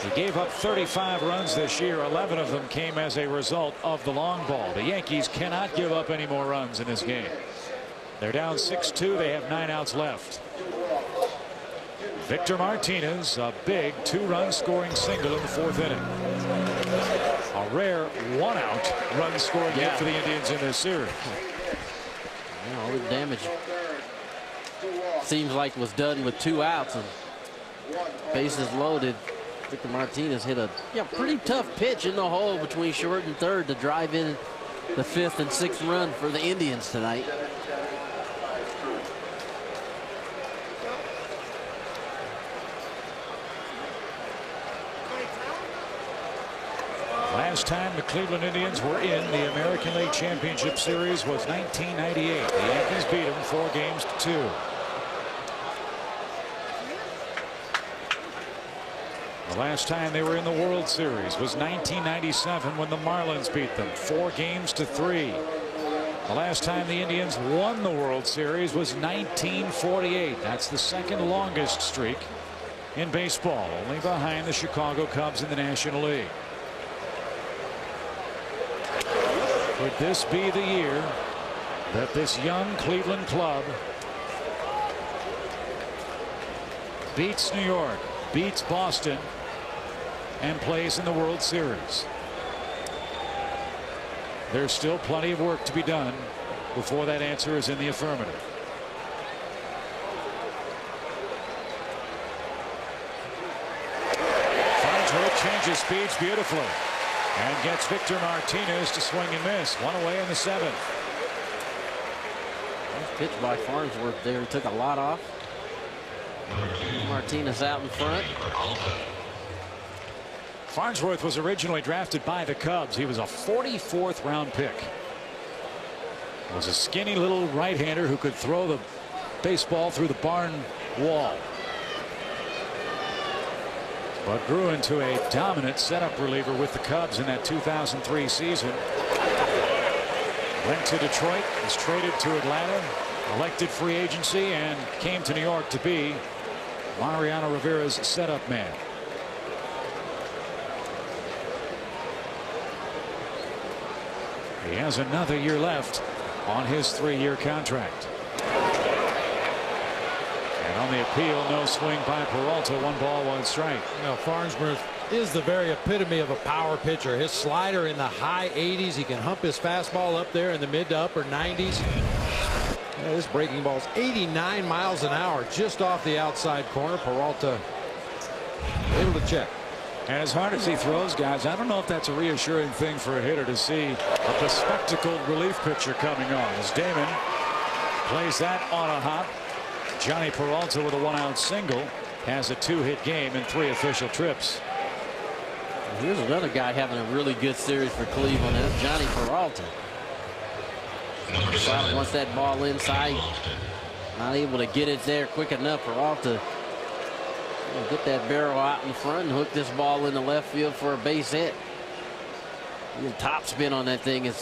He gave up 35 runs this year. 11 of them came as a result of the long ball. The Yankees cannot give up any more runs in this game. They're down 6-2. They have 9 outs left. Victor Martinez, a big 2-run scoring single in the 4th inning. A rare 1-out run scoring hit for the Indians in this series. All the damage seems like was done with 2 outs and bases loaded. Victor Martinez hit a pretty tough pitch in the hole between short and third to drive in the 5th and 6th run for the Indians tonight. Last time the Cleveland Indians were in the American League Championship Series was 1998. The Yankees beat them 4-2. The last time they were in the World Series was 1997 when the Marlins beat them 4-3. The last time the Indians won the World Series was 1948. That's the 2nd longest streak in baseball, only behind the Chicago Cubs in the National League. Could this be the year that this young Cleveland club beats New York, beats Boston, and plays in the World Series? There's still plenty of work to be done before that answer is in the affirmative. Farnsworth changes speeds beautifully and gets Victor Martinez to swing and miss. 1 away in the 7th. Nice pitch by Farnsworth there. He took a lot off. Martinez out in front. Farnsworth was originally drafted by the Cubs. He was a 44th round pick. Was a skinny little right-hander who could throw the baseball through the barn wall, but grew into a dominant setup reliever with the Cubs in that 2003 season. Went to Detroit, was traded to Atlanta, elected free agency, and came to New York to be Mariano Rivera's setup man. He has another year left on his 3-year contract. And on the appeal, no swing by Peralta. 1 ball, 1 strike. Farnsworth is the very epitome of a power pitcher. His slider in the high 80s. He can hump his fastball up there in the mid to upper 90s. This breaking ball's 89 miles an hour just off the outside corner. Peralta able to check. And as hard as he throws, guys, I don't know if that's a reassuring thing for a hitter to see a bespectacled relief pitcher coming on. As Damon plays that on a hop. Johnny Peralta with a 1-out single has a 2-hit game and 3 official trips. Here's another guy having a really good series for Cleveland. That's Johnny Peralta. Wants that ball inside. Not able to get it there quick enough. Peralta get that barrel out in front and hook this ball in the left field for a base hit. The top spin on that thing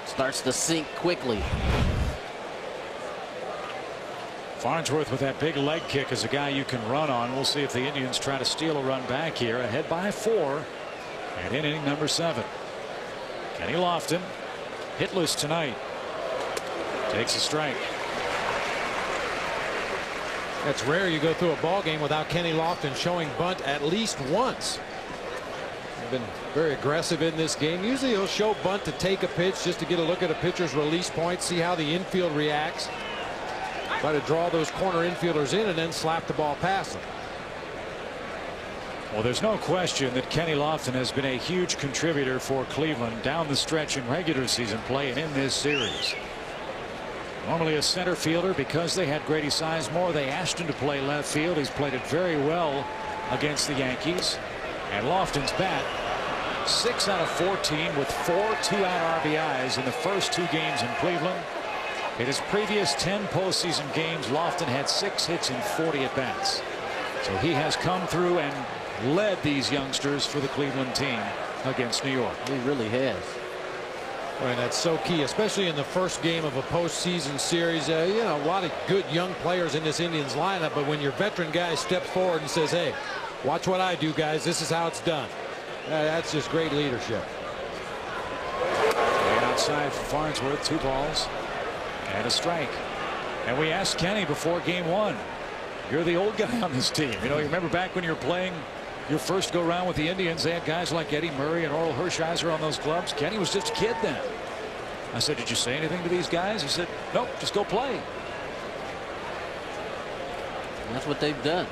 starts to sink quickly. Farnsworth with that big leg kick is a guy you can run on. We'll see if the Indians try to steal a run back here. Ahead by 4 and in inning number 7. Kenny Lofton hitless tonight. Takes a strike. That's rare you go through a ball game without Kenny Lofton showing bunt at least once. He's been very aggressive in this game. Usually he'll show bunt to take a pitch just to get a look at a pitcher's release point, see how the infield reacts. Try to draw those corner infielders in and then slap the ball past them. Well, there's no question that Kenny Lofton has been a huge contributor for Cleveland down the stretch in regular season play and in this series. Normally a center fielder, because they had Grady Sizemore, they asked him to play left field. He's played it very well against the Yankees. And Lofton's bat, 6 out of 14 with 4 2-out RBIs in the first 2 games in Cleveland. In his previous 10 postseason games, Lofton had 6 hits in 40 at-bats. So he has come through and led these youngsters for the Cleveland team against New York. He really has. Well, and that's so key, especially in the first game of a postseason series. You know, a lot of good young players in this Indians lineup, but when your veteran guy steps forward and says, hey, watch what I do, guys, this is how it's done. That's just great leadership. And outside for Farnsworth, 2 balls and a strike. And we asked Kenny before game 1, you're the old guy on this team. You know, you remember back when you were playing your first go round with the Indians, they had guys like Eddie Murray and Oral Hershiser on those clubs. Kenny was just a kid then. I said, did you say anything to these guys? He said, nope, just go play. And that's what they've done.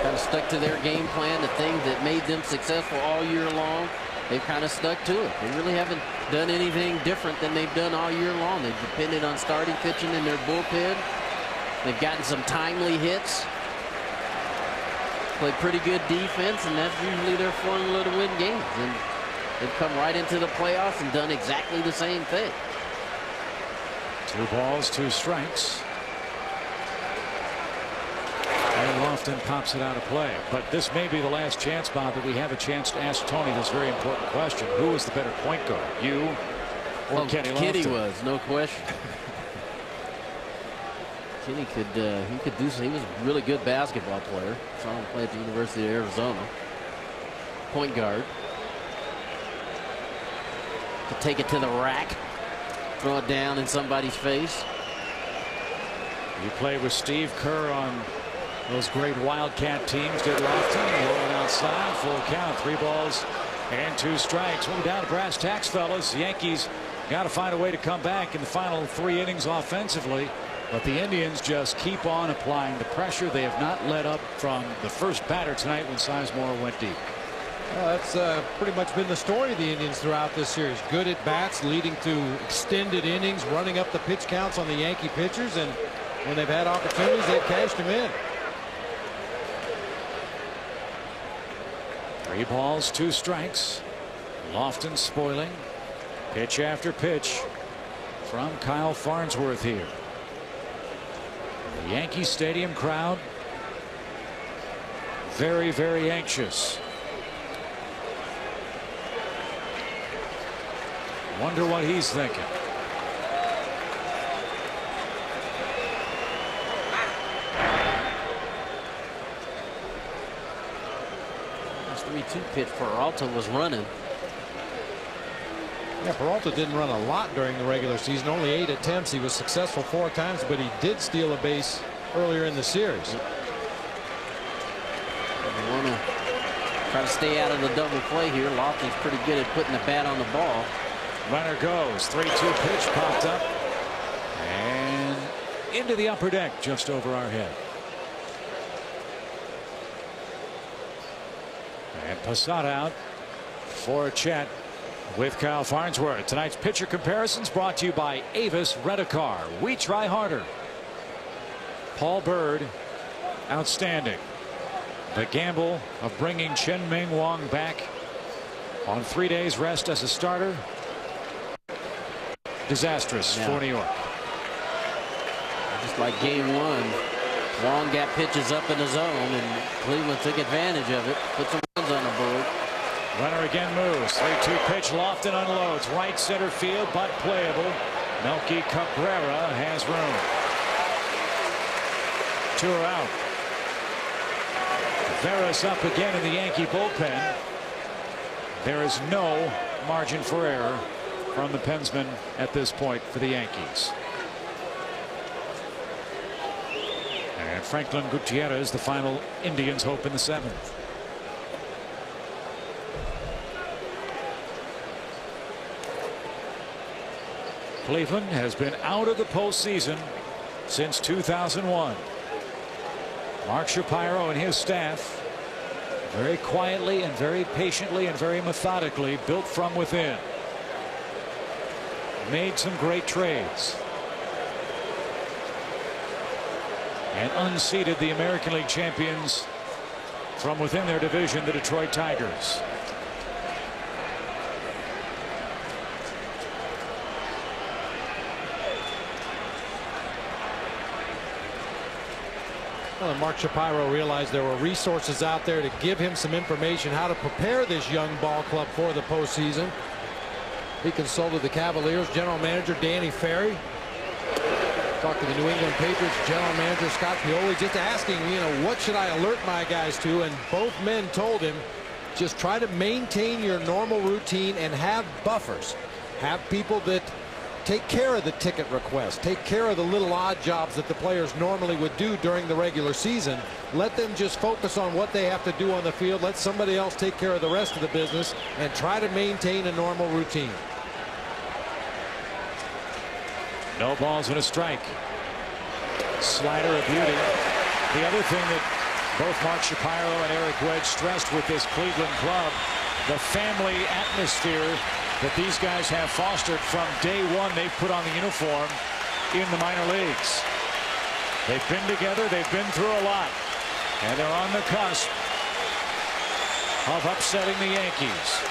Kind of stuck to their game plan, the things that made them successful all year long. They've kind of stuck to it. They really haven't done anything different than they've done all year long. They've depended on starting pitching in their bullpen. They've gotten some timely hits. Played pretty good defense, and that's usually their formula to win games. And they've come right into the playoffs and done exactly the same thing. 2 balls, 2 strikes. And Lofton pops it out of play. But this may be the last chance, Bob, that we have a chance to ask Tony this very important question. Who is the better point guard, you or Kenny Lofton? Kenny was, no question. Kenny could he could do so. He was a really good basketball player. Saw him play at the University of Arizona. Point guard. Could take it to the rack, throw it down in somebody's face. You played with Steve Kerr on those great Wildcat teams. Did Lofton rolling outside, full count, 3 balls and 2 strikes. We're down to brass tacks, fellas. The Yankees got to find a way to come back in the final 3 innings offensively. But the Indians just keep on applying the pressure. They have not let up from the first batter tonight when Sizemore went deep. Well, that's pretty much been the story of the Indians throughout this series. Good at bats leading to extended innings, running up the pitch counts on the Yankee pitchers, and when they've had opportunities, they've cashed them in. 3 balls, 2 strikes. Lofton spoiling pitch after pitch from Kyle Farnsworth here. The Yankee Stadium crowd very, very anxious. Wonder what he's thinking. This 3-2 pitch for Peralta was running. Yeah, Peralta didn't run a lot during the regular season. Only 8 attempts. He was successful 4 times, but he did steal a base earlier in the series. You want to try to stay out of the double play here. Lofton's pretty good at putting the bat on the ball. Runner goes. 3-2 pitch popped up and into the upper deck just over our head. And Posada out for Chet with Kyle Farnsworth. Tonight's pitcher comparisons brought to you by Avis Rent-A-Car. We try harder. Paul Bird, outstanding. The gamble of bringing Chen-Ming Wong back on 3 days rest as a starter, disastrous for New York. Just like game 1, Wong got pitches up in the zone, and Cleveland took advantage of it, put some runs on the board. Runner again moves. 3-2 pitch. Lofton unloads. Right center field, but playable. Melky Cabrera has room. 2 are out. Veras up again in the Yankee bullpen. There is no margin for error from the pensman at this point for the Yankees. And Franklin Gutierrez, the final Indians hope in the 7th. Cleveland has been out of the postseason since 2001. Mark Shapiro and his staff very quietly and very patiently and very methodically built from within. Made some great trades. And unseated the American League champions from within their division, the Detroit Tigers. Well, Mark Shapiro realized there were resources out there to give him some information how to prepare this young ball club for the postseason. He consulted the Cavaliers general manager Danny Ferry. Talked to the New England Patriots general manager Scott Pioli, just asking, you know, what should I alert my guys to? And both men told him, just try to maintain your normal routine and have buffers. Have people that take care of the ticket requests, take care of the little odd jobs that the players normally would do during the regular season. Let them just focus on what they have to do on the field. Let somebody else take care of the rest of the business and try to maintain a normal routine. No balls and a strike. Slider of beauty. The other thing that both Mark Shapiro and Eric Wedge stressed with this Cleveland club, the family atmosphere that these guys have fostered from day one they've put on the uniform in the minor leagues. They've been together, they've been through a lot, and they're on the cusp of upsetting the Yankees.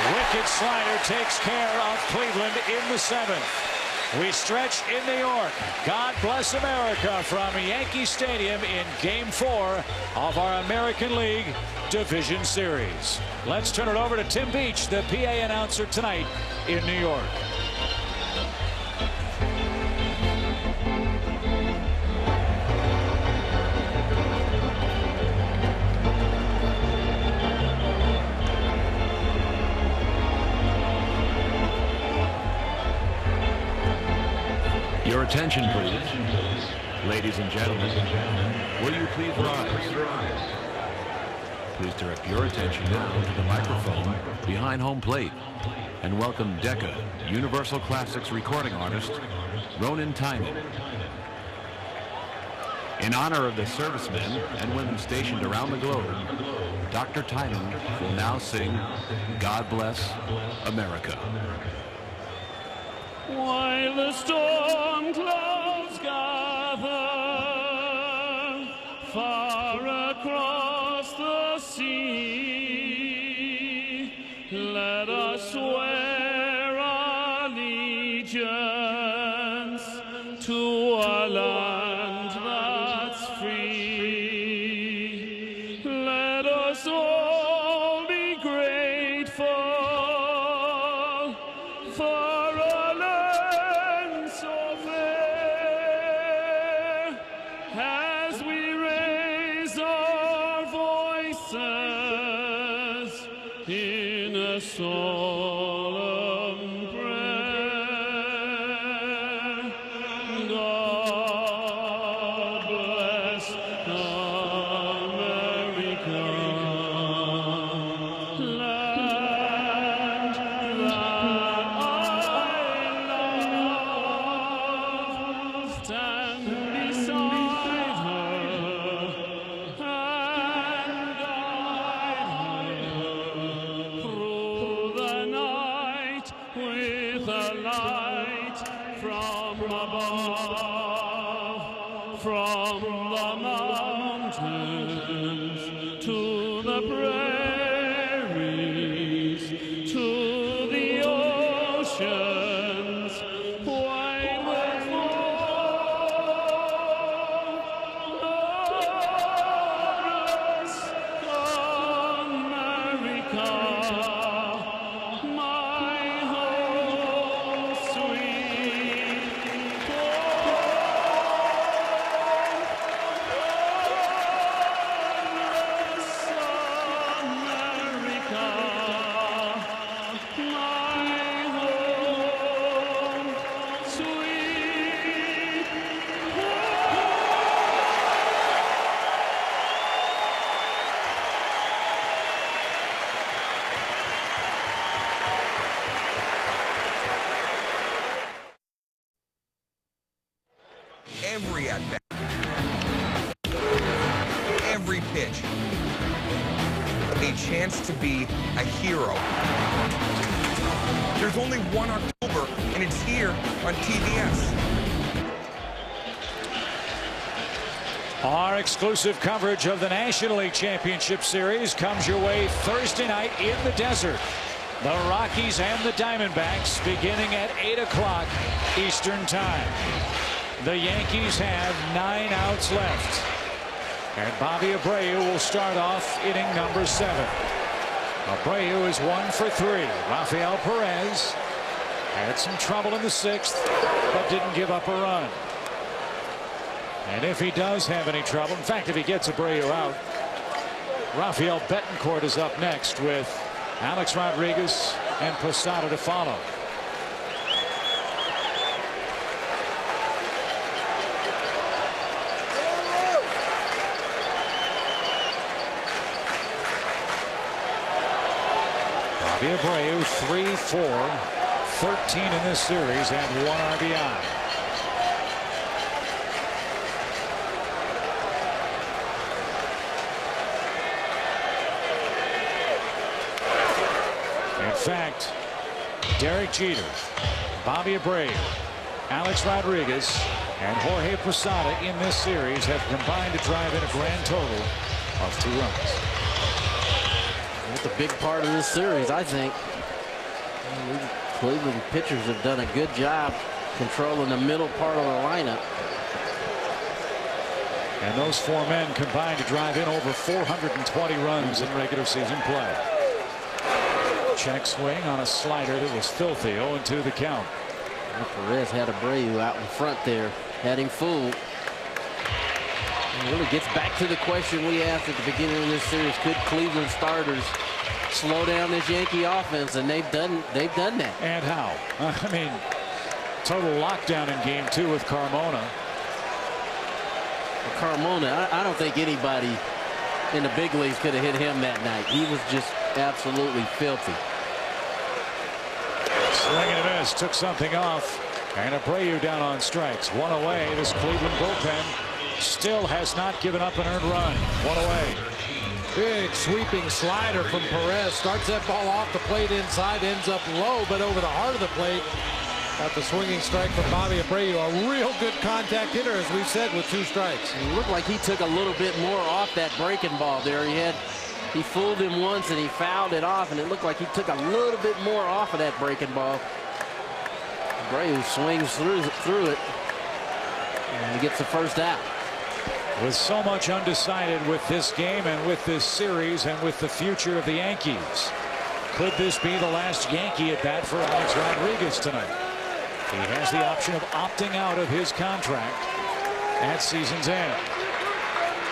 Wicked slider takes care of Cleveland in the 7th. We stretch in New York. God bless America from Yankee Stadium in Game 4 of our American League Division Series. Let's turn it over to Tim Beach, the PA announcer tonight in New York. Your attention, please. Ladies and gentlemen, will you please rise? Please direct your attention now to the microphone behind home plate and welcome Decca Universal Classics recording artist Ronan Tynan. In honor of the servicemen and women stationed around the globe, Dr. Tynan will now sing God Bless America. While the storm clouds gather far across the sea, let us swear allegiance to a land that's free. Let us all be grateful for as we raise our voices in a solemn prayer. God bless America, land that I love. Stand beside her and guide her through the night with a light from above, from the mountains to the prairies, to the oceans, white with America, my home, sweet America, my home, sweet Every at-bat, every pitch, a chance to be a hero. There's only one October, and it's here on TBS. Our exclusive coverage of the National League Championship Series comes your way Thursday night in the desert. The Rockies and the Diamondbacks beginning at 8 o'clock Eastern Time. The Yankees have 9 outs left. And Bobby Abreu will start off inning number 7. Abreu is 1 for 3. Rafael Perez had some trouble in the 6th, but didn't give up a run. And if he does have any trouble, in fact, if he gets Abreu out, Rafael Betancourt is up next with Alex Rodriguez and Posada to follow. Bobby Abreu 3-4, 13 in this series and 1 RBI. In fact, Derek Jeter, Bobby Abreu, Alex Rodriguez, and Jorge Posada in this series have combined to drive in a grand total of 2 runs. That's a big part of this series, I think. Cleveland pitchers have done a good job controlling the middle part of the lineup. And those 4 men combined to drive in over 420 runs in regular season play. Check swing on a slider that was filthy. 0-2 the count. Perez had Abreu out in front there, had him fooled. It really gets back to the question we asked at the beginning of this series: could Cleveland starters slow down this Yankee offense? And they've done that. And how? I mean, total lockdown in game 2 with Carmona. Carmona, I don't think anybody in the big leagues could have hit him that night. He was just absolutely filthy. Swing and a miss, took something off, and Abreu down on strikes. 1 away. This Cleveland bullpen still has not given up an earned run. 1 away. Big sweeping slider from Perez. Starts that ball off the plate inside, ends up low, but over the heart of the plate. Got the swinging strike from Bobby Abreu. A real good contact hitter, as we've said, with 2 strikes. It looked like he took a little bit more off that breaking ball there. He fooled him once and he fouled it off, and it looked like he took a little bit more off of that breaking ball. Abreu swings through it, and he gets the first out. With so much undecided with this game and with this series and with the future of the Yankees, could this be the last Yankee at bat for Alex Rodriguez tonight? He has the option of opting out of his contract at season's end.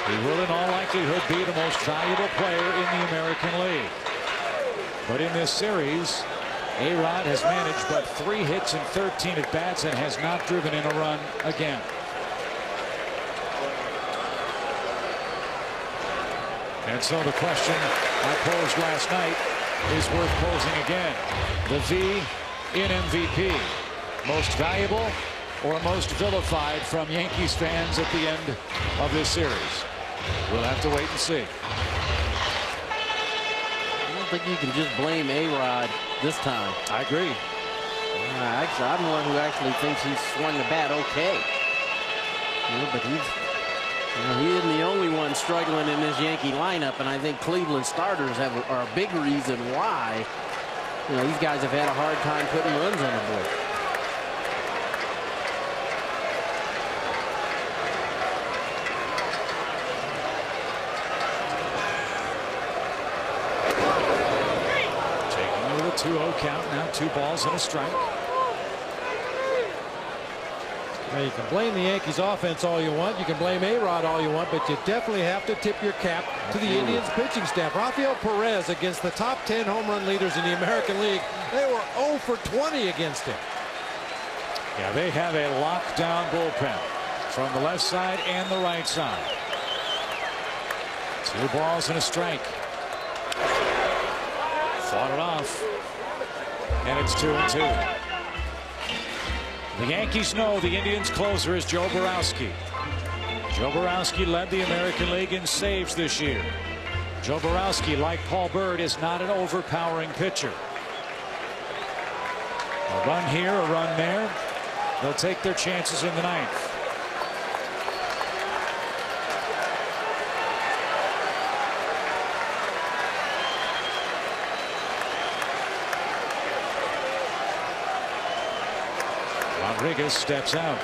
He will in all likelihood be the most valuable player in the American League. But in this series, A-Rod has managed but 3 hits and 13 at bats and has not driven in a run again. And so the question I posed last night is worth posing again. The V in MVP. Most valuable or most vilified from Yankees fans at the end of this series? We'll have to wait and see. I don't think you can just blame A-Rod this time. I agree. Actually, I'm the one who actually thinks he's swung the bat okay. But he isn't the only one struggling in this Yankee lineup, and I think Cleveland starters are a big reason why. These guys have had a hard time putting runs on the board. Taking over the 2-0 count now, 2 balls and a strike. Now, you can blame the Yankees offense all you want. You can blame A-Rod all you want, but you definitely have to tip your cap to the Indians pitching staff. Rafael Perez against the top 10 home run leaders in the American League. They were 0 for 20 against him. Yeah, they have a lockdown bullpen from the left side and the right side. 2 balls and a strike. Fought it off. And it's 2-2. The Yankees know the Indians' closer is Joe Borowski. Joe Borowski led the American League in saves this year. Joe Borowski, like Paul Bird, is not an overpowering pitcher. A run here, a run there. They'll take their chances in the 9th. Rodriguez steps out.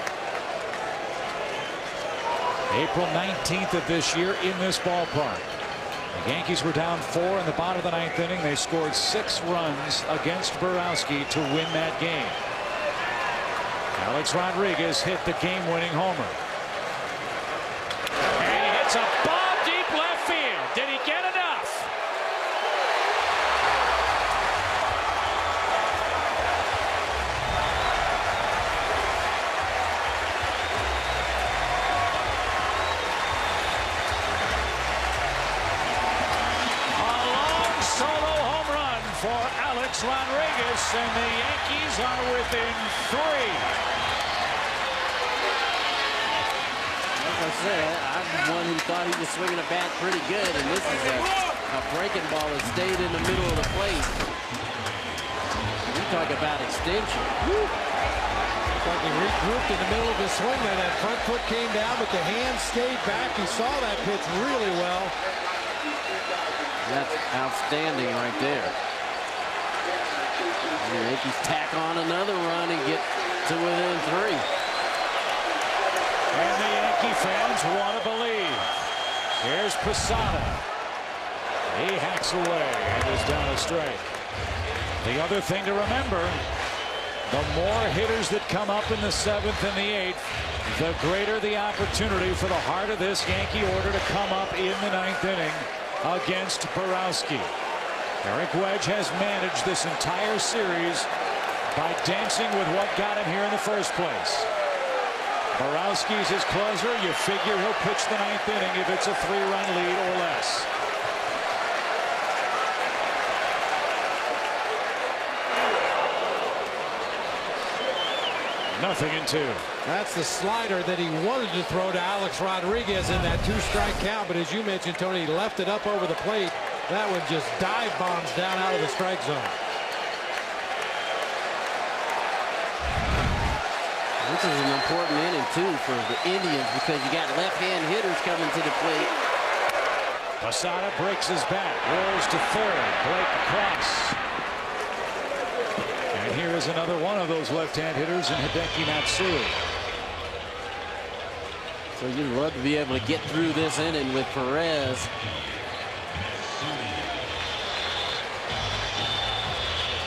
April 19th of this year in this ballpark. The Yankees were down 4 in the bottom of the 9th inning. They scored 6 runs against Borowski to win that game. Alex Rodriguez hit the game-winning homer. And he hits a bomb deep left field. Did he get enough? For Alex Rodriguez, and the Yankees are within 3. Like I said, I'm one who thought he was swinging a bat pretty good, and this is a breaking ball that stayed in the middle of the plate. You talk about extension. Woo. Looks like he regrouped in the middle of his swing there. That front foot came down, but the hand stayed back. He saw that pitch really well. That's outstanding right there. The Yankees tack on another run and get to within 3. And the Yankee fans want to believe. Here's Posada. He hacks away and is down a strike. The other thing to remember, the more hitters that come up in the 7th and the 8th, the greater the opportunity for the heart of this Yankee order to come up in the 9th inning against Borowski. Eric Wedge has managed this entire series by dancing with what got him here in the first place. Borowski's his closer. You figure he'll pitch the 9th inning if it's a 3-run lead or less. Nothing in 2. That's the slider that he wanted to throw to Alex Rodriguez in that 2-strike count. But as you mentioned, Tony, he left it up over the plate. That one just dive bombs down out of the strike zone. This is an important inning, too, for the Indians because you got left-hand hitters coming to the plate. Posada breaks his bat, rolls to third. Blake across. And here is another one of those left-hand hitters in Hideki Matsui. So you'd love to be able to get through this inning with Perez.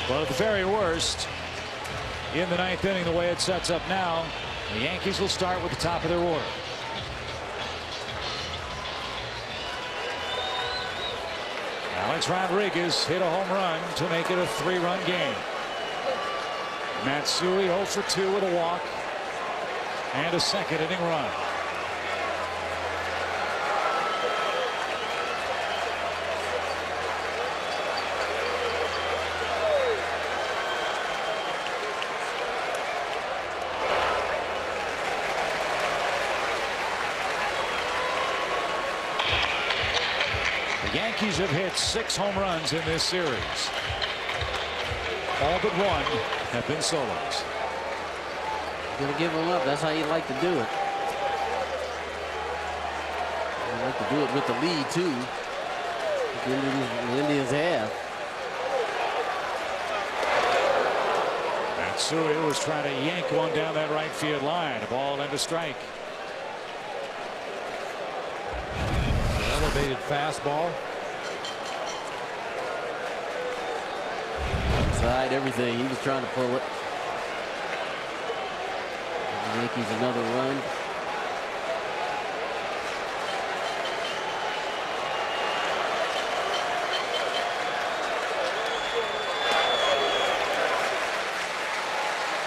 Well, at the very worst, in the 9th inning, the way it sets up now, the Yankees will start with the top of their order. Alex Rodriguez hit a home run to make it a 3-run game. Matsui 0 for 2 with a walk and a 2nd inning run. The Yankees have hit 6 home runs in this series. All but 1 have been solos. Gonna give them up. That's how you like to do it. You like to do it with the lead too. The Indians have. Matsui was trying to yank one down that right field line. A ball and a strike. Elevated fastball. Inside everything. He was trying to pull it. The Yankees another run.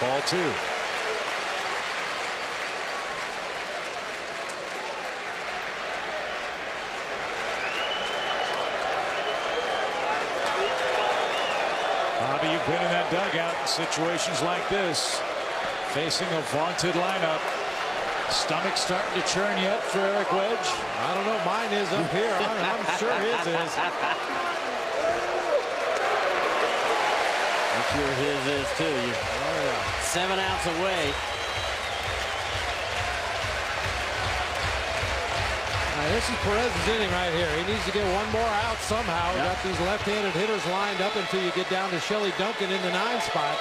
Ball 2. Bobby, you've been in that dugout in situations like this, facing a vaunted lineup. Stomach starting to churn yet for Eric Wedge? I don't know. Mine is up here. I'm sure his is. I'm sure his is too. You're 7 outs away. This is Perez's inning right here. He needs to get one more out somehow. Yep. Got these left-handed hitters lined up until you get down to Shelley Duncan in the 9 spot.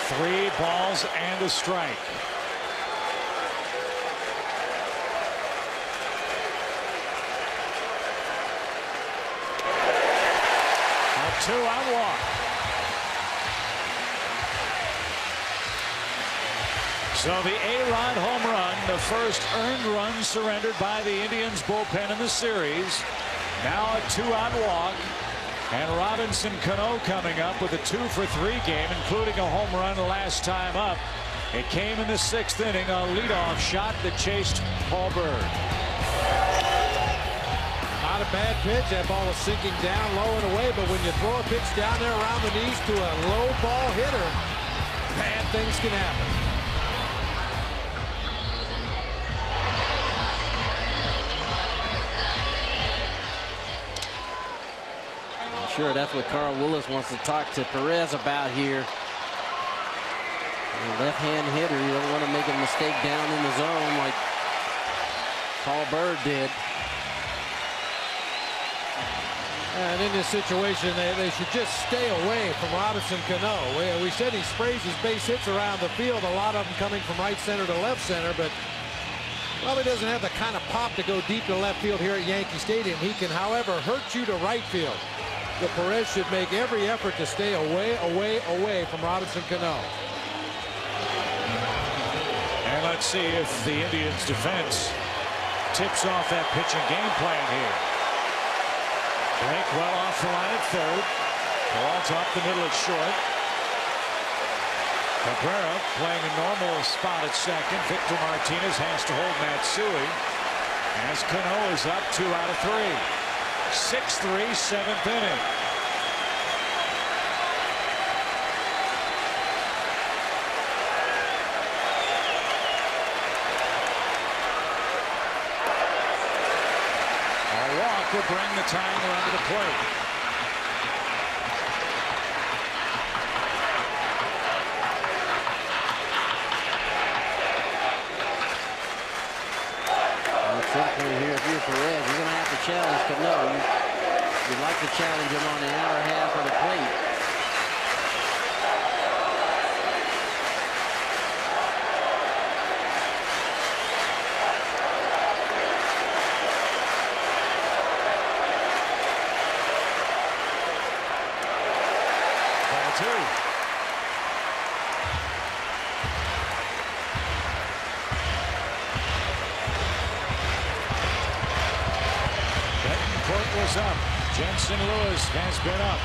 3 balls and a strike. A 2-out walk. So the A-Rod home run, the first earned run surrendered by the Indians bullpen in the series. Now a 2-out walk. And Robinson Cano coming up with a 2-for-3 game, including a home run last time up. It came in the 6th inning, a leadoff shot that chased Paul Bird. Not a bad pitch. That ball was sinking down low and away, but when you throw a pitch down there around the knees to a low ball hitter, bad things can happen. Sure, that's what Carl Willis wants to talk to Perez about here. A left-hand hitter, you don't want to make a mistake down in the zone like Paul Bird did. And in this situation, they should just stay away from Robinson Cano. We said he sprays his base hits around the field, a lot of them coming from right center to left center, but probably doesn't have the kind of pop to go deep to left field here at Yankee Stadium. He can, however, hurt you to right field. The Perez should make every effort to stay away from Robinson Cano. And let's see if the Indians defense tips off that pitching game plan here. Blake well off the line at third. Ball top the middle at short. Cabrera playing a normal spot at second. Victor Martinez has to hold Matsui as Cano is up 2 out of 3. 6-3, 7th inning. A walk will bring the tying run to the plate. Simply here, if you're Perez, you're going to have to challenge Cano. You'd like to challenge him on the outer half of the plate. Ball 2. Was up. Jensen Lewis has been up.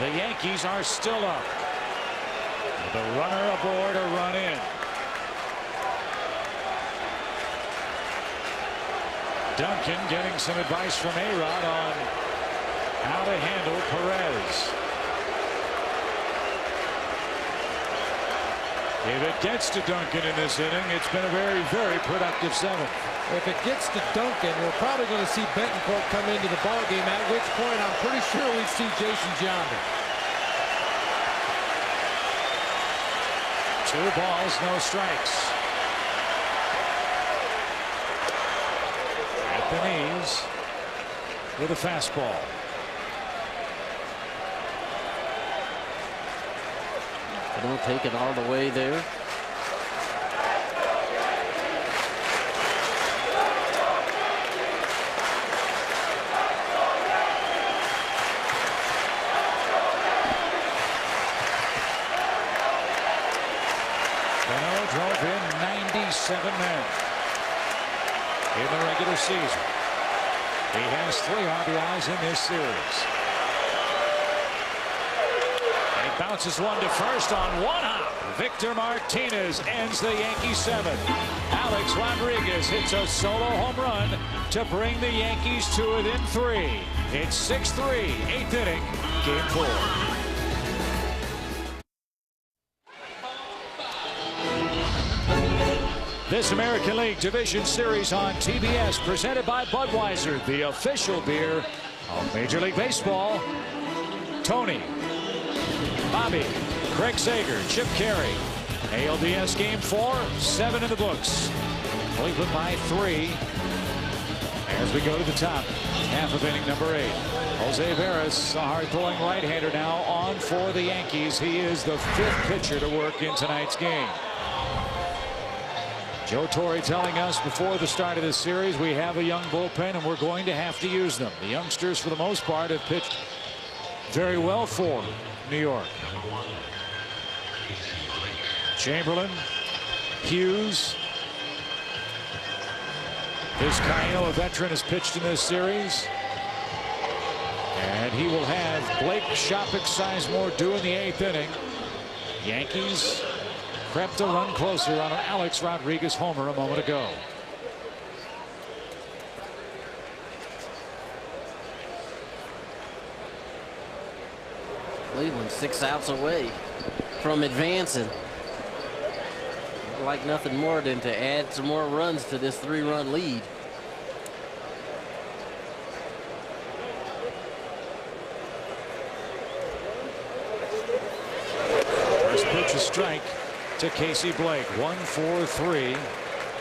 The Yankees are still up. With a runner aboard, a run in. Duncan getting some advice from A-Rod on how to handle Perez. If it gets to Duncan in this inning, it's been a very, very productive 7th. If it gets to Duncan, we're probably going to see Betancourt come into the ballgame, at which point I'm pretty sure we'd see Jason Jonder. 2 balls, no strikes. At the knees with a fastball. They don't take it all the way there. Drove in 97 men in the regular season. He has 3 RBIs in this series. He bounces one to first on 1 hop. Victor Martinez ends the Yankee 7th. Alex Rodriguez hits a solo home run to bring the Yankees to within 3. It's 6-3, 8th inning, game 4. This American League Division Series on TBS, presented by Budweiser, the official beer of Major League Baseball. Tony, Bobby, Craig Sager, Chip Carey. ALDS Game 4, 7 in the books. Cleveland by 3 as we go to the top half of inning number 8. Jose Veras, a hard-throwing right-hander now on for the Yankees. He is the 5th pitcher to work in tonight's game. Joe Torre telling us before the start of this series we have a young bullpen and we're going to have to use them. The youngsters for the most part have pitched very well for New York. Chamberlain, Hughes. Vizcaino, a veteran, has pitched in this series. And he will have Blake, Shopik, Sizemore due in the 8th inning. Yankees crept a run closer on an Alex Rodriguez homer a moment ago. Cleveland 6 outs away from advancing. I'd like nothing more than to add some more runs to this 3-run lead. First pitch a strike to Casey Blake. 1-4-3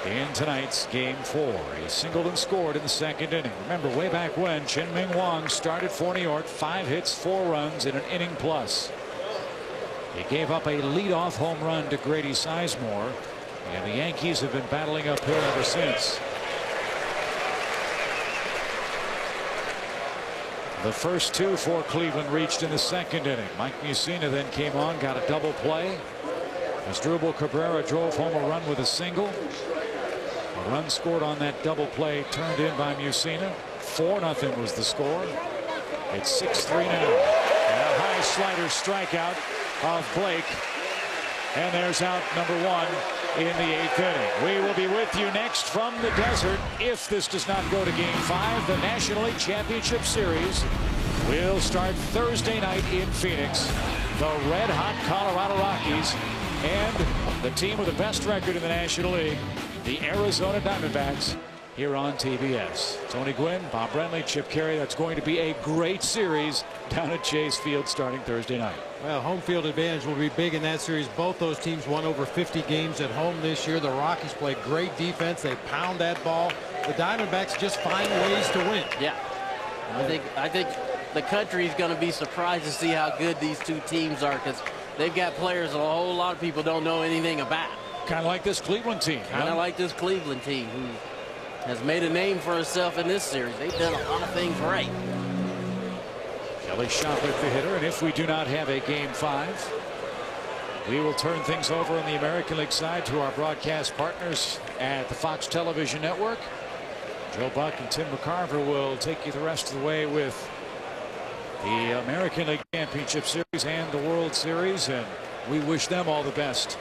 in tonight's game 4. He singled and scored in the 2nd inning. Remember way back when Chen-Ming Wang started for New York, 5 hits, 4 runs in an inning plus. He gave up a leadoff home run to Grady Sizemore, and the Yankees have been battling uphill ever since. The first 2 for Cleveland reached in the 2nd inning. Mike Mussina then came on, got a double play as Drupal Cabrera drove home a run with a single. A run scored on that double play turned in by Mussina. 4-0 was the score. It's 6-3 now. And a high slider strikeout of Blake. And there's out number 1 in the 8th inning. We will be with you next from the desert. If this does not go to game 5, the National League Championship Series will start Thursday night in Phoenix. The red-hot Colorado Rockies and the team with the best record in the National League, the Arizona Diamondbacks, here on TBS. Tony Gwynn, Bob Brenly, Chip Carey. That's going to be a great series down at Chase Field starting Thursday night. Well, home field advantage will be big in that series. Both those teams won over 50 games at home this year. The Rockies play great defense. They pound that ball. The Diamondbacks just find ways to win. Yeah, I think the country is going to be surprised to see how good these two teams are, because they've got players a whole lot of people don't know anything about. Kind of like this Cleveland team. Kind of like this Cleveland team, who has made a name for herself in this series. They've done a lot of things right. Kelly Shopik, the hitter, and if we do not have a game 5, we will turn things over on the American League side to our broadcast partners at the Fox Television Network. Joe Buck and Tim McCarver will take you the rest of the way with the American League Championship Series and the World Series, and we wish them all the best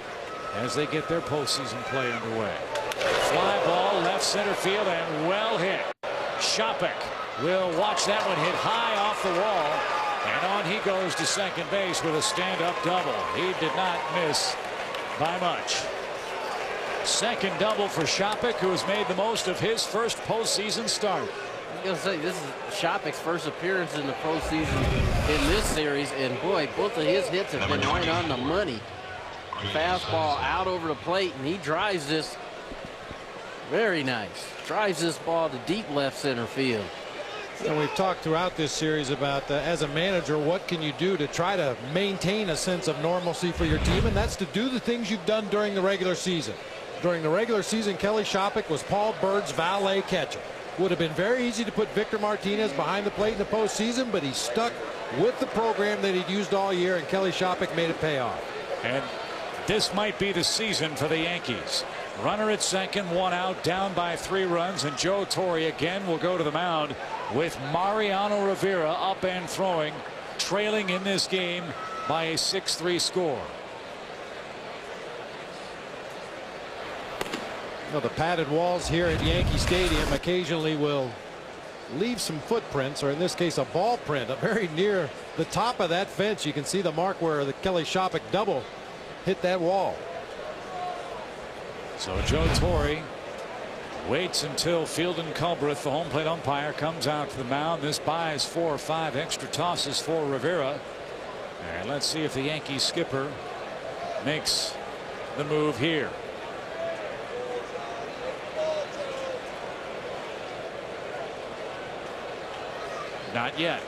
as they get their postseason play underway. Fly ball left center field and well hit. Shopik will watch that one hit high off the wall, and on he goes to second base with a stand-up double. He did not miss by much. Second double for Shopik, who has made the most of his first postseason start. I was going to say, this is Shopik's first appearance in the postseason in this series, and boy, both of his hits have been right on the money. Fastball out over the plate, and he drives this very nice. Drives this ball to deep left center field. And we've talked throughout this series about, as a manager, what can you do to try to maintain a sense of normalcy for your team, and that's to do the things you've done during the regular season. During the regular season, Kelly Shopik was Paul Bird's valet catcher. Would have been very easy to put Victor Martinez behind the plate in the postseason, but he stuck with the program that he'd used all year, and Kelly Shopik made it pay off. And this might be the season for the Yankees. Runner at second, 1 out, down by 3 runs, and Joe Torre again will go to the mound with Mariano Rivera up and throwing, trailing in this game by a 6-3 score. Well, the padded walls here at Yankee Stadium occasionally will leave some footprints, or in this case a ball print very near the top of that fence. You can see the mark where the Kelly Shopik double hit that wall. So Joe Torre waits until Fieldon Culbreth, the home plate umpire, comes out to the mound. This buys 4 or 5 extra tosses for Rivera. And let's see if the Yankees skipper makes the move here. Not yet.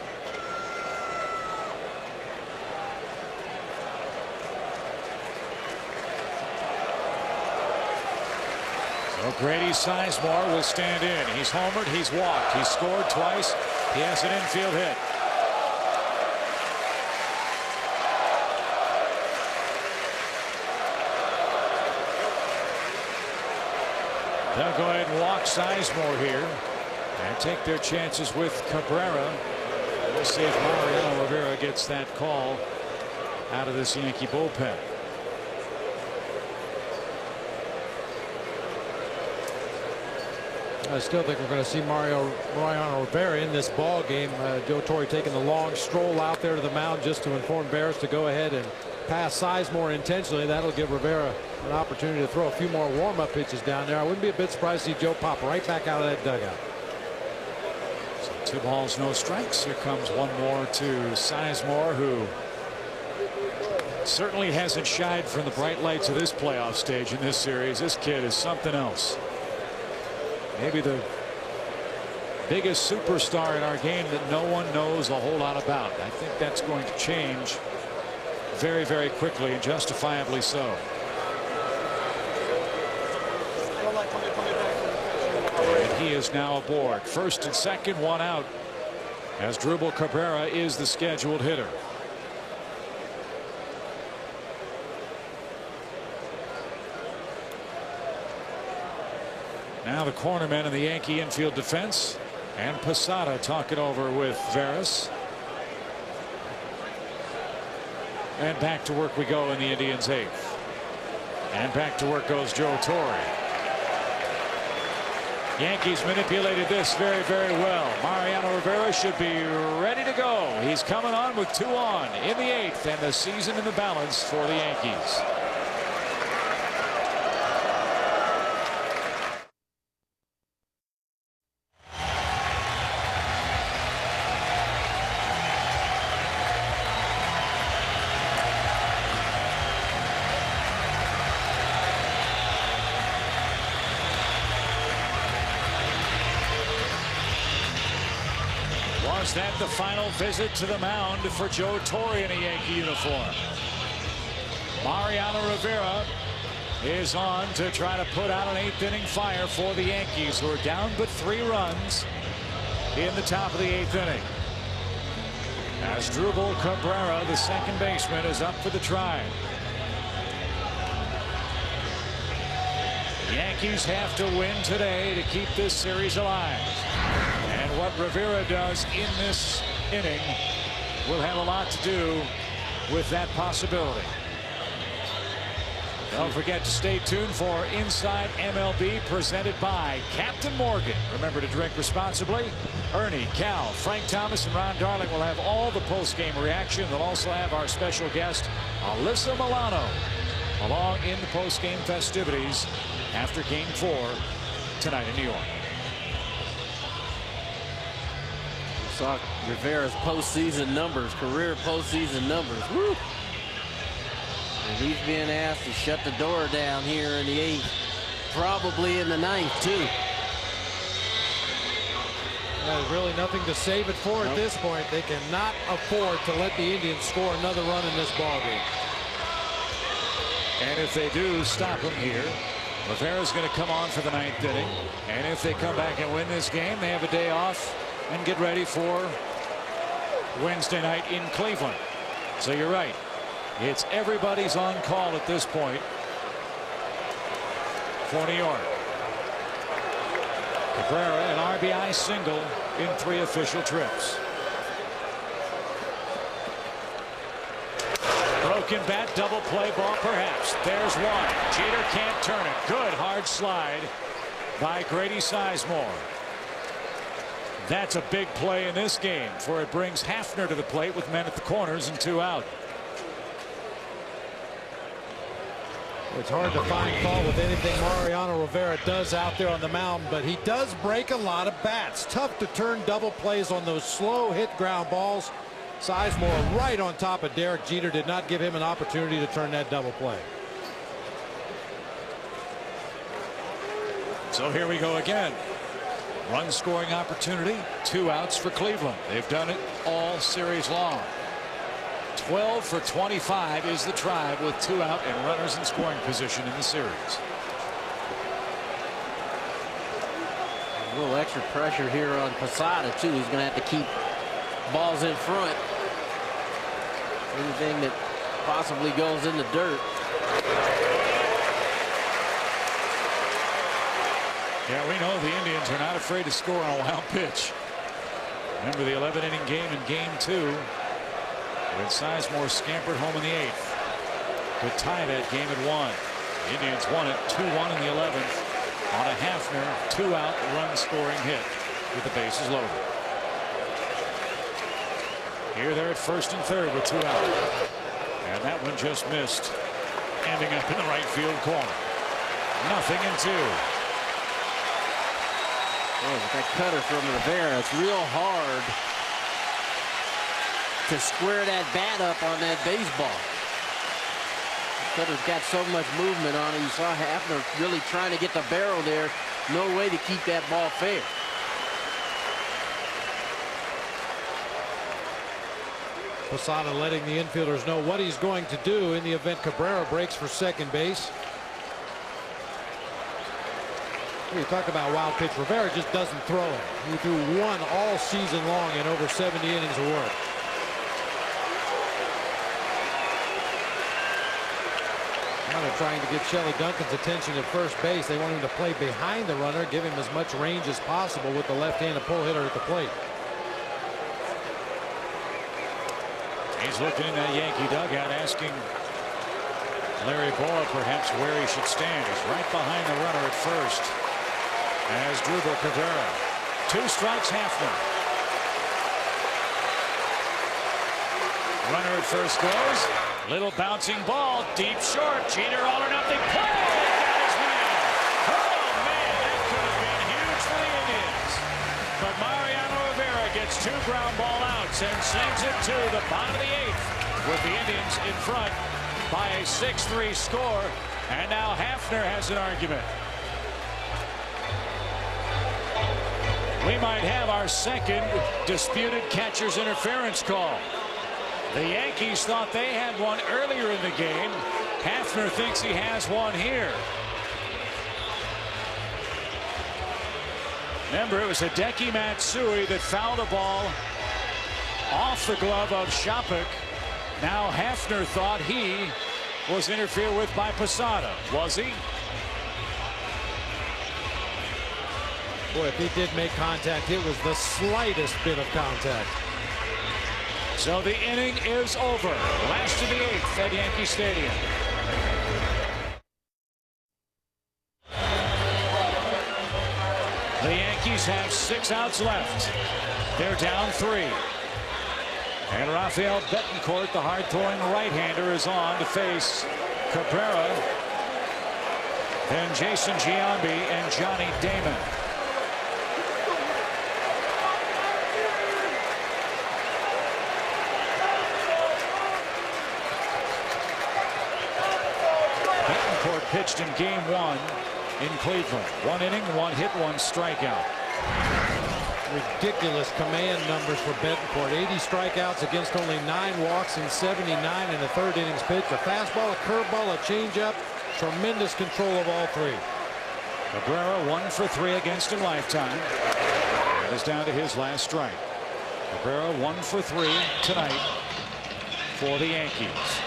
Well, Grady Sizemore will stand in. He's homered, he's walked, he's scored twice, he has an infield hit. They'll go ahead and walk Sizemore here and take their chances with Cabrera. We'll see if Mariano Rivera gets that call out of this Yankee bullpen. I still think we're going to see Mariano Rivera in this ball game. Joe Torre taking the long stroll out there to the mound just to inform Barris to go ahead and pass Sizemore intentionally. That'll give Rivera an opportunity to throw a few more warm-up pitches down there. I wouldn't be a bit surprised to see Joe pop right back out of that dugout. So 2 balls, no strikes. Here comes one more to Sizemore, who certainly hasn't shied from the bright lights of this playoff stage in this series. This kid is something else. Maybe the biggest superstar in our game that no one knows a whole lot about. I think that's going to change very, very quickly, and justifiably so. And he is now aboard. First and second, one out, as Drupal Cabrera is the scheduled hitter. Now the cornermen in the Yankee infield defense, and Posada talking over with Veras. And back to work we go in the Indians' 8th. And back to work goes Joe Torre. Yankees manipulated this very, very well. Mariano Rivera should be ready to go. He's coming on with 2 on in the 8th, and the season in the balance for the Yankees. Was that the final visit to the mound for Joe Torre in a Yankee uniform? Mariano Rivera is on to try to put out an 8th inning fire for the Yankees, who are down but 3 runs in the top of the 8th inning. As Drupal Cabrera, the second baseman, is up for the try. The Yankees have to win today to keep this series alive. And what Rivera does in this inning will have a lot to do with that possibility. Don't forget to stay tuned for Inside MLB, presented by Captain Morgan. Remember to drink responsibly. Ernie, Cal, Frank Thomas, and Ron Darling will have all the post-game reaction. They'll also have our special guest, Alyssa Milano, along in the post-game festivities after Game 4 tonight in New York. We saw Rivera's postseason numbers, career postseason numbers. Woo! And he's being asked to shut the door down here in the 8th, probably in the 9th too. There's really nothing to save it for at this point. They cannot afford to let the Indians score another run in this ballgame. And if they do stop him here, Rivera's going to come on for the 9th inning. And if they come back and win this game, they have a day off and get ready for Wednesday night in Cleveland. So you're right. It's everybody's on call at this point for New York. Cabrera, an RBI single in 3 official trips. Broken bat, double play ball perhaps. There's one. Jeter can't turn it. Good hard slide by Grady Sizemore. That's a big play in this game, for it brings Hafner to the plate with men at the corners and 2 out. It's hard to find fault with anything Mariano Rivera does out there on the mound, but he does break a lot of bats. Tough to turn double plays on those slow hit ground balls. Sizemore right on top of Derek Jeter did not give him an opportunity to turn that double play. So here we go again. Run scoring opportunity, 2 outs for Cleveland. They've done it all series long. 12 for 25 is the Tribe with 2 out and runners in scoring position in the series. A little extra pressure here on Posada, too. He's going to have to keep balls in front. Anything that possibly goes in the dirt. Yeah, we know the Indians are not afraid to score on a wild pitch. Remember the 11-inning game in Game 2 when Sizemore scampered home in the 8th to tie that game at 1. The Indians won it 2-1 in the 11th on a Hafner 2-out run-scoring hit with the bases loaded. Here they're at first and third with 2 out. And that one just missed, ending up in the right field corner. 0-2. Oh, with that cutter from Rivera, it's real hard to square that bat up on that baseball. Cutter's got so much movement on it. You saw Hafner really trying to get the barrel there. No way to keep that ball fair. Posada letting the infielders know what he's going to do in the event Cabrera breaks for second base. You talk about wild pitch. Rivera just doesn't throw it. He threw one all season long in over 70 innings of work. Now they're trying to get Shelley Duncan's attention at first base. They want him to play behind the runner, give him as much range as possible with the left-handed pull hitter at the plate. He's looking in that Yankee dugout, asking Larry Bowa perhaps where he should stand. He's right behind the runner at first as Drupal Cabrera. 2 strikes, Hafner. Runner at first goes. Little bouncing ball, deep short. Jeter all or nothing play. Got his man. Oh man, that could have been huge for the Indians. But Mariano Rivera gets 2 ground ball outs and sends it to the bottom of the 8th with the Indians in front by a 6-3 score. And now Hafner has an argument. We might have our second disputed catcher's interference call. The Yankees thought they had one earlier in the game. Hafner thinks he has one here. Remember, it was Hideki Matsui that fouled a ball off the glove of Shopik. Now Hafner thought he was interfered with by Posada. Was he? Boy, if he did make contact, it was the slightest bit of contact. So the inning is over. Last of the 8th at Yankee Stadium. The Yankees have 6 outs left. They're down 3. And Rafael Betancourt, the hard-throwing right-hander, is on to face Cabrera, then Jason Giambi and Johnny Damon. Betancourt pitched in Game 1 in Cleveland. 1 inning, 1 hit, 1 strikeout. Ridiculous command numbers for Betancourt. 80 strikeouts against only 9 walks in 79 in the 3rd innings pitch. A fastball, a curveball, a changeup. Tremendous control of all 3. Cabrera 1 for 3 against in lifetime. That is down to his last strike. Cabrera 1 for 3 tonight for the Yankees.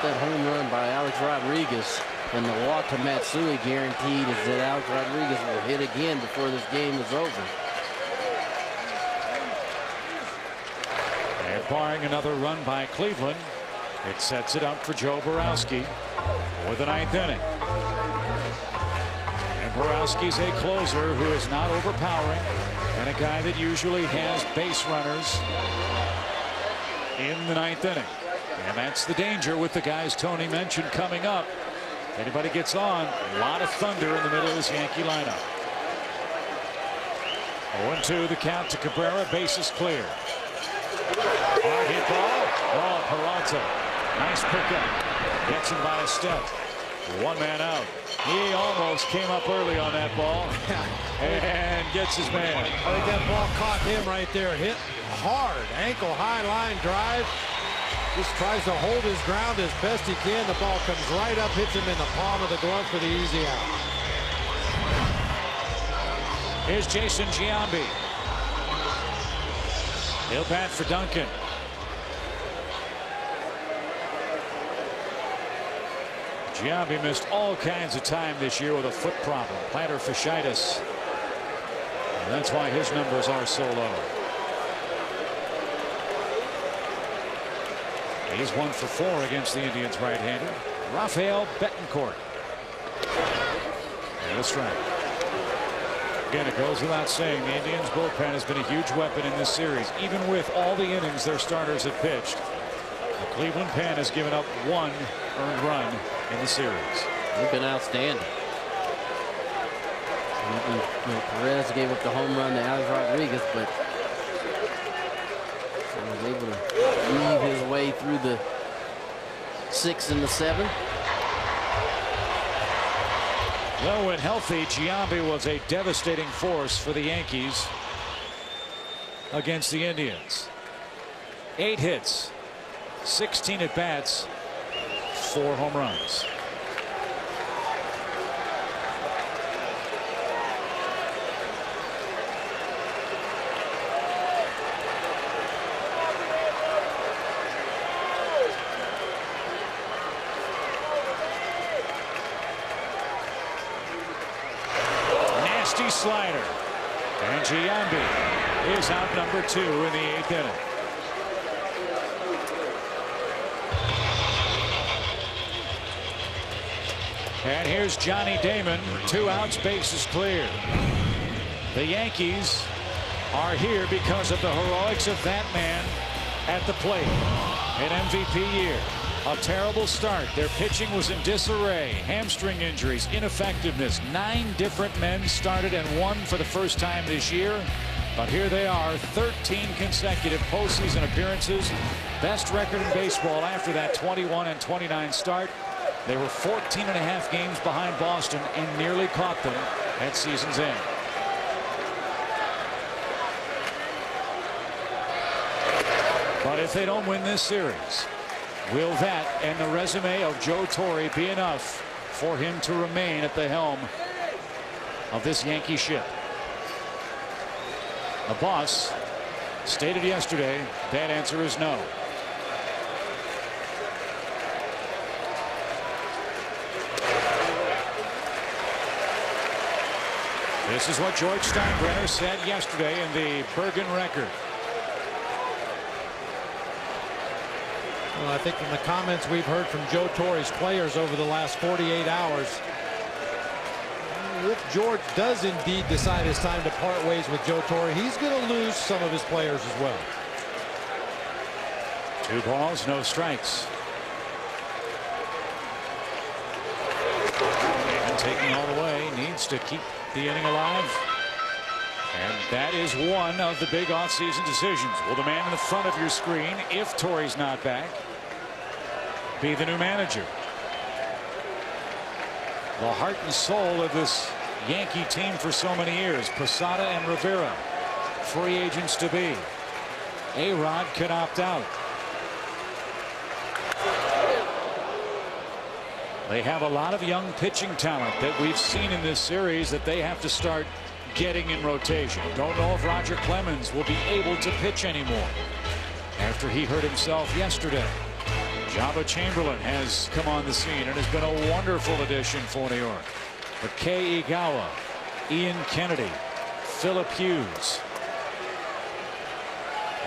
That home run by Alex Rodriguez and the walk to Matsui guaranteed is that Alex Rodriguez will hit again before this game is over. And barring another run by Cleveland, it sets it up for Joe Borowski for the 9th inning. And Borowski's a closer who is not overpowering and a guy that usually has base runners in the 9th inning. And that's the danger with the guys Tony mentioned coming up. If anybody gets on, a lot of thunder in the middle of this Yankee lineup. 0-2 the count to Cabrera. Bases clear. Hard hit ball. Oh, Peralta. Nice pickup. Gets him by a step. 1 man out. He almost came up early on that ball and gets his man. I think that ball caught him right there. Hit hard ankle-high line drive. Just tries to hold his ground as best he can. The ball comes right up, hits him in the palm of the glove for the easy out. Here's Jason Giambi. He'll bat for Duncan. Giambi missed all kinds of time this year with a foot problem, plantar fasciitis. And that's why his numbers are so low. He's 1 for 4 against the Indians right-hander. Rafael Betancourt. And a strike. Again, it goes without saying the Indians bullpen has been a huge weapon in this series. Even with all the innings their starters have pitched, the Cleveland pen has given up 1 earned run in the series. They've been outstanding. You know, Perez gave up the home run to Alex Rodriguez, but he was able to weave his way through the 6 and the 7. Well, when healthy, Giambi was a devastating force for the Yankees against the Indians. 8 hits, 16 at bats, 4 home runs. Nasty slider, and Giambi is out number 2 in the 8th inning. And here's Johnny Damon, 2 outs, bases clear. The Yankees are here because of the heroics of that man at the plate. An MVP year. A terrible start. Their pitching was in disarray. Hamstring injuries, ineffectiveness. 9 different men started and won for the first time this year. But here they are, 13 consecutive postseason appearances. Best record in baseball after that 21-29 start. They were 14.5 games behind Boston and nearly caught them at season's end. But if they don't win this series, will that and the resume of Joe Torre be enough for him to remain at the helm of this Yankee ship? The boss stated yesterday that answer is no. This is what George Steinbrenner said yesterday in the Bergen record. Well, I think from the comments we've heard from Joe Torre's players over the last 48 hours, if George does indeed decide it's time to part ways with Joe Torre, he's going to lose some of his players as well. 2 balls, no strikes. And taking all the way, needs to keep the inning alive. And that is one of the big offseason decisions. Will the man in the front of your screen, if Torre's not back, be the new manager? The heart and soul of this Yankee team for so many years. Posada and Rivera, free agents to be. A-Rod could opt out. They have a lot of young pitching talent that we've seen in this series that they have to start getting in rotation. Don't know if Roger Clemens will be able to pitch anymore after he hurt himself yesterday. Jabba Chamberlain has come on the scene and has been a wonderful addition for New York. But Kei Igawa, Ian Kennedy, Philip Hughes,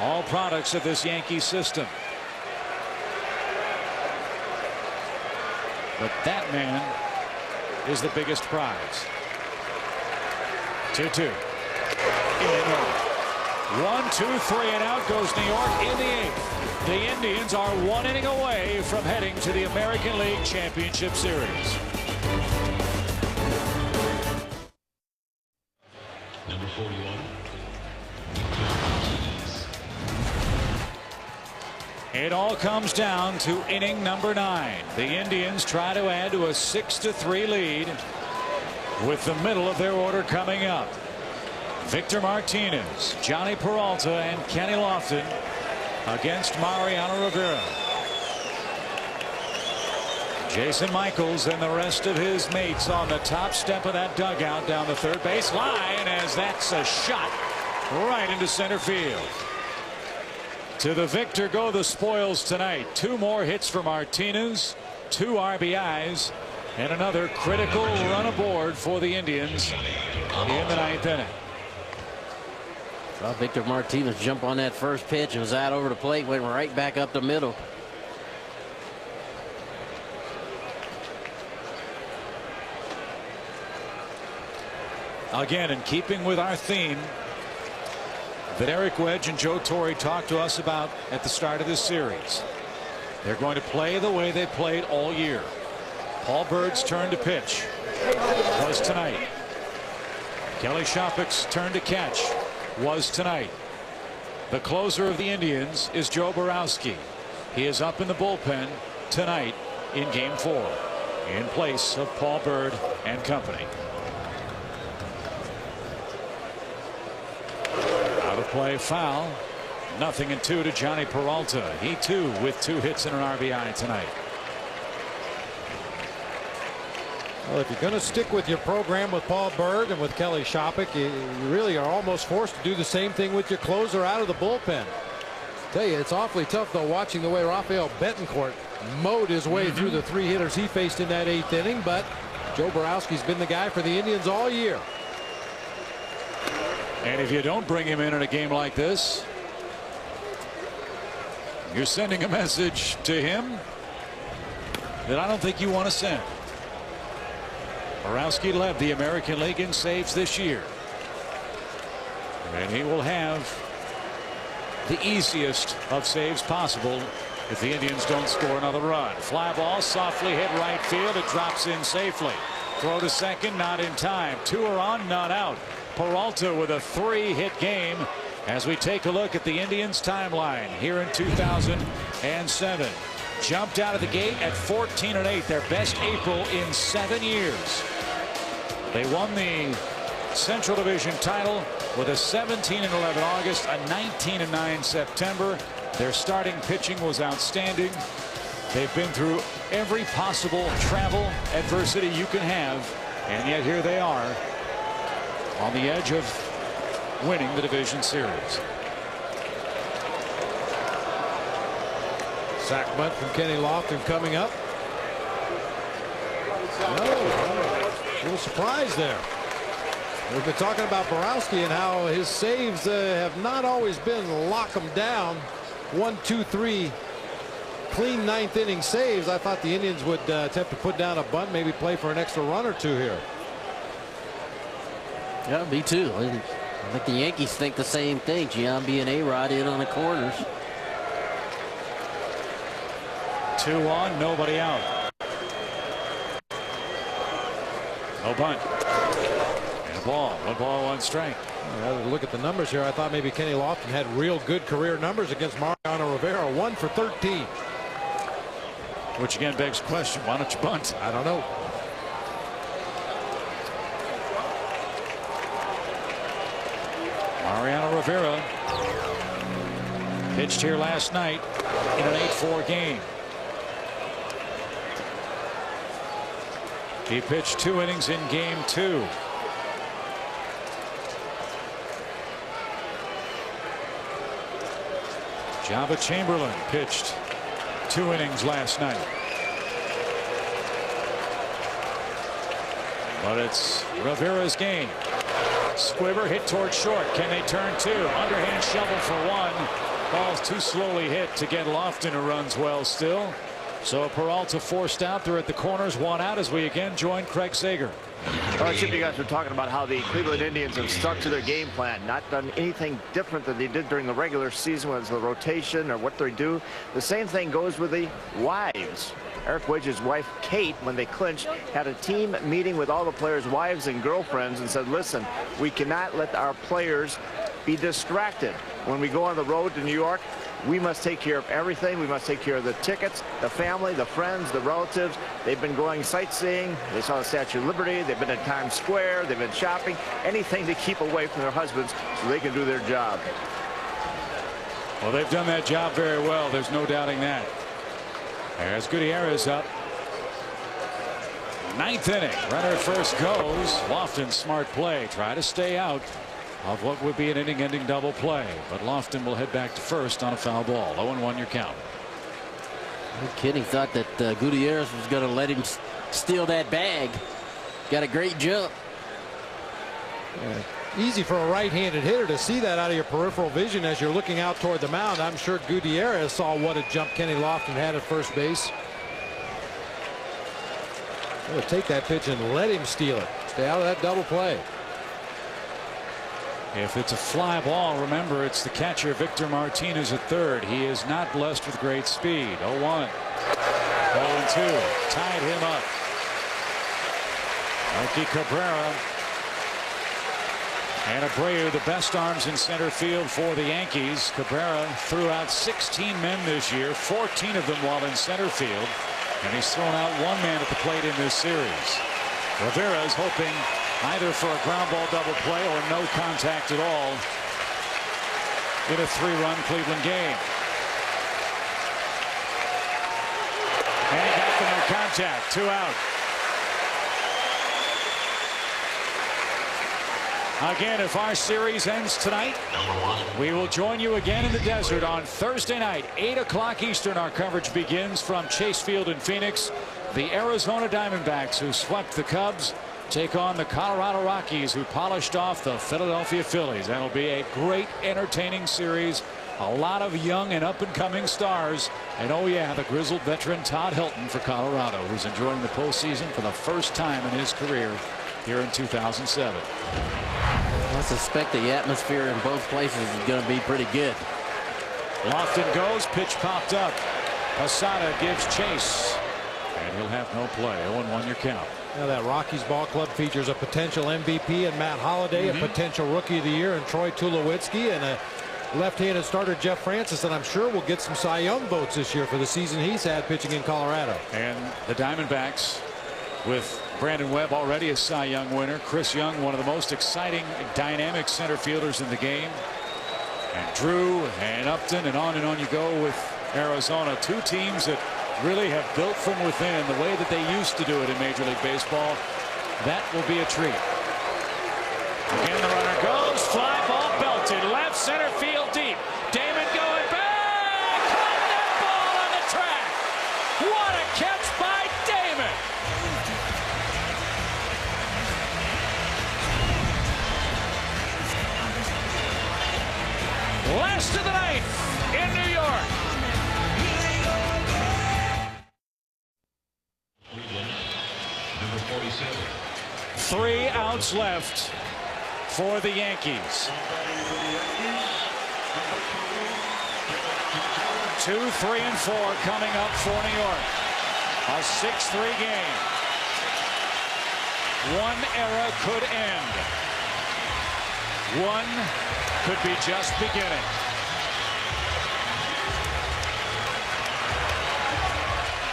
all products of this Yankee system. But that man is the biggest prize. 2-2. 1, 2, 3, and out goes New York in the 8th. The Indians are 1 inning away from heading to the American League Championship Series. Number 41. It all comes down to inning number 9. The Indians try to add to a 6-3 lead with the middle of their order coming up. Victor Martinez, Johnny Peralta, and Kenny Lofton against Mariano Rivera. Jason Michaels and the rest of his mates on the top step of that dugout down the third base line, as that's a shot right into center field. To the victor go the spoils tonight. 2 more hits for Martinez, 2 RBIs, and another critical run aboard for the Indians in the 9th inning. Well, Victor Martinez jumped on that first pitch and was out over the plate, went right back up the middle. Again, in keeping with our theme that Eric Wedge and Joe Torre talked to us about at the start of this series, they're going to play the way they played all year. Paul Bird's turn to pitch was tonight. Kelly Shopik's turn to catch was tonight. The closer of the Indians is Joe Borowski. He is up in the bullpen tonight in Game 4 in place of Paul Bird and company. Out of play, foul. 0-2 to Johnny Peralta. He too with 2 hits and an RBI tonight. Well, if you're going to stick with your program with Paul Bird and with Kelly Shopik, you really are almost forced to do the same thing with your closer out of the bullpen. Tell you, it's awfully tough though watching the way Rafael Betancourt mowed his way through the 3 hitters he faced in that 8th inning, but Joe Borowski's been the guy for the Indians all year. And if you don't bring him in a game like this, you're sending a message to him that I don't think you want to send. Borowski led the American League in saves this year, and he will have the easiest of saves possible if the Indians don't score another run. Fly ball softly hit right field. It drops in safely. Throw to second, not in time. 2 are on, none out. Peralta with a 3-hit game as we take a look at the Indians timeline here in 2007. Jumped out of the gate at 14-8, their best April in 7 years. They won the Central Division title with a 17-11 August, a 19-9 September. Their starting pitching was outstanding. They've been through every possible travel adversity you can have, and yet here they are on the edge of winning the division series. Sack bunt from Kenny Lofton coming up. A little surprise there. We've been talking about Borowski and how his saves have not always been lock them down. 1, 2, 3 clean 9th inning saves. I thought the Indians would attempt to put down a bunt, maybe play for an extra run or 2 here. Yeah, me too. I think the Yankees think the same thing. Giambi and A-Rod in on the corners. 2 on, nobody out. No bunt. And a ball. 1 ball, 1 strike. Look at the numbers here. I thought maybe Kenny Lofton had real good career numbers against Mariano Rivera. 1 for 13. Which again begs the question, why don't you bunt? I don't know. Mariano Rivera pitched here last night in an 8-4 game. He pitched 2 innings in game 2. Java Chamberlain pitched 2 innings last night. But it's Rivera's game. Squibber hit toward short. Can they turn 2? Underhand shovel for 1. Ball's too slowly hit to get Lofton, who runs well still. So Peralta forced out. They're at the corners, 1 out as we again join Craig Sager. Well, Chip, you guys were talking about how the Cleveland Indians have stuck to their game plan, not done anything different than they did during the regular season, whether it's the rotation or what they do. The same thing goes with the wives. Eric Wedge's wife, Kate, when they clinched, had a team meeting with all the players' wives and girlfriends and said, listen, we cannot let our players be distracted. When we go on the road to New York, We must take care of everything. We must take care of the tickets, the family, the friends, the relatives. They've been going sightseeing. They saw the Statue of Liberty. They've been in Times Square. They've been shopping. Anything to keep away from their husbands so they can do their job. Well, they've done that job very well. There's no doubting that. As Gutierrez up. 9th inning. Runner at first goes. Lofton, smart play. Try to stay out of what would be an inning-ending double play. But Lofton will head back to first on a foul ball. 0-1 your count. No kidding. Thought that Gutierrez was going to let him steal that bag. Got a great jump. Yeah. Easy for a right-handed hitter to see that out of your peripheral vision as you're looking out toward the mound. I'm sure Gutierrez saw what a jump Kenny Lofton had at first base. We'll take that pitch and let him steal it. Stay out of that double play. If it's a fly ball, remember it's the catcher Victor Martinez at third. He is not blessed with great speed. 0-1. 0-2. Tied him up. Marky Cabrera and Abreu, the best arms in center field for the Yankees. Cabrera threw out 16 men this year, 14 of them while in center field. And he's thrown out one man at the plate in this series. Rivera is hoping either for a ground ball double play or no contact at all in a 3-run Cleveland game. And he got the no contact. 2 out. Again, if our series ends tonight, we will join you again in the desert on Thursday night, 8 o'clock Eastern. Our coverage begins from Chase Field in Phoenix. The Arizona Diamondbacks, who swept the Cubs, take on the Colorado Rockies, who polished off the Philadelphia Phillies. That'll be a great, entertaining series. A lot of young and up-and-coming stars. And oh yeah, the grizzled veteran Todd Helton for Colorado, who's enjoying the postseason for the first time in his career here in 2007. I suspect the atmosphere in both places is going to be pretty good. Lofton goes. Pitch popped up. Posada gives chase. And he'll have no play. 0-1 your count. Now that Rockies ball club features a potential MVP in Matt Holliday, a potential Rookie of the Year in Troy Tulowitzki, and a left-handed starter Jeff Francis, and I'm sure we'll get some Cy Young votes this year for the season he's had pitching in Colorado. And the Diamondbacks with Brandon Webb already a Cy Young winner. Chris Young, one of the most exciting, dynamic center fielders in the game. And Drew and Upton, and on you go with Arizona. Two teams that really have built from within the way that they used to do it in Major League Baseball. That will be a treat. Again, the runner goes. Fly ball belted. Left center field deep. Damon going back. Caught that ball on the track. What a catch by Damon. Last of the night in New York. Number 47. 3 outs left for the Yankees. 2, 3, and 4 coming up for New York. A 6-3 game. One era could end. One could be just beginning.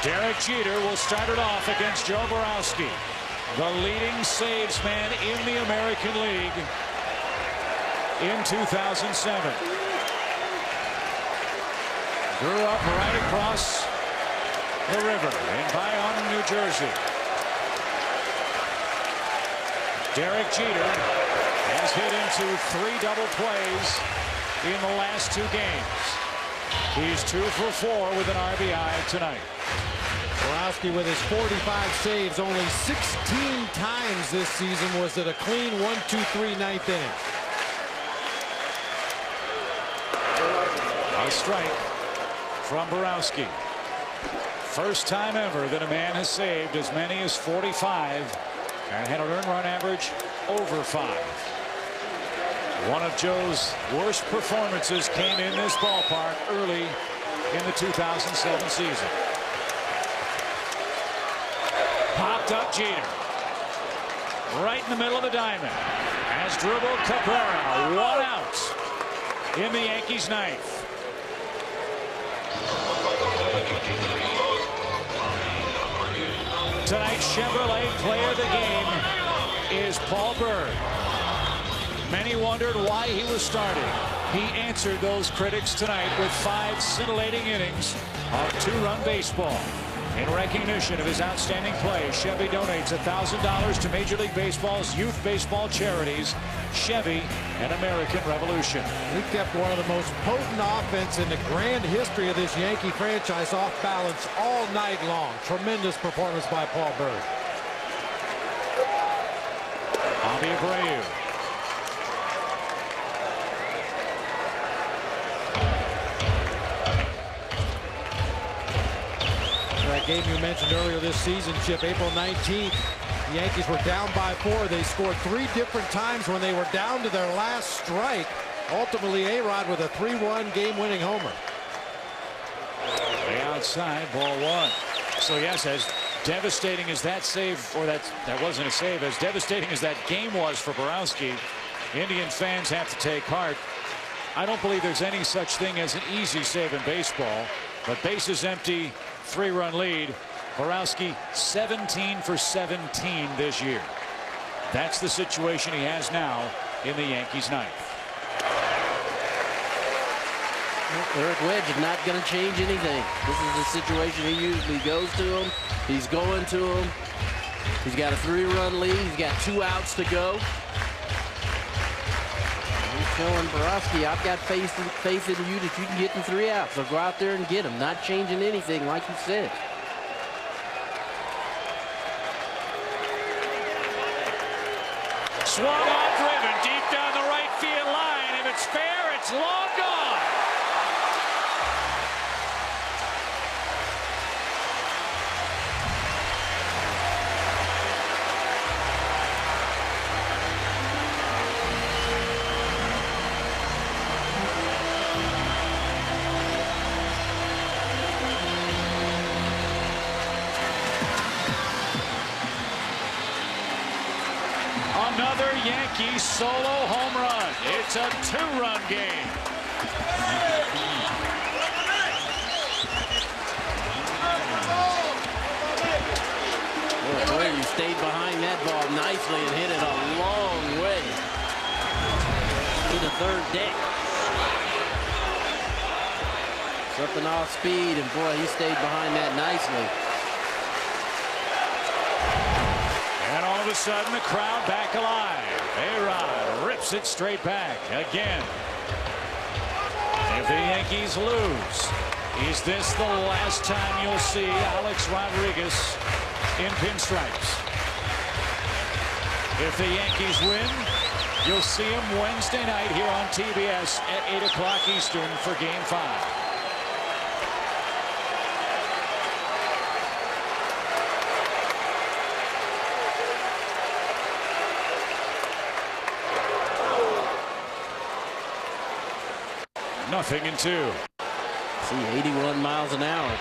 Derek Jeter will start it off against Joe Borowski, the leading saves man in the American League in 2007. Grew up right across the river in Bayonne, New Jersey. Derek Jeter has hit into 3 double plays in the last 2 games. He's 2 for 4 with an RBI tonight. Borowski with his 45 saves, only 16 times this season was it a clean 1-2-3 ninth inning. A strike from Borowski. First time ever that a man has saved as many as 45 and had an earned run average over 5. One of Joe's worst performances came in this ballpark early in the 2007 season. Popped up Jeter. Right in the middle of the diamond. Has dribbled Cabrera. 1 out in the Yankees' 9th. Tonight's Chevrolet Player of the Game is Paul Berg. Many wondered why he was starting. He answered those critics tonight with 5 scintillating innings of 2-run baseball. In recognition of his outstanding play, Chevy donates $1,000 to Major League Baseball's youth baseball charities, Chevy and American Revolution. He kept one of the most potent offense in the grand history of this Yankee franchise off balance all night long. Tremendous performance by Paul Berg. Javi Abreu. That game you mentioned earlier this season, Chip, April 19th, the Yankees were down by 4. They scored 3 different times when they were down to their last strike. Ultimately, A-Rod with a 3-1 game-winning homer. Way outside, ball 1. So yes, as devastating as that save, or that wasn't a save, as devastating as that game was for Borowski, Indian fans have to take heart. I don't believe there's any such thing as an easy save in baseball, but bases empty, 3-run lead. Borowski 17 for 17 this year. That's the situation he has now in the Yankees' ninth. Eric Wedge is not going to change anything. This is the situation he usually goes to him. He's going to him. He's got a 3-run lead. He's got 2 outs to go. He's showing Borowski, I've got faith in you that you can get in 3 outs. So go out there and get them. Not changing anything, like you said. Swung on, driven deep down the right field line. If it's fair, it's long gone. Another Yankee solo home run. It's a 2-run game. Boy, you stayed behind that ball nicely and hit it a long way to the 3rd deck. Something off speed, and boy, he stayed behind that nicely. And all of a sudden, the crowd back alive. A-Rod rips it straight back again. If the Yankees lose, is this the last time you'll see Alex Rodriguez in pinstripes? If the Yankees win, you'll see him Wednesday night here on TBS at 8 o'clock Eastern for Game 5. Nothing in 2. See, 81 miles an hour.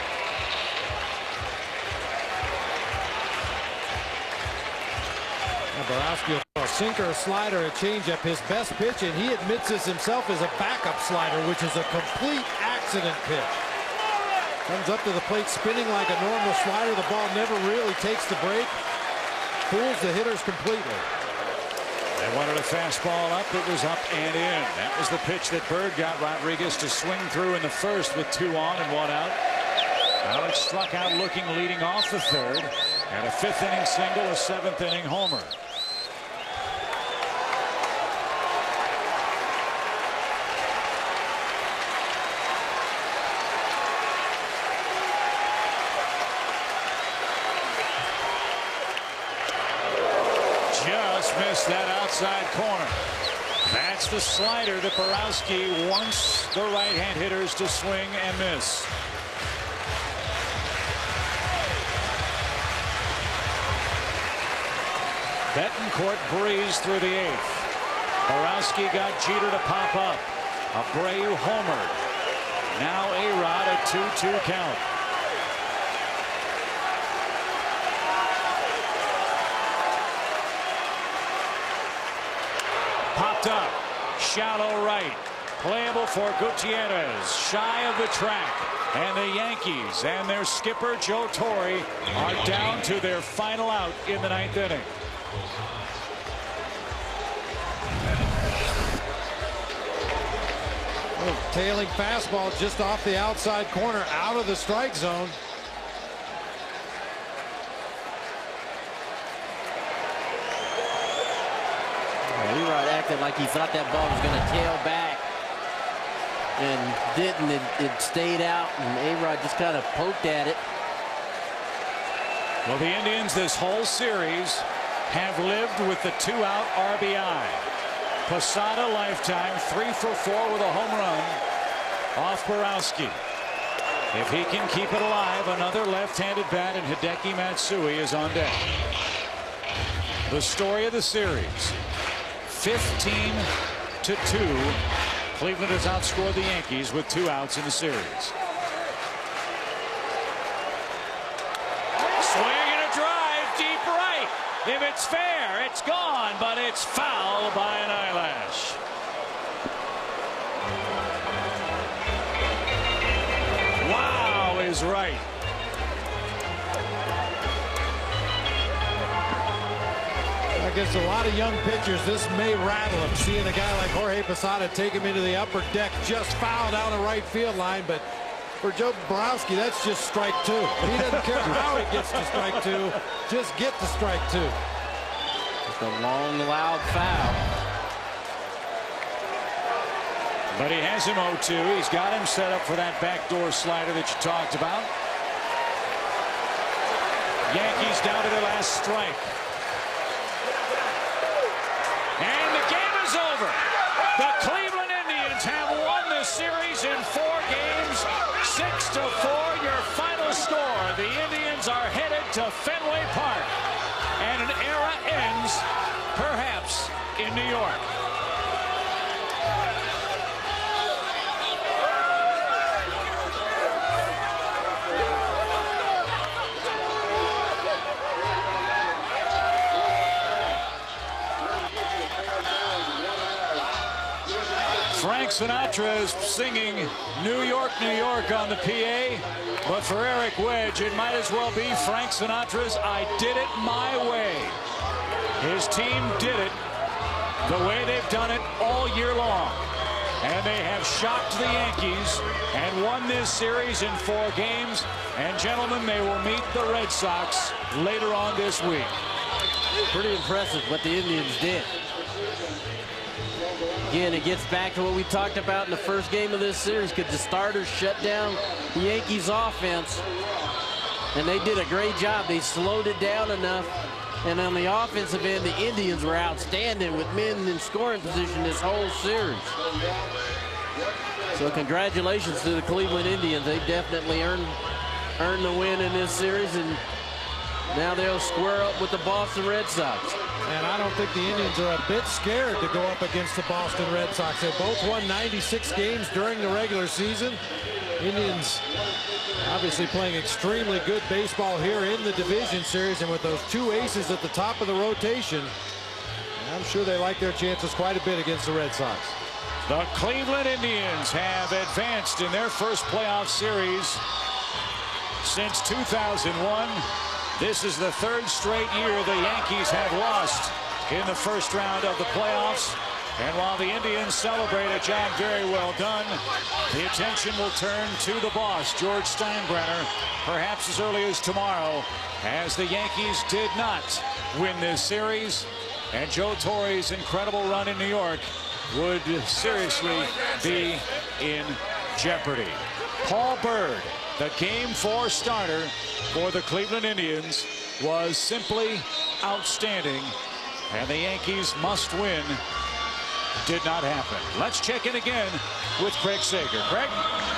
Borowski, a sinker, a slider, a changeup, his best pitch, and he admits this himself, is a backup slider, which is a complete accident pitch. Comes up to the plate spinning like a normal slider. The ball never really takes the break. Fools the hitters completely. They wanted a fastball up. It was up and in. That was the pitch that Berg got Rodriguez to swing through in the 1st with 2 on and 1 out. Alex struck out looking, leading off the 3rd. And a 5th inning single, a 7th inning homer. Just missed that outside corner. That's the slider that Borowski wants the right-hand hitters to swing and miss. Betancourt breezed through the 8th. Borowski got Jeter to pop up. Abreu homered. Now A-Rod a 2-2 count. Popped up. Shallow right. Playable for Gutierrez, shy of the track. And the Yankees and their skipper, Joe Torre, are down to their final out in the 9th inning. Tailing fastball just off the outside corner, out of the strike zone. Erod acted like he thought that ball was going to tail back, and didn't. It stayed out, and Erod just kind of poked at it. Well, the Indians this whole series have lived with the 2-out RBI. Posada lifetime 3 for 4 with a home run off Borowski. If he can keep it alive, another left-handed bat, and Hideki Matsui is on deck. The story of the series, 15-2. Cleveland has outscored the Yankees with 2 outs in the series. Swing and a drive, deep right. If it's fair, it's gone, but it's foul by an eyelash. Wow is right. Against a lot of young pitchers, this may rattle him. Seeing a guy like Jorge Posada take him into the upper deck, just foul down the right field line, but for Joe Borowski, that's just strike 2. He doesn't care how he gets to strike 2, just get to strike 2. Just a long, loud foul. But he has him 0-2. He's got him set up for that backdoor slider that you talked about. Yankees down to their last strike. And the game is over. The Cleveland Indians have won this series in 4 games, 6-4. Your final score. The Indians are headed to Fenway Park, and an era ends, perhaps, in New York. Frank Sinatra is singing New York, New York on the PA. But for Eric Wedge, it might as well be Frank Sinatra's I Did It My Way. His team did it the way they've done it all year long. And they have shocked the Yankees and won this series in 4 games. And gentlemen, they will meet the Red Sox later on this week. Pretty impressive what the Indians did. Again, it gets back to what we talked about in the first game of this series. Could the starters shut down the Yankees offense? And they did a great job. They slowed it down enough. And on the offensive end, the Indians were outstanding with men in scoring position this whole series. So congratulations to the Cleveland Indians. They definitely earned the win in this series. And now they'll square up with the Boston Red Sox. And I don't think the Indians are a bit scared to go up against the Boston Red Sox. They both won 96 games during the regular season. Indians obviously playing extremely good baseball here in the division series, and with those 2 aces at the top of the rotation, I'm sure they like their chances quite a bit against the Red Sox. The Cleveland Indians have advanced in their first playoff series since 2001. This is the 3rd straight year the Yankees have lost in the first round of the playoffs. And while the Indians celebrate a job very well done, the attention will turn to the boss, George Steinbrenner, perhaps as early as tomorrow, as the Yankees did not win this series. And Joe Torre's incredible run in New York would seriously be in jeopardy. Paul Byrd, the Game 4 starter for the Cleveland Indians, was simply outstanding, and the Yankees must win. Did not happen. Let's check in again with Craig Sager. Craig?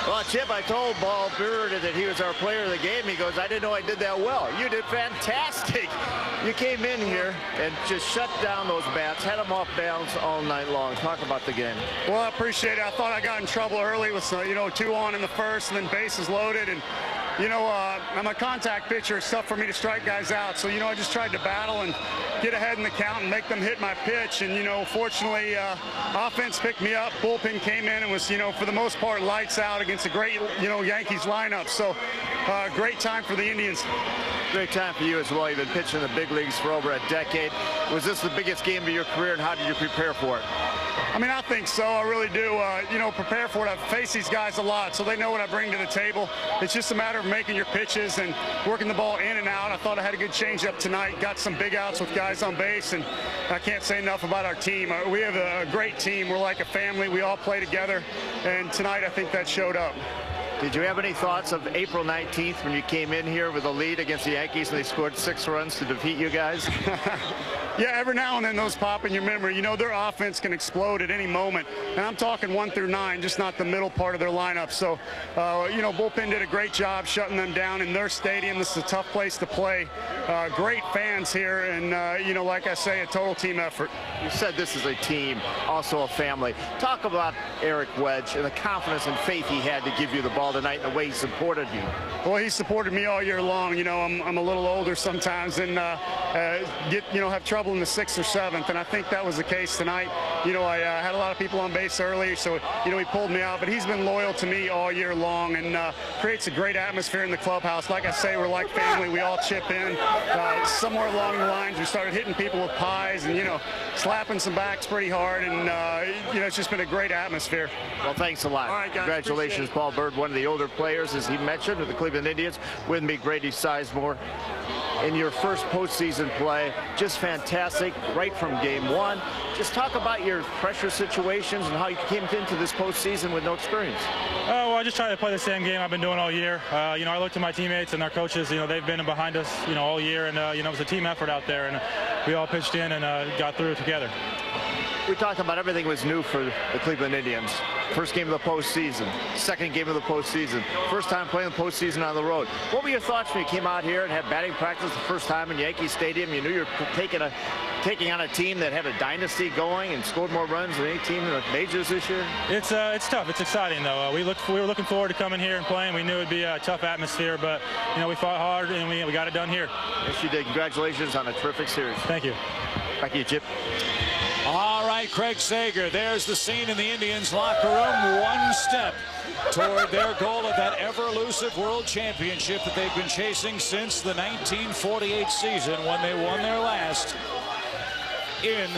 Well, Chip, I told Paul Byrd that he was our player of the game. He goes, I didn't know I did that well. You did fantastic. You came in here and just shut down those bats, had them off balance all night long. Talk about the game. Well, I appreciate it. I thought I got in trouble early with, 2 on in the first and then bases loaded. And You know, I'm a contact pitcher. It's tough for me to strike guys out. So, you know, I just tried to battle and get ahead in the count and make them hit my pitch. And, you know, fortunately, offense picked me up. Bullpen came in and was, you know, for the most part, lights out against a great, you know, Yankees lineup. So, great time for the Indians. Great time for you as well. You've been pitching in the big leagues for over a decade. Was this the biggest game of your career, and how did you prepare for it? I mean, I think so. I really do. You know, prepare for it. I've faced these guys a lot, so they know what I bring to the table. It's just a matter of making your pitches and working the ball in and out. I thought I had a good changeup tonight. Got some big outs with guys on base, and I can't say enough about our team. We have a great team. We're like a family. We all play together, and tonight I think that showed up. Did you have any thoughts of April 19th when you came in here with a lead against the Yankees and they scored 6 runs to defeat you guys? Yeah, every now and then those pop in your memory. You know, their offense can explode at any moment. And I'm talking 1 through 9, just not the middle part of their lineup. So, you know, bullpen did a great job shutting them down in their stadium. This is a tough place to play. Great fans here. And, you know, like I say, a total team effort. You said this is a team, also a family. Talk about Eric Wedge and the confidence and faith he had to give you the ball tonight and the way he supported you. Well, he supported me all year long. You know, I'm a little older sometimes and have trouble in the 6th or 7th, and I think that was the case tonight. You know, I had a lot of people on base early, so, you know, he pulled me out, but he's been loyal to me all year long and creates a great atmosphere in the clubhouse. Like I say, we're like family. We all chip in. Somewhere along the lines, we started hitting people with pies and, you know, slapping some backs pretty hard, and, you know, it's just been a great atmosphere. Well, thanks a lot. All right, guys. Congratulations, Paul Bird, one of the older players, as he mentioned, with the Cleveland Indians. With me, Grady Sizemore. In your first postseason play, just fantastic, right from game 1. Just talk about your pressure situations and how you came into this postseason with no experience. Well, I just try to play the same game I've been doing all year. You know, I looked at my teammates and our coaches. You know, they've been behind us, you know, all year, and you know, it was a team effort out there, and we all pitched in and got through it together. We talked about everything was new for the Cleveland Indians. First game of the postseason, second game of the postseason, first time playing the postseason on the road. What were your thoughts when you came out here and had batting practice the first time in Yankee Stadium? You knew you were taking on a team that had a dynasty going and scored more runs than any team in the majors this year? It's tough. It's exciting, though. We were looking forward to coming here and playing. We knew it would be a tough atmosphere, but, you know, we fought hard and we got it done here. Yes, you did. Congratulations on a terrific series. Thank you. Back to you, Chip. All right, Craig Sager, there's the scene in the Indians locker room, one step toward their goal of that ever-elusive world championship that they've been chasing since the 1948 season when they won their last in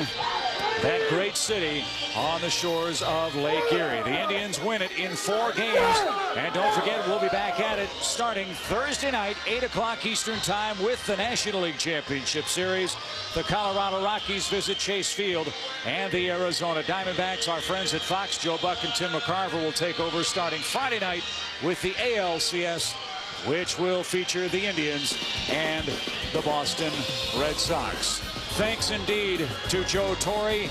that great city on the shores of Lake Erie. The Indians win it in 4 games. And don't forget, we'll be back at it starting Thursday night, 8 o'clock Eastern time with the National League Championship Series. The Colorado Rockies visit Chase Field, and the Arizona Diamondbacks, our friends at Fox, Joe Buck and Tim McCarver, will take over starting Friday night with the ALCS, which will feature the Indians and the Boston Red Sox. Thanks indeed to Joe Torre.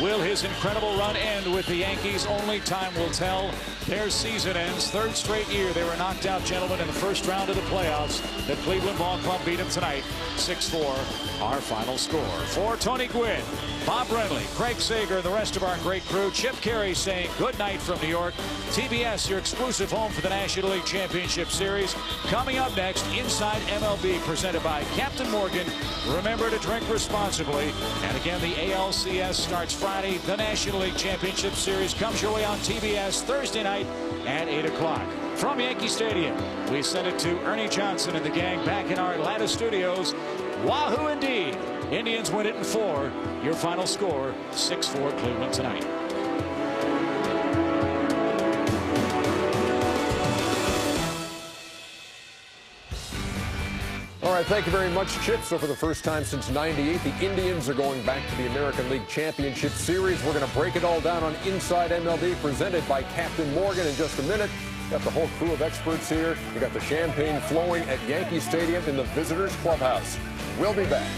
Will his incredible run end with the Yankees? Only time will tell. Their season ends. 3rd straight year they were knocked out, gentlemen, in the first round of the playoffs. The Cleveland Ball Club beat them tonight, 6-4, our final score. For Tony Gwynn, Bob Brenly, Craig Sager, and the rest of our great crew, Chip Carey saying good night from New York. TBS, your exclusive home for the National League Championship Series. Coming up next, Inside MLB, presented by Captain Morgan. Remember to drink responsibly. And again, the ALCS starts Friday. The National League Championship Series comes your way on TBS Thursday night at 8 o'clock. From Yankee Stadium, we send it to Ernie Johnson and the gang back in our Atlanta studios. Wahoo indeed. Indians win it in 4. Your final score, 6-4 Cleveland tonight. All right, thank you very much, Chip. So for the first time since '98, the Indians are going back to the American League Championship Series. We're going to break it all down on Inside MLB, presented by Captain Morgan in just a minute. Got the whole crew of experts here. We got the champagne flowing at Yankee Stadium in the Visitors Clubhouse. We'll be back.